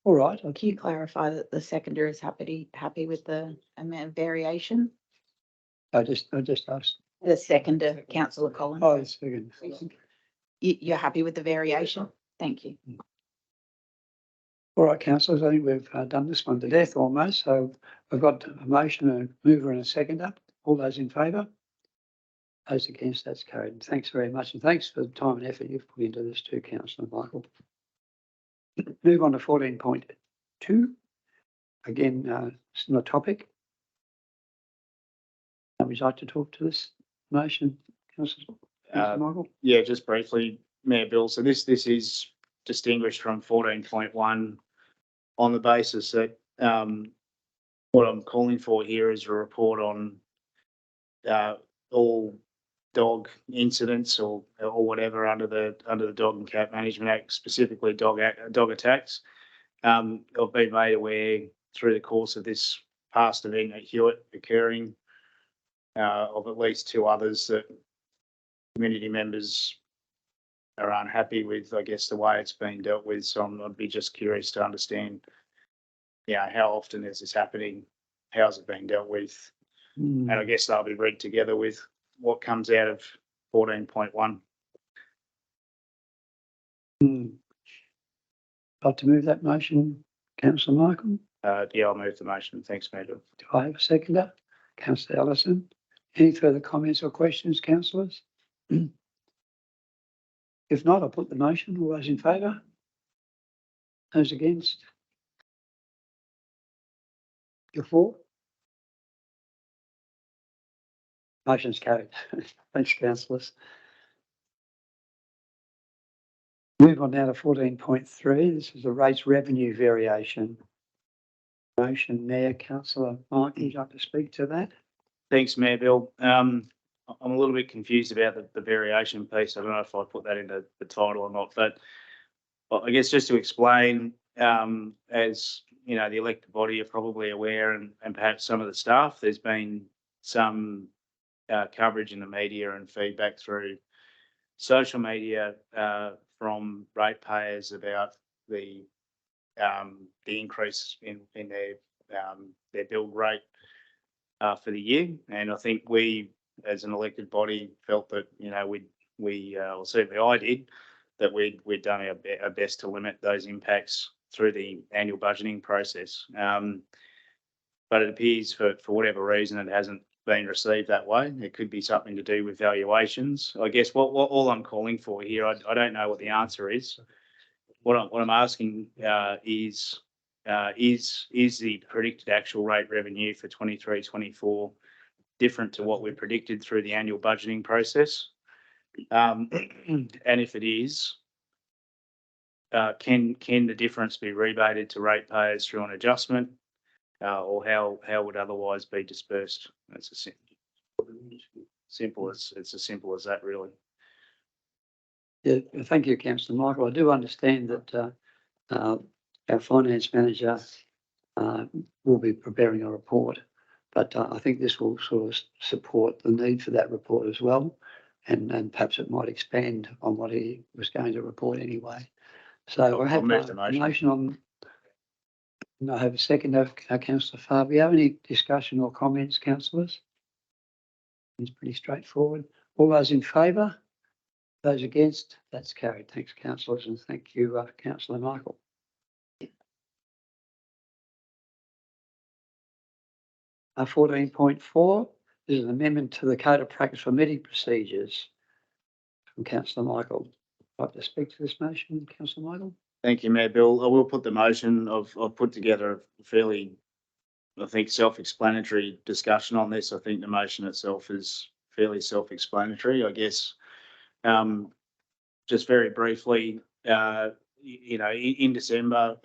All right. Can you clarify that the seconder is happy with the amount of variation? I just asked. The seconder, Councillor Collins. Oh, the second. You're happy with the variation? Thank you. All right, councillors, I think we've done this one to death almost. So I've got a motion, a mover and a seconder. All those in favour? Those against, that's carried. Thanks very much. And thanks for the time and effort you've put into this too, Councillor Michael. Move on to 14.2. Again, similar topic. Would you like to talk to this motion, Councillor Michael? Yeah, just briefly, Mayor Bill. So this is distinguished from 14.1 on the basis that what I'm calling for here is a report on all dog incidents or whatever under the Dog and Cat Management Act, specifically dog attacks. I've been made aware through the course of this past event at Hewitt occurring of at least two others that community members are unhappy with, I guess, the way it's been dealt with. So I'd be just curious to understand, how often is this happening? How's it being dealt with? And I guess they'll be read together with what comes out of 14.1. Like to move that motion, councillor Michael? Yeah, I'll move the motion. Thanks, Mayor. Do I have a seconder? Councillor Ellison. Any further comments or questions, councillors? If not, I'll put the motion. All those in favour? Those against? You're for? Motion's carried. Thanks, councillors. Move on now to 14.3. This is a rates revenue variation. Motion there, councillor Mike, would you like to speak to that? Thanks, Mayor Bill. I'm a little bit confused about the variation piece. I don't know if I put that into the title or not, but I guess just to explain, as you know, the elected body are probably aware, and perhaps some of the staff, there's been some coverage in the media and feedback through social media from ratepayers about the increase in their bill rate for the year. And I think we, as an elected body, felt that, you know, or certainly I did, that we'd done our best to limit those impacts through the annual budgeting process. But it appears for whatever reason it hasn't been received that way. It could be something to do with valuations. I guess what all I'm calling for here, I don't know what the answer is. What I'm asking is the predicted actual rate revenue for 23-24 different to what we predicted through the annual budgeting process? And if it is, can the difference be rebated to ratepayers through an adjustment, or how would otherwise be dispersed? That's it's as simple as that, really. Yeah, thank you, councillor Michael. I do understand that our finance manager will be preparing a report, but I think this will sort of support the need for that report as well, and perhaps it might expand on what he was going to report anyway. So I have move the a motion on. And I have a second of councillor Fabio. Any discussion or comments, councillors? It's pretty straightforward. All those in favour? Those against? That's carried. Thanks, councillors, and thank you, councillor Michael. 14.4 is an amendment to the Code of Practice for Meeting Procedures from councillor Michael. I'd like to speak to this motion, councillor Michael? Thank you, Mayor Bill. I will put the motion. I've put together a fairly, I think, self-explanatory discussion on this. I think the motion itself is fairly self-explanatory. I guess, just very briefly, you know, in December,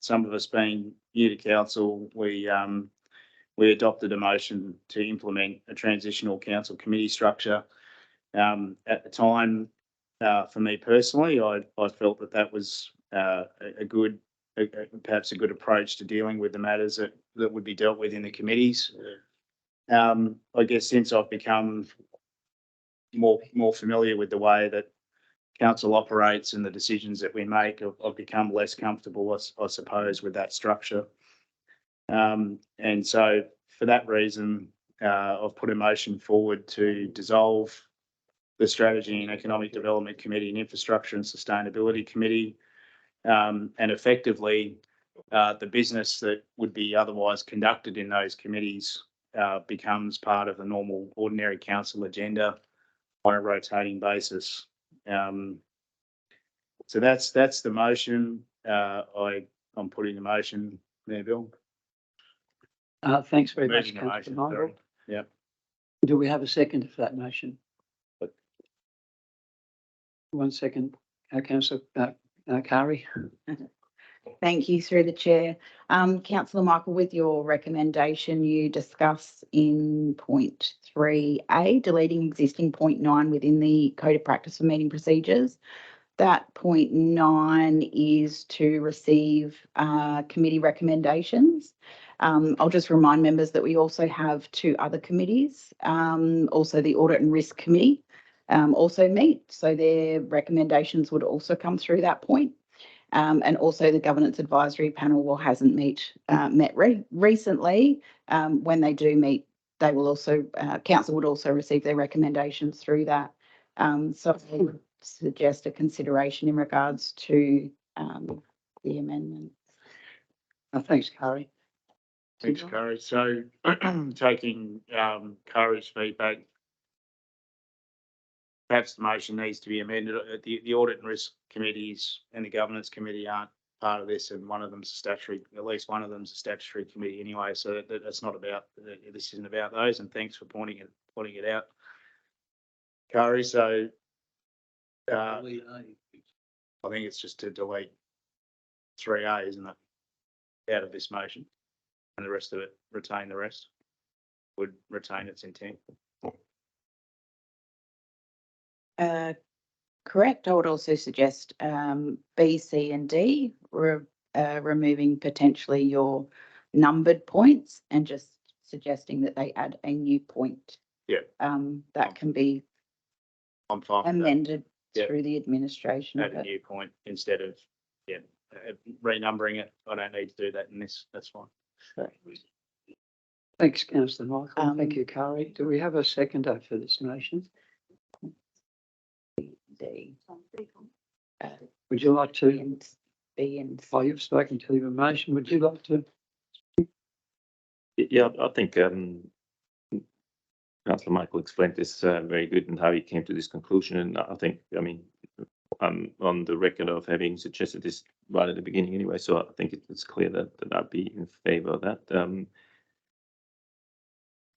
some of us being new to council, we adopted a motion to implement a transitional council committee structure. At the time, for me personally, I felt that was perhaps a good approach to dealing with the matters that would be dealt with in the committees. I guess since I've become more familiar with the way that council operates and the decisions that we make, I've become less comfortable, I suppose, with that structure. And so for that reason, I've put a motion forward to dissolve the Strategy and Economic Development Committee and Infrastructure and Sustainability Committee, and effectively the business that would be otherwise conducted in those committees becomes part of the normal ordinary council agenda on a rotating basis. So that's the motion. I'm putting the motion there, Bill. Thanks very much, Moving the councillor motion, Michael. sorry. Yeah. Do we have a second for that motion? 1 second, councillor Kari. Thank you, through the chair. Councillor Michael, with your recommendation, you discuss in point 3A, deleting existing point 9 within the Code of Practice for Meeting Procedures. That point 9 is to receive committee recommendations. I'll just remind members that we also have 2 other committees, also the Audit and Risk Committee also meet, so their recommendations would also come through that point. And also the Governance Advisory Panel hasn't met recently. When they do meet, they will also, council would also receive their recommendations through that. So I would suggest a consideration in regards to the amendment. Thanks, Carrie. Thanks, Curry. So taking Curry's feedback, perhaps the motion needs to be amended. The Audit and Risk Committees and the Governance Committee aren't part of this, and one of them's a statutory, at least one of them's a statutory committee anyway, so that's not about, this isn't about those, and thanks for pointing it out, Curry. So I think it's just to delete 3A, isn't it, out of this motion, and the rest of it, retain the rest, would retain its intent. Correct. I would also suggest B, C and D, removing potentially your numbered points and just suggesting that they add a new point. Yeah. That can be I'm fine with that. amended Yeah. through the administration. Add a new point instead of, renumbering it. I don't need to do that in this, that's fine. Thanks, councillor Michael. Thank you, Carrie. Do we have a seconder for this motion? D. Would you like to? B and C. Oh, you've spoken to the motion. Would you like to? Yeah, I think Councillor Michael explained this very good and how he came to this conclusion. And I think, I mean, I'm on the record of having suggested this right at the beginning anyway. So I think it's clear that I'd be in favour of that.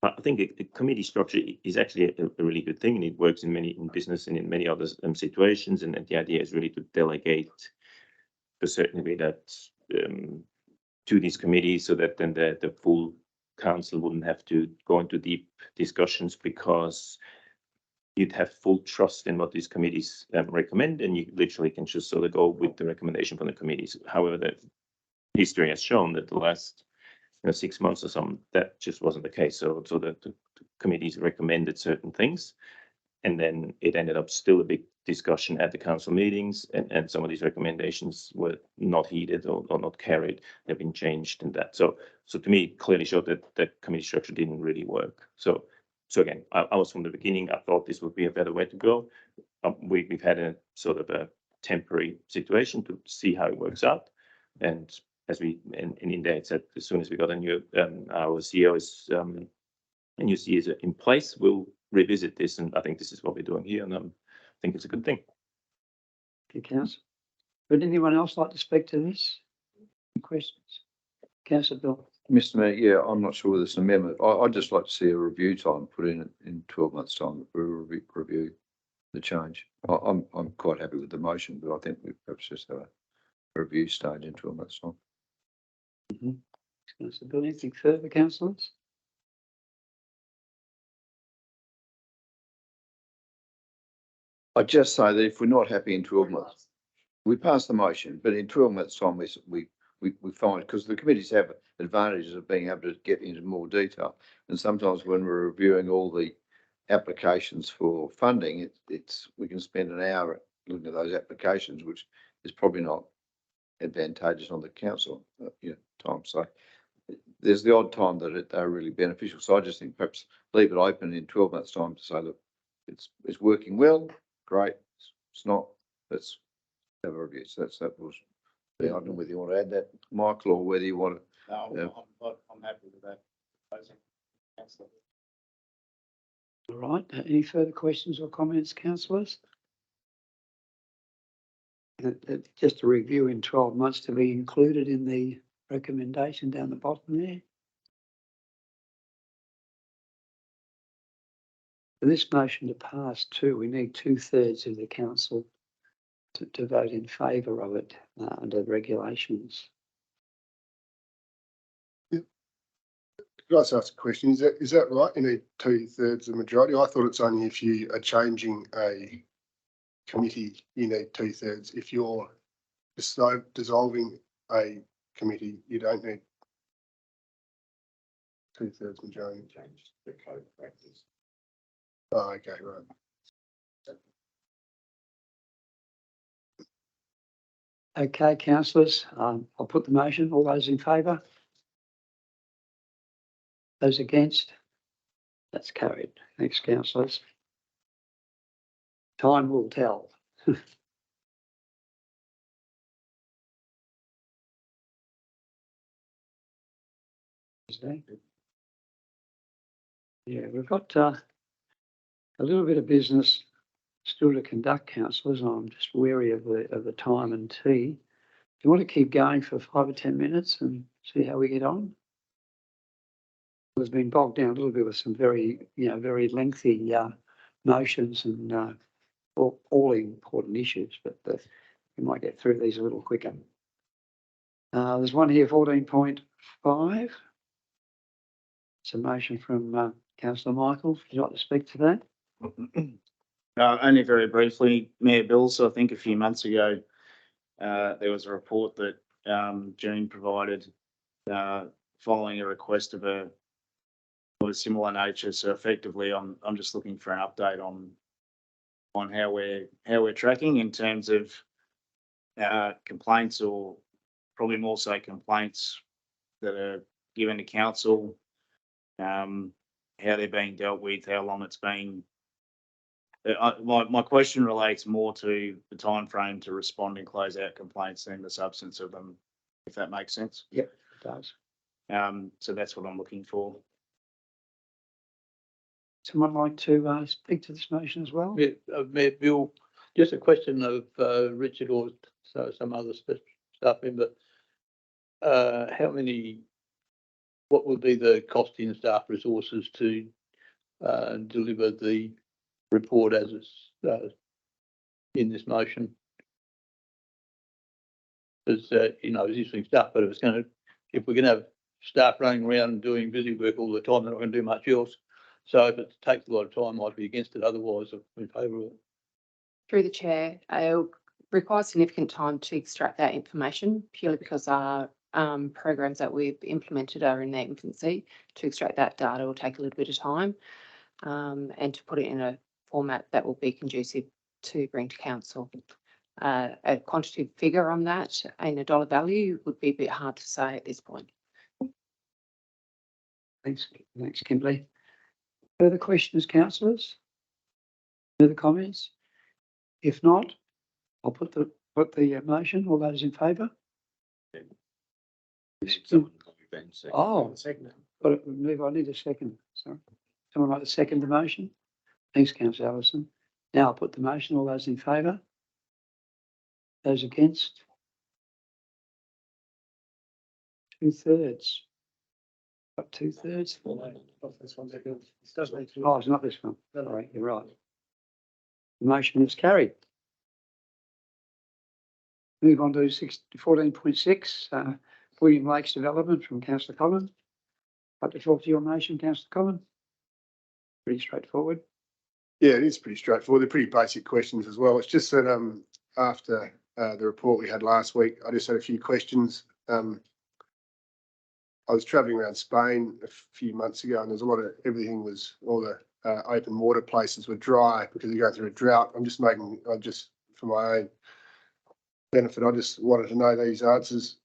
I think a committee structure is actually a really good thing, and it works in business and in many other situations. And the idea is really to delegate to a certain way that to these committees, so that then the full council wouldn't have to go into deep discussions, because you'd have full trust in what these committees recommend, and you literally can just sort of go with the recommendation from the committees. However, the history has shown that the last 6 months or something, that just wasn't the case. So the committees recommended certain things, and then it ended up still a big discussion at the council meetings, and some of these recommendations were not heeded or not carried. They've been changed and that. So to me, it clearly showed that the committee structure didn't really work. So again, I was from the beginning, I thought this would be a better way to go. We've had a sort of a temporary situation to see how it works out. And as we, in there, it said, as soon as we got a new, our CEO is, a new CEO is in place, we'll revisit this. And I think this is what we're doing here. And I think it's a good thing. Thank you, councillor. Would anyone else like to speak to this? Any questions? Councillor Bill. Mr. Mayor, yeah, I'm not sure with this amendment. I'd just like to see a review time put in 12 months' time. We'll review the change. I'm quite happy with the motion, but I think we perhaps just have a review stage in 12 months' time. Councillor Bill, anything further, councillors? I'd just say that if we're not happy in 12 months, we pass the motion, but in 12 months' time, we find, because the committees have advantages of being able to get into more detail. And sometimes when we're reviewing all the applications for funding, we can spend an hour looking at those applications, which is probably not advantageous on the council time. So there's the odd time that they're really beneficial. So I just think perhaps leave it open in 12 months' time to say, look, it's working well, great. It's not, let's have a review. So that was. I don't know whether you want to add that, Michael, or whether you want to. No, I'm happy with that. All right. Any further questions or comments, councillors? Just a review in 12 months to be included in the recommendation down the bottom there. For this motion to pass too, we need 2/3 of the council to vote in favour of it under the regulations. Could I just ask a question? Is that right? You need 2/3 of the majority? I thought it's only if you are changing a committee, you need 2/3. If you're dissolving a committee, you don't need 2/3 majority. Change the code practice. Oh, okay, right. Okay, councillors, I'll put the motion. All those in favour? Those against? That's carried. Thanks, councillors. Time will tell. Yeah, we've got a little bit of business still to conduct, councillors. I'm just wary of the time and tea. Do you want to keep going for 5 or 10 minutes and see how we get on? We've been bogged down a little bit with some very lengthy motions and all important issues, but we might get through these a little quicker. There's one here, 14.5. It's a motion from Councillor Michael. Would you like to speak to that? Only very briefly, Mayor Bill. So I think a few months ago, there was a report that Jean provided following a request of a similar nature. So effectively, I'm just looking for an update on how we're tracking in terms of complaints, or probably more so complaints that are given to council, how they're being dealt with, how long it's been. My question relates more to the time frame to respond and close out complaints than the substance of them, if that makes sense. Yep, it does. So that's what I'm looking for. Someone like to speak to this motion as well? Mayor Bill, just a question of Richard or some other staff member. What would be the cost in staff resources to deliver the report as it's in this motion? Because existing stuff, but if we're going to have staff running around and doing busy work all the time, they're not going to do much else. So if it takes a lot of time, I'd be against it. Otherwise, I'm in favour of it. Through the chair, it requires significant time to extract that information purely because our programs that we've implemented are in their infancy. To extract that data will take a little bit of time, and to put it in a format that will be conducive to bring to council. A quantitative figure on that in a dollar value would be a bit hard to say at this point. Thanks, Kimberly. Further questions, councillors? Further comments? If not, I'll put the motion. All those in favour? Oh, second. But I need a second. Sorry. Someone like to second the motion? Thanks, Councillor Allison. Now I'll put the motion. All those in favour? Those against? 2/3. Got 2/3. This one's a good. Oh, it's not this one. All right, you're right. The motion is carried. Move on to 14.6, William Lakes Development from Councillor Collin. Like to talk to your motion, Councillor Collin? Pretty straightforward. Yeah, it is pretty straightforward. They're pretty basic questions as well. It's just that after the report we had last week, I just had a few questions. I was travelling around Spain a few months ago, and there's all the open water places were dry because they're going through a drought. For my own benefit, I just wanted to know these answers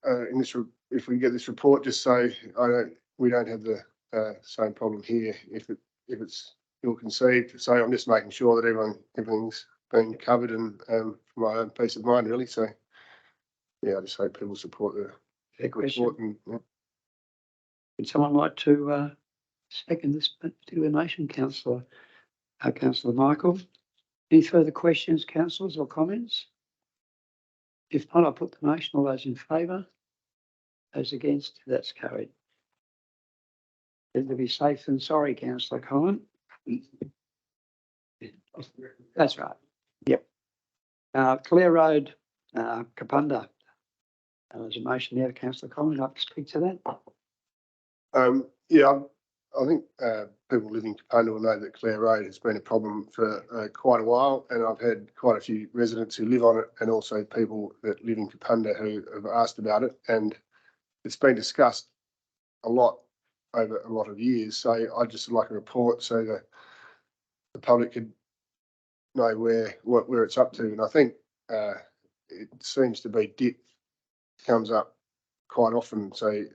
in this. If we get this report, just so we don't have the same problem here if it's ill-conceived. So I'm just making sure that everything's been covered, and for my own peace of mind, really. So yeah, I just hope people support the report. Would someone like to second this particular motion, Councillor Michael? Any further questions, councillors, or comments? If not, I'll put the motion. All those in favour? Those against? That's carried. Better to be safe than sorry, Councillor Collin. That's right. Yep. Clare Road, Kapunda. There's a motion there, Councillor Collin. Would you like to speak to that? Yeah, I think people living in Kapunda will know that Clare Road has been a problem for quite a while, and I've had quite a few residents who live on it, and also people that live in Kapunda who have asked about it, and it's been discussed a lot over a lot of years. So I'd just like a report so that the public could know where it's up to, and I think it seems to be DIP comes up quite often. So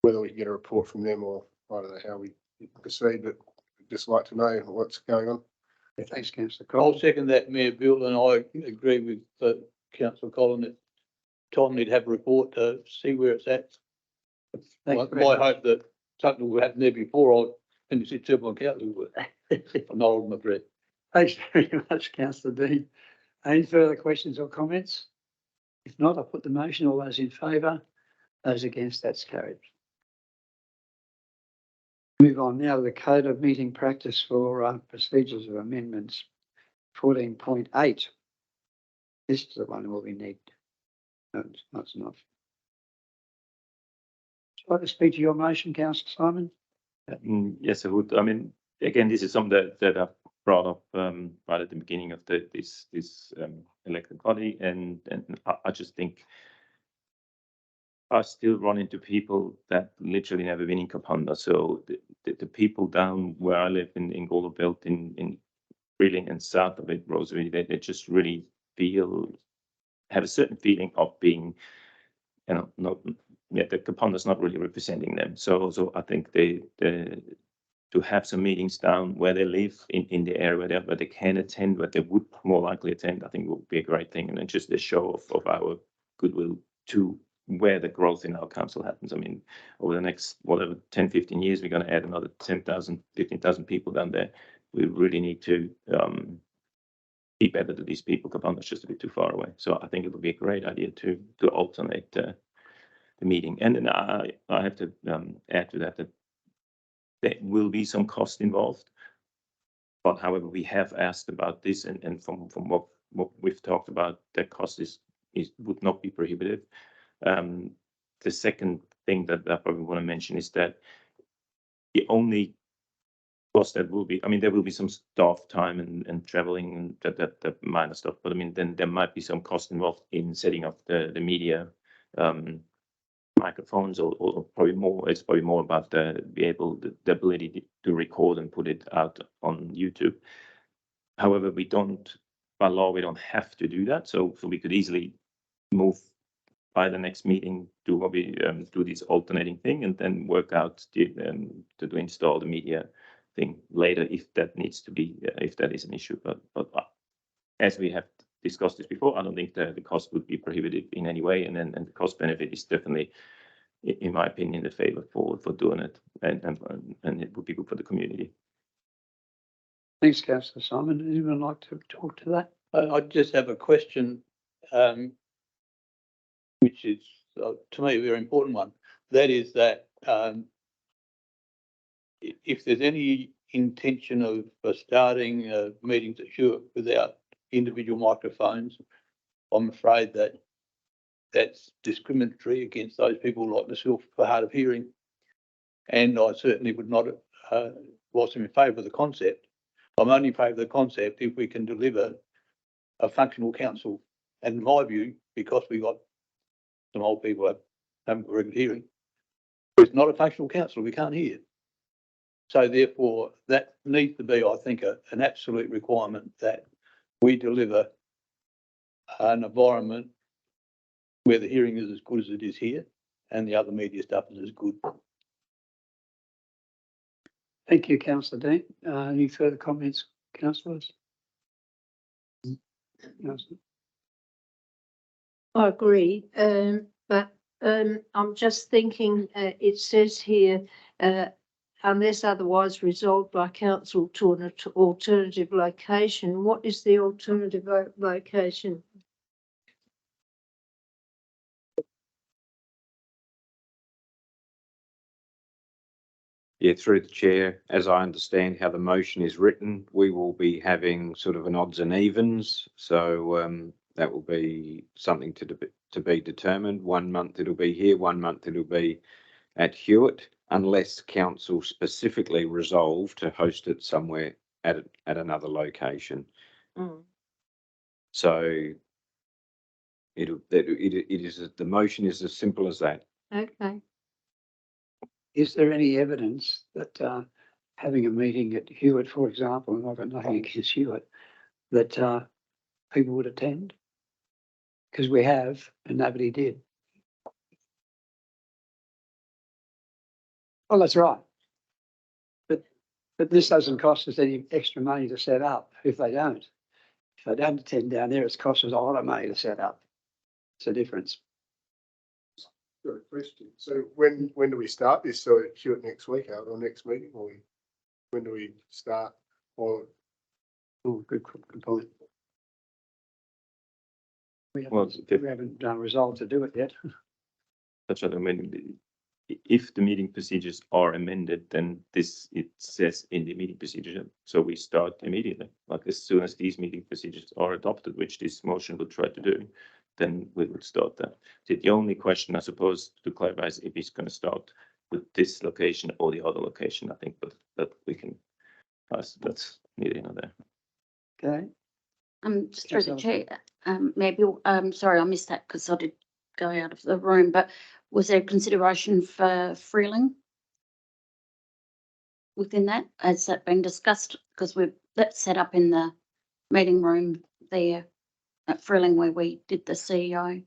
whether we can get a report from them, or I don't know how we proceed, but I'd just like to know what's going on. Thanks, councillor I'll Collins. second that, Mayor Bill, and I agree with councillor Collins that Tom need to have a report to see where it's at. Thank you My very much. hope that something will happen there before I finish it civil on council, but I'm not holding my breath. Thanks very much, councillor Dean. Any further questions or comments? If not, I'll put the motion. All those in favour, those against, that's carried. Move on now to the Code of Meeting Practice for Procedures of Amendments 14.8. This is the one where we need. No, it's not. Would you like to speak to your motion, councillor Simon? Yes, I would. I mean, again, this is something that I've brought up right at the beginning of this elected body, and I just think I still run into people that literally never been in Kapunda. So the people down where I live in Golden Belt, in Brilling and south of it, Rosary, they just really have a certain feeling of being, the Kapunda's not really representing them. So I think to have some meetings down where they live in the area where they can attend, where they would more likely attend, I think would be a great thing. And then just a show of our goodwill to where the growth in our council happens. I mean, over the next, 10, 15 years, we're going to add another 10,000, 15,000 people down there. We really need to be better to these people. Kapunda's just a bit too far away. So I think it would be a great idea to alternate the meeting. And then I have to add to that there will be some cost involved. But however, we have asked about this, and from what we've talked about, that cost would not be prohibitive. The second thing that I probably want to mention is that the only cost that will be, I mean, there will be some staff time and traveling and that minor stuff, but I mean, then there might be some cost involved in setting up the media microphones, or probably more. It's probably more about the ability to record and put it out on YouTube. However, by law, we don't have to do that. So we could easily move by the next meeting to what we do this alternating thing, and then work out to install the media thing later if that needs to be, if that is an issue. But as we have discussed this before, I don't think the cost would be prohibitive in any way, and the cost benefit is definitely, in my opinion, the favor for doing it, and it would be good for the community. Thanks, councillor Simon. Anyone like to talk to that? I just have a question, which is to me a very important one. That is that if there's any intention of starting meetings at Hewitt without individual microphones, I'm afraid that that's discriminatory against those people like myself for hard of hearing. And I certainly would not, whilst I'm in favour of the concept, I'm only in favour of the concept if we can deliver a functional council. And in my view, because we got some old people that haven't got regular hearing, it's not a functional council, we can't hear. So therefore, that needs to be, I think, an absolute requirement that we deliver an environment where the hearing is as good as it is here, and the other media stuff is as good. Thank you, councillor Dean. Any further comments, councillors? Councillor? I agree, but I'm just thinking, it says here, unless otherwise resolved by council to an alternative location. What is the alternative location? Yeah, through the chair, as I understand how the motion is written, we will be having sort of an odds and evens. So that will be something to be determined. 1 month it'll be here, 1 month it'll be at Hewitt, unless council specifically resolve to host it somewhere at another location. So it is, the motion is as simple as that. Okay. Is there any evidence that having a meeting at Hewitt, for example, and I've got nothing against Hewitt, that people would attend? Because we have, and nobody did. Oh, that's right. But this doesn't cost us any extra money to set up if they don't. If they don't attend down there, it's cost us a lot of money to set up. It's a difference. Got a question. So when do we start this? So Hewitt next week out or next meeting, or when do we start? Or Oh, good point. We Well, haven't resolved to do it yet. That's what I mean. If the meeting procedures are amended, then it says in the meeting procedure. So we start immediately, like as soon as these meeting procedures are adopted, which this motion will try to do, then we would start that. So the only question, I suppose, to clarify is if he's going to start with this location or the other location. I think, but that we can. That's neither here nor there. Okay. Just through the chair, maybe, sorry, I missed that because I did go out of the room, but was there consideration for Freeling within that? Has that been discussed? Because that's set up in the meeting room there at Freeling where we did the CEO.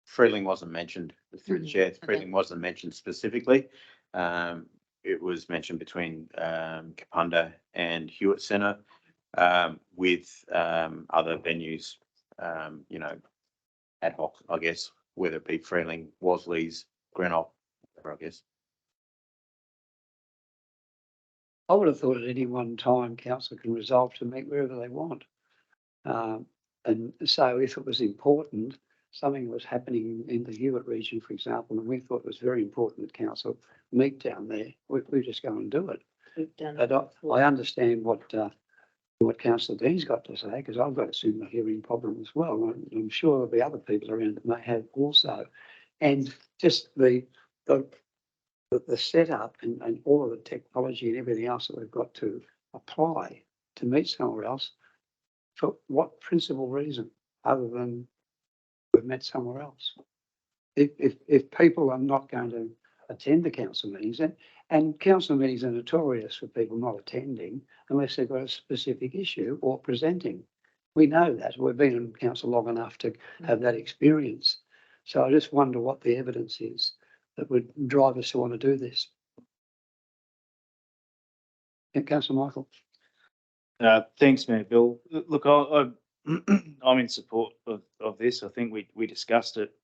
Freeling wasn't mentioned through the chair. okay. Freeling wasn't mentioned specifically. It was mentioned between Kapunda and Hewitt Centre with other venues, you know, ad hoc, I guess, whether it be Freeling, Wasleys, Greenock, whatever, I guess. I would have thought at any one time council can resolve to meet wherever they want. And so if it was important, something was happening in the Hewitt region, for example, and we thought it was very important that council meet down there, we just go and do it. We've done But I understand what Councillor Dean's got to say, because I've got a similar hearing problem as well. I'm sure there'll be other people around that may have also. And just the setup and all of the technology and everything else that we've got to apply to meet somewhere else, for what principal reason other than we've met somewhere else? If people are not going to attend the council meetings, and council meetings are notorious for people not attending unless they've got a specific issue or presenting. We know that. We've been in council long enough to have that experience. So I just wonder what the evidence is that would drive us to want to do this. Yeah, Councillor Michael. Thanks, Mayor Bill. Look, I'm in support of this. I think we discussed it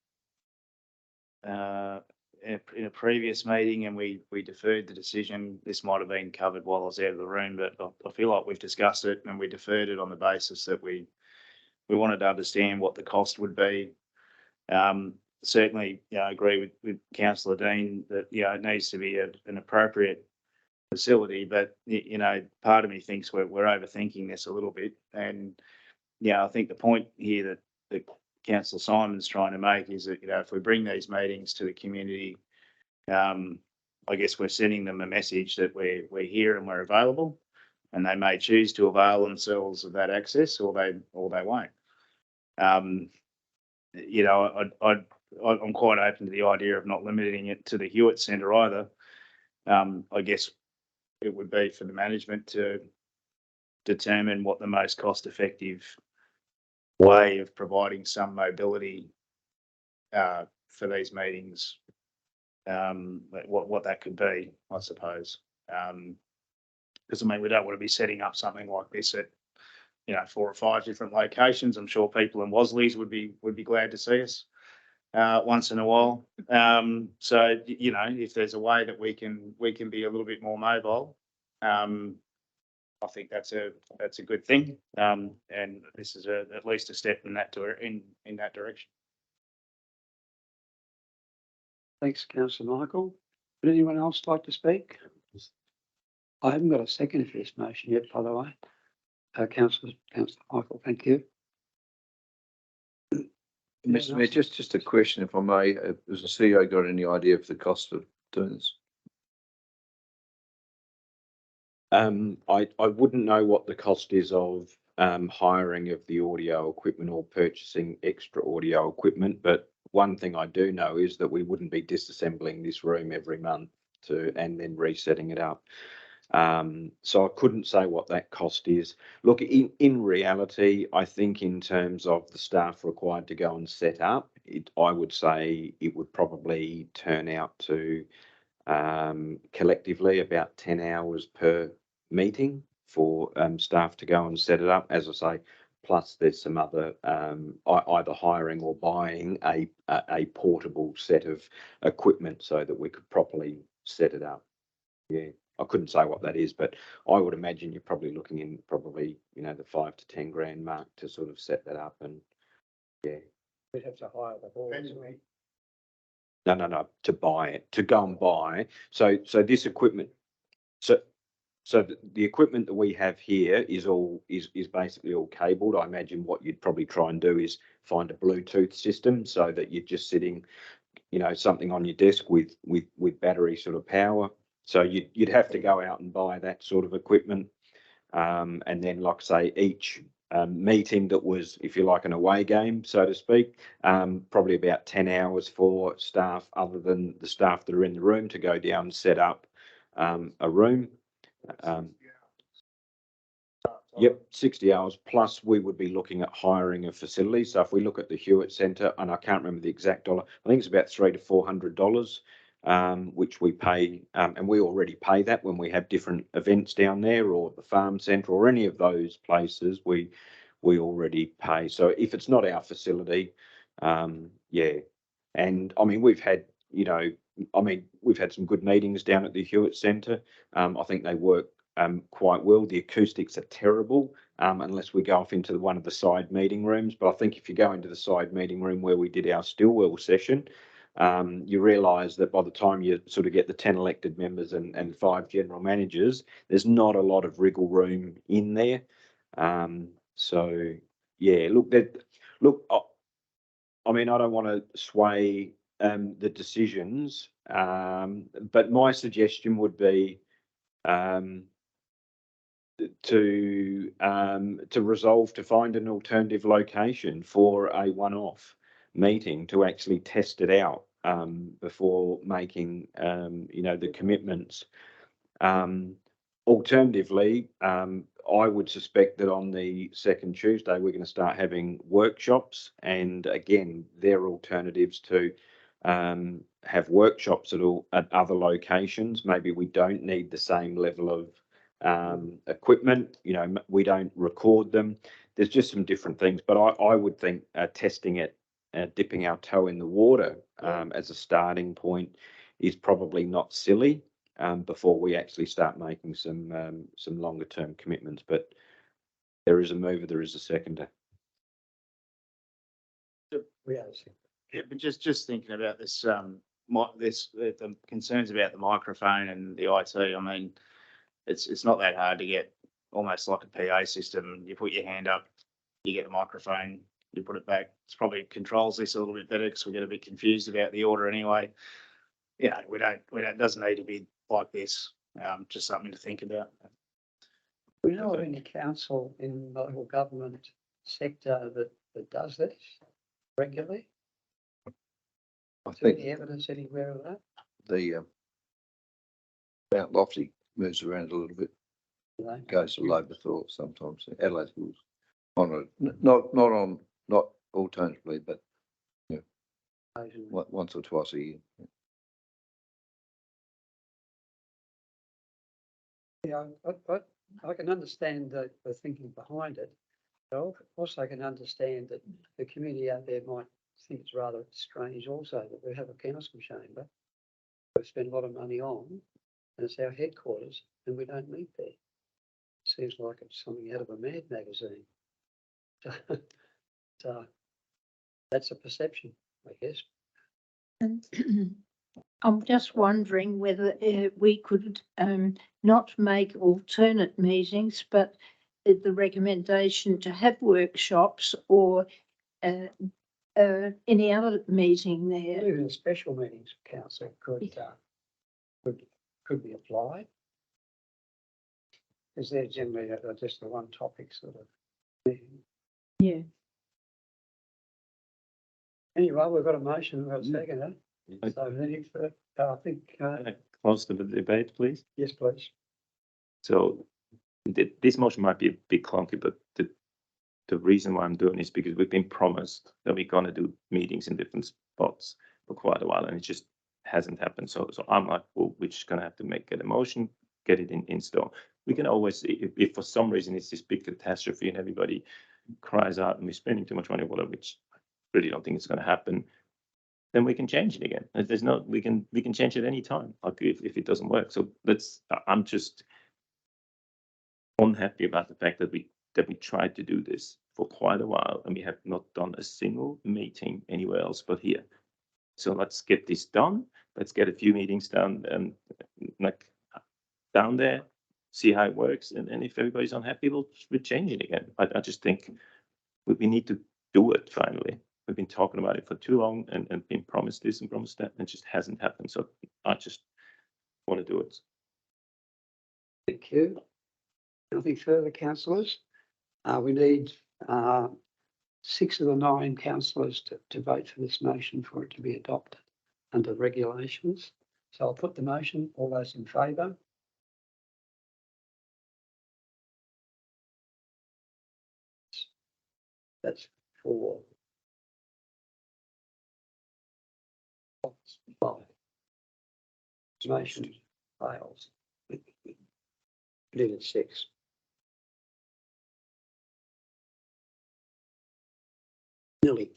in a previous meeting and we deferred the decision. This might have been covered while I was out of the room, but I feel like we've discussed it and we deferred it on the basis that we wanted to understand what the cost would be. Certainly, I agree with Councillor Dean that, it needs to be an appropriate facility, but, part of me thinks we're overthinking this a little bit. And, I think the point here that Councillor Simon's trying to make is that, if we bring these meetings to the community, I guess we're sending them a message that we're here and we're available, and they may choose to avail themselves of that access or they won't. I'm quite open to the idea of not limiting it to the Hewitt Centre either. I guess it would be for the management to determine what the most cost-effective way of providing some mobility for these meetings, what that could be, I suppose. Because we don't want to be setting up something like this at 4 or 5 different locations. I'm sure people in Wasleys would be glad to see us once in a while. So if there's a way that we can be a little bit more mobile, I think that's a good thing. And this is at least a step in that direction. Thanks, Councillor Michael. Would anyone else like to speak? I haven't got a second for this motion yet, by the way. Councillor Michael, thank you. Mr. Mayor, just a question, if I may. Has the CEO got any idea of the cost of doing this? I wouldn't know what the cost is of hiring of the audio equipment or purchasing extra audio equipment, but one thing I do know is that we wouldn't be disassembling this room every month and then resetting it up. So I couldn't say what that cost is. Look, in reality, I think in terms of the staff required to go and set up, I would say it would probably turn out to collectively about 10 hours per meeting for staff to go and set it up. As I say, plus there's some other either hiring or buying a portable set of equipment so that we could properly set it up. Yeah, I couldn't say what that is, but I would imagine you're probably looking in probably, you know, the 5 to 10 grand mark to sort of set that up. And yeah, We'd have to hire the hall. no, to buy it, to go and buy. So this equipment, so the equipment that we have here is basically all cabled. I imagine what you'd probably try and do is find a Bluetooth system so that you're just sitting, you know, something on your desk with battery sort of power. So you'd have to go out and buy that sort of equipment. And then, like I say, each meeting that was, if you like, an away game, so to speak, probably about 10 hours for staff other than the staff that are in the room to go down and set up a room. Yep, 60 hours plus we would be looking at hiring a facility. So if we look at the Hewitt Centre, and I can't remember the exact dollar, I think it's about $300 to $400, which we pay, and we already pay that when we have different events down there, or the farm centre, or any of those places. We already pay. So if it's not our facility, yeah. And I mean, we've had, you know, we've had some good meetings down at the Hewitt Centre. I think they work quite well. The acoustics are terrible unless we go off into one of the side meeting rooms. But I think if you go into the side meeting room where we did our Stillwell session, you realise that by the time you sort of get the 10 elected members and 5 general managers, there's not a lot of wriggle room in there. So yeah, look, I mean, I don't want to sway the decisions, but my suggestion would be to resolve to find an alternative location for a one-off meeting to actually test it out before making you know, the commitments. Alternatively, I would suspect that on the second Tuesday we're going to start having workshops, and again, they're alternatives to have workshops at other locations. Maybe we don't need the same level of equipment, you know, we don't record them. There's just some different things, but I would think testing it, dipping our toe in the water as a starting point is probably not silly before we actually start making some longer term commitments. But there is a mover, there is a seconder. Yeah, but just thinking about this, the concerns about the microphone and the IT. I mean, it's not that hard to get, almost like a PA system. You put your hand up, you get the microphone, you put it back. It's probably controls this a little bit better because we get a bit confused about the order anyway. You know, we don't doesn't need to be like this. Just something to think about. We know of any council in local government sector that does this regularly? I Is there think any evidence anywhere of that? the Mount Lofty moves around a little bit. Right. Goes to Labourthorpe sometimes. Adelaide Hills on not alternatively, but you know, once or twice a year. Yeah, I can understand the thinking behind it. But I also can understand that the community out there might think it's rather strange also that we have a council chamber we spend a lot of money on, and it's our headquarters, and we don't meet there. Seems like it's something out of a Mad magazine. So that's a perception, I guess. And I'm just wondering whether we could not make alternate meetings, but the recommendation to have workshops or any other meeting there. Even special meetings of council could be applied. Because they're generally just the one topic sort of meeting. Yeah. Anyway, we've got a motion, we've got a second. So any further, I think. Close to the debate, please. Yes, please. So this motion might be a bit clunky, but the reason why I'm doing it is because we've been promised that we're going to do meetings in different spots for quite a while, and it just hasn't happened. So I'm like, well, we're just gonna have to get a motion, get it in store. We can always, if for some reason it's this big catastrophe and everybody cries out and we're spending too much money, whatever, which I really don't think it's gonna happen, then we can change it again. There's no, we can change it any time, like if it doesn't work. So I'm just unhappy about the fact that we tried to do this for quite a while and we have not done a single meeting anywhere else but here. So let's get this done. Let's get a few meetings done and like down there, see how it works. And if everybody's unhappy, we'll change it again. I just think we need to do it finally. We've been talking about it for too long and been promised this and promised that, and it just hasn't happened. So I just want to do it. Thank you. Nothing further, councillors? We need 6 of the 9 councillors to vote for this motion for it to be adopted under regulations. So I'll put the motion. All those in favour? That's 4. 5. Motion fails. Needed 6. Nearly.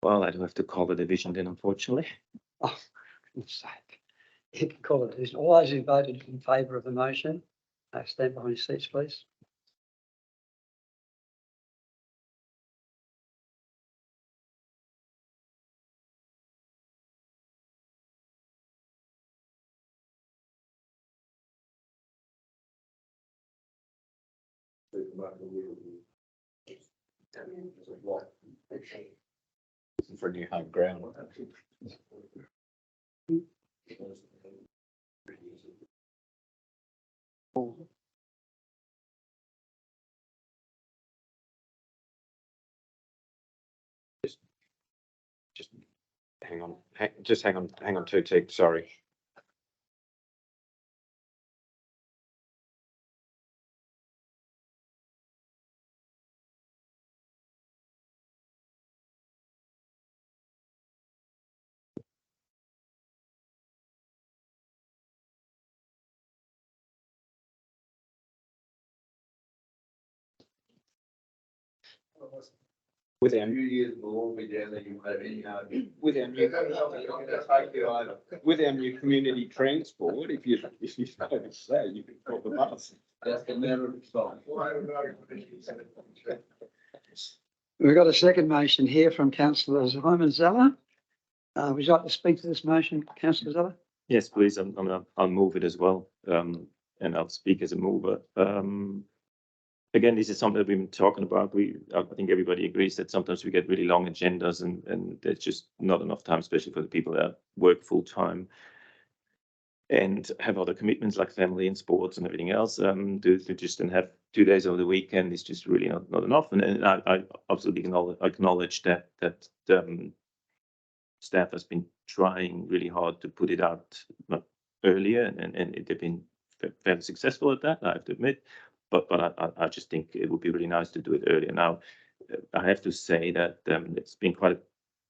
Well, I do have to call the division then, unfortunately. Oh, for goodness sake. You can call it. There's all those who voted in favour of the motion, stand behind your seats, please. For new home ground. Just hang on, hang on 2 ticks, sorry. With our New Year's, we'll all be down there. You have any with our new community transport. If you say you can call the bus. That's the matter of time. We've got a second motion here from councillor Simon Zeller. Would you like to speak to this motion, councillor Zeller? Yes, please. I'll move it as well, and I'll speak as a mover. Again, this is something that we've been talking about. I think everybody agrees that sometimes we get really long agendas and there's just not enough time, especially for the people that work full time and have other commitments like family and sports and everything else. To just then have 2 days over the weekend is just really not enough. And I absolutely acknowledge that staff has been trying really hard to put it out earlier and they've been fairly successful at that, I have to admit. But I just think it would be really nice to do it earlier. Now, I have to say that it's been quite a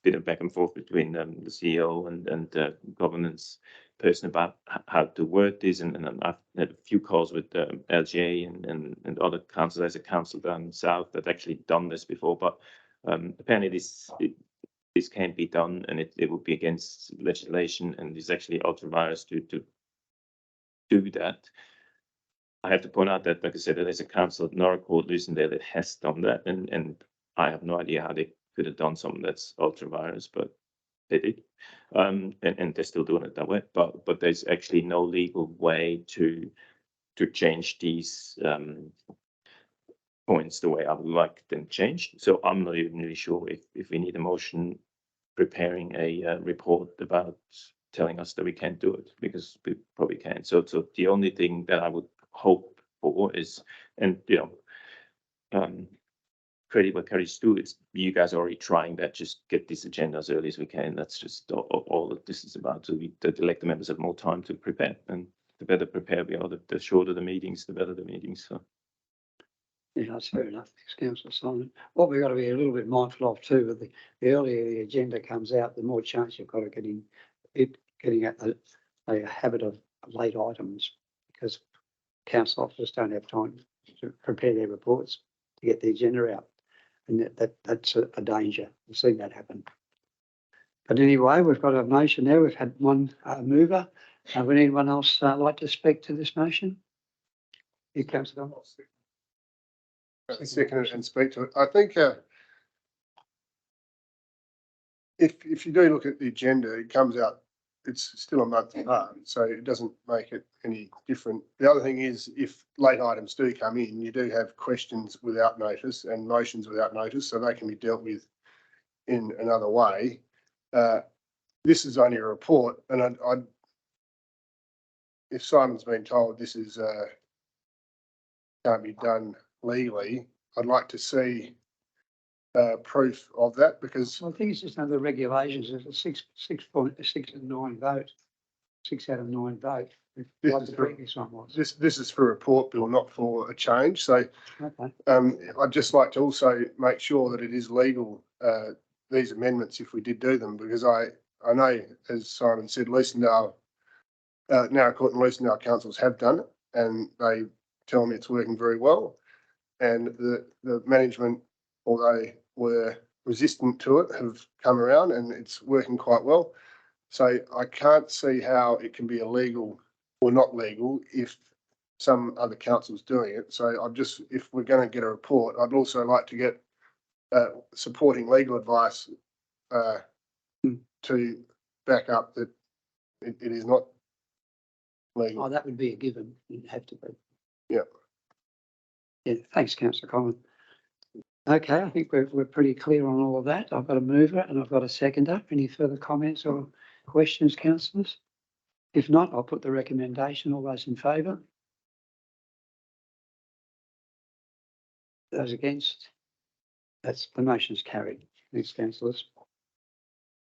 bit of back and forth between the CEO and the governance person about how to word this. And I've had a few calls with LGA and other councils. There's a council down south that actually done this before. But apparently this can't be done and it would be against legislation and it's actually ultra-virus to do that. I have to point out that, like I said, there's a council at Norah Court, Lucindale, that has done that, and I have no idea how they could have done something that's ultra-virus, but they did, and they're still doing it that way. But there's actually no legal way to change these points the way I would like them changed. So I'm not even really sure if we need a motion preparing a report about telling us that we can't do it because we probably can't. So the only thing that I would hope for is, and credit where credit's due, it's you guys are already trying that, just get this agenda as early as we can. That's just all that this is about. So the elected members have more time to prepare, and the better prepared we are, the shorter the meetings, the better the meetings. So. Yeah, that's fair enough. Thanks, Councillor Simon. What we've got to be a little bit mindful of too, with the earlier the agenda comes out, the more chance you've got of getting it getting a habit of late items because council officers don't have time to prepare their reports to get the agenda out. And that's a danger. We've seen that happen. But anyway, we've got a motion there. We've had one mover. Would anyone else like to speak to this motion? You, Councillor Donald. Second and speak to it. I think if you do look at the agenda, it comes out, it's still a month apart, so it doesn't make it any different. The other thing is if late items do come in, you do have questions without notice and motions without notice, so they can be dealt with in another way. This is only a report, and if Simon's been told this is can't be done legally, I'd like to see proof of that because I think it's just under the regulations. It's a 6 and 9 vote, 6 out of 9 vote. Like the previous one was. This is for a report bill, not for a change. So okay. I'd just like to also make sure that it is legal, these amendments, if we did do them, because I know, as Simon said, Lucendale, Narra Court and Lucendale councils have done it, and they tell me it's working very well. And the management, although were resistant to it, have come around and it's working quite well. So I can't see how it can be illegal or not legal if some other council's doing it. So I'm just, if we're going to get a report, I'd also like to get supporting legal advice to back up that it is not legal. Oh, that would be a given. It'd have to be. Yeah. Yeah. Thanks, Councillor Collins. Okay, I think we're pretty clear on all of that. I've got a mover and I've got a seconder. Any further comments or questions, councillors? If not, I'll put the recommendation. All those in favour? Those against? That's the motion's carried. Thanks, councillors.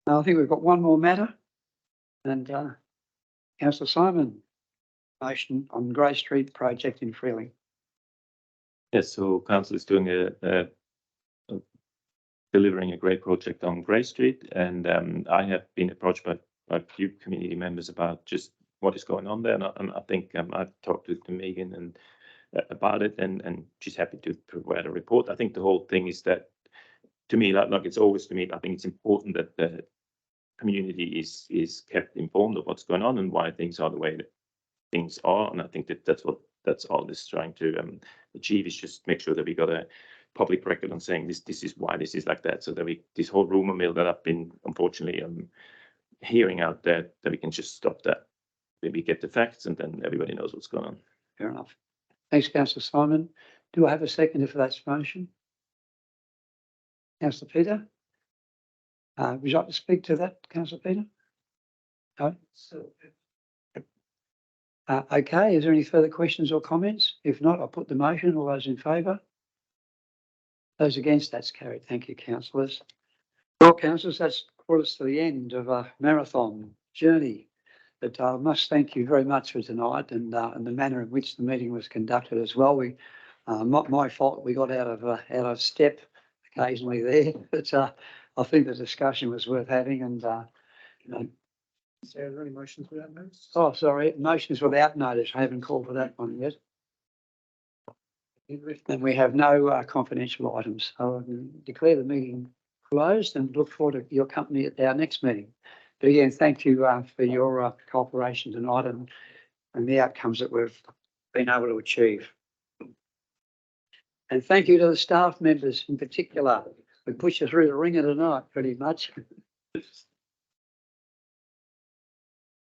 Now, I think we've got one more matter, and Councillor Simon, motion on Grey Street project in Freeling. Yes, so council is doing delivering a great project on Grey Street, and I have been approached by a few community members about just what is going on there, and I think I've talked to Megan and about it, and she's happy to provide a report. I think the whole thing is that, to me, like it's always to me, I think it's important that the community is kept informed of what's going on and why things are the way that things are, and I think that's all this is trying to achieve, is just make sure that we got a public record on saying this is why this is like that, so that this whole rumor mill that I've been unfortunately hearing out there, that we can just stop that. Maybe get the facts and then everybody knows what's going on. Fair enough. Thanks, Councillor Simon. Do I have a seconder for that motion? Councillor Peter? Would you like to speak to that, Councillor Peter? No? Okay, is there any further questions or comments? If not, I'll put the motion. All those in favour? Those against, that's carried. Thank you, councillors. Well, councillors, that's brought us to the end of a marathon journey. But I must thank you very much for tonight and the manner in which the meeting was conducted as well. We, not my fault, we got out of step occasionally there, but I think the discussion was worth having. And you know, is there any motions without notice? Oh, sorry, motions without notice. I haven't called for that one yet. And we have no confidential items. So I declare the meeting closed and look forward to your company at our next meeting. But again, thank you for your cooperation tonight and the outcomes that we've been able to achieve. And thank you to the staff members in particular. We pushed you through the ringer tonight pretty much.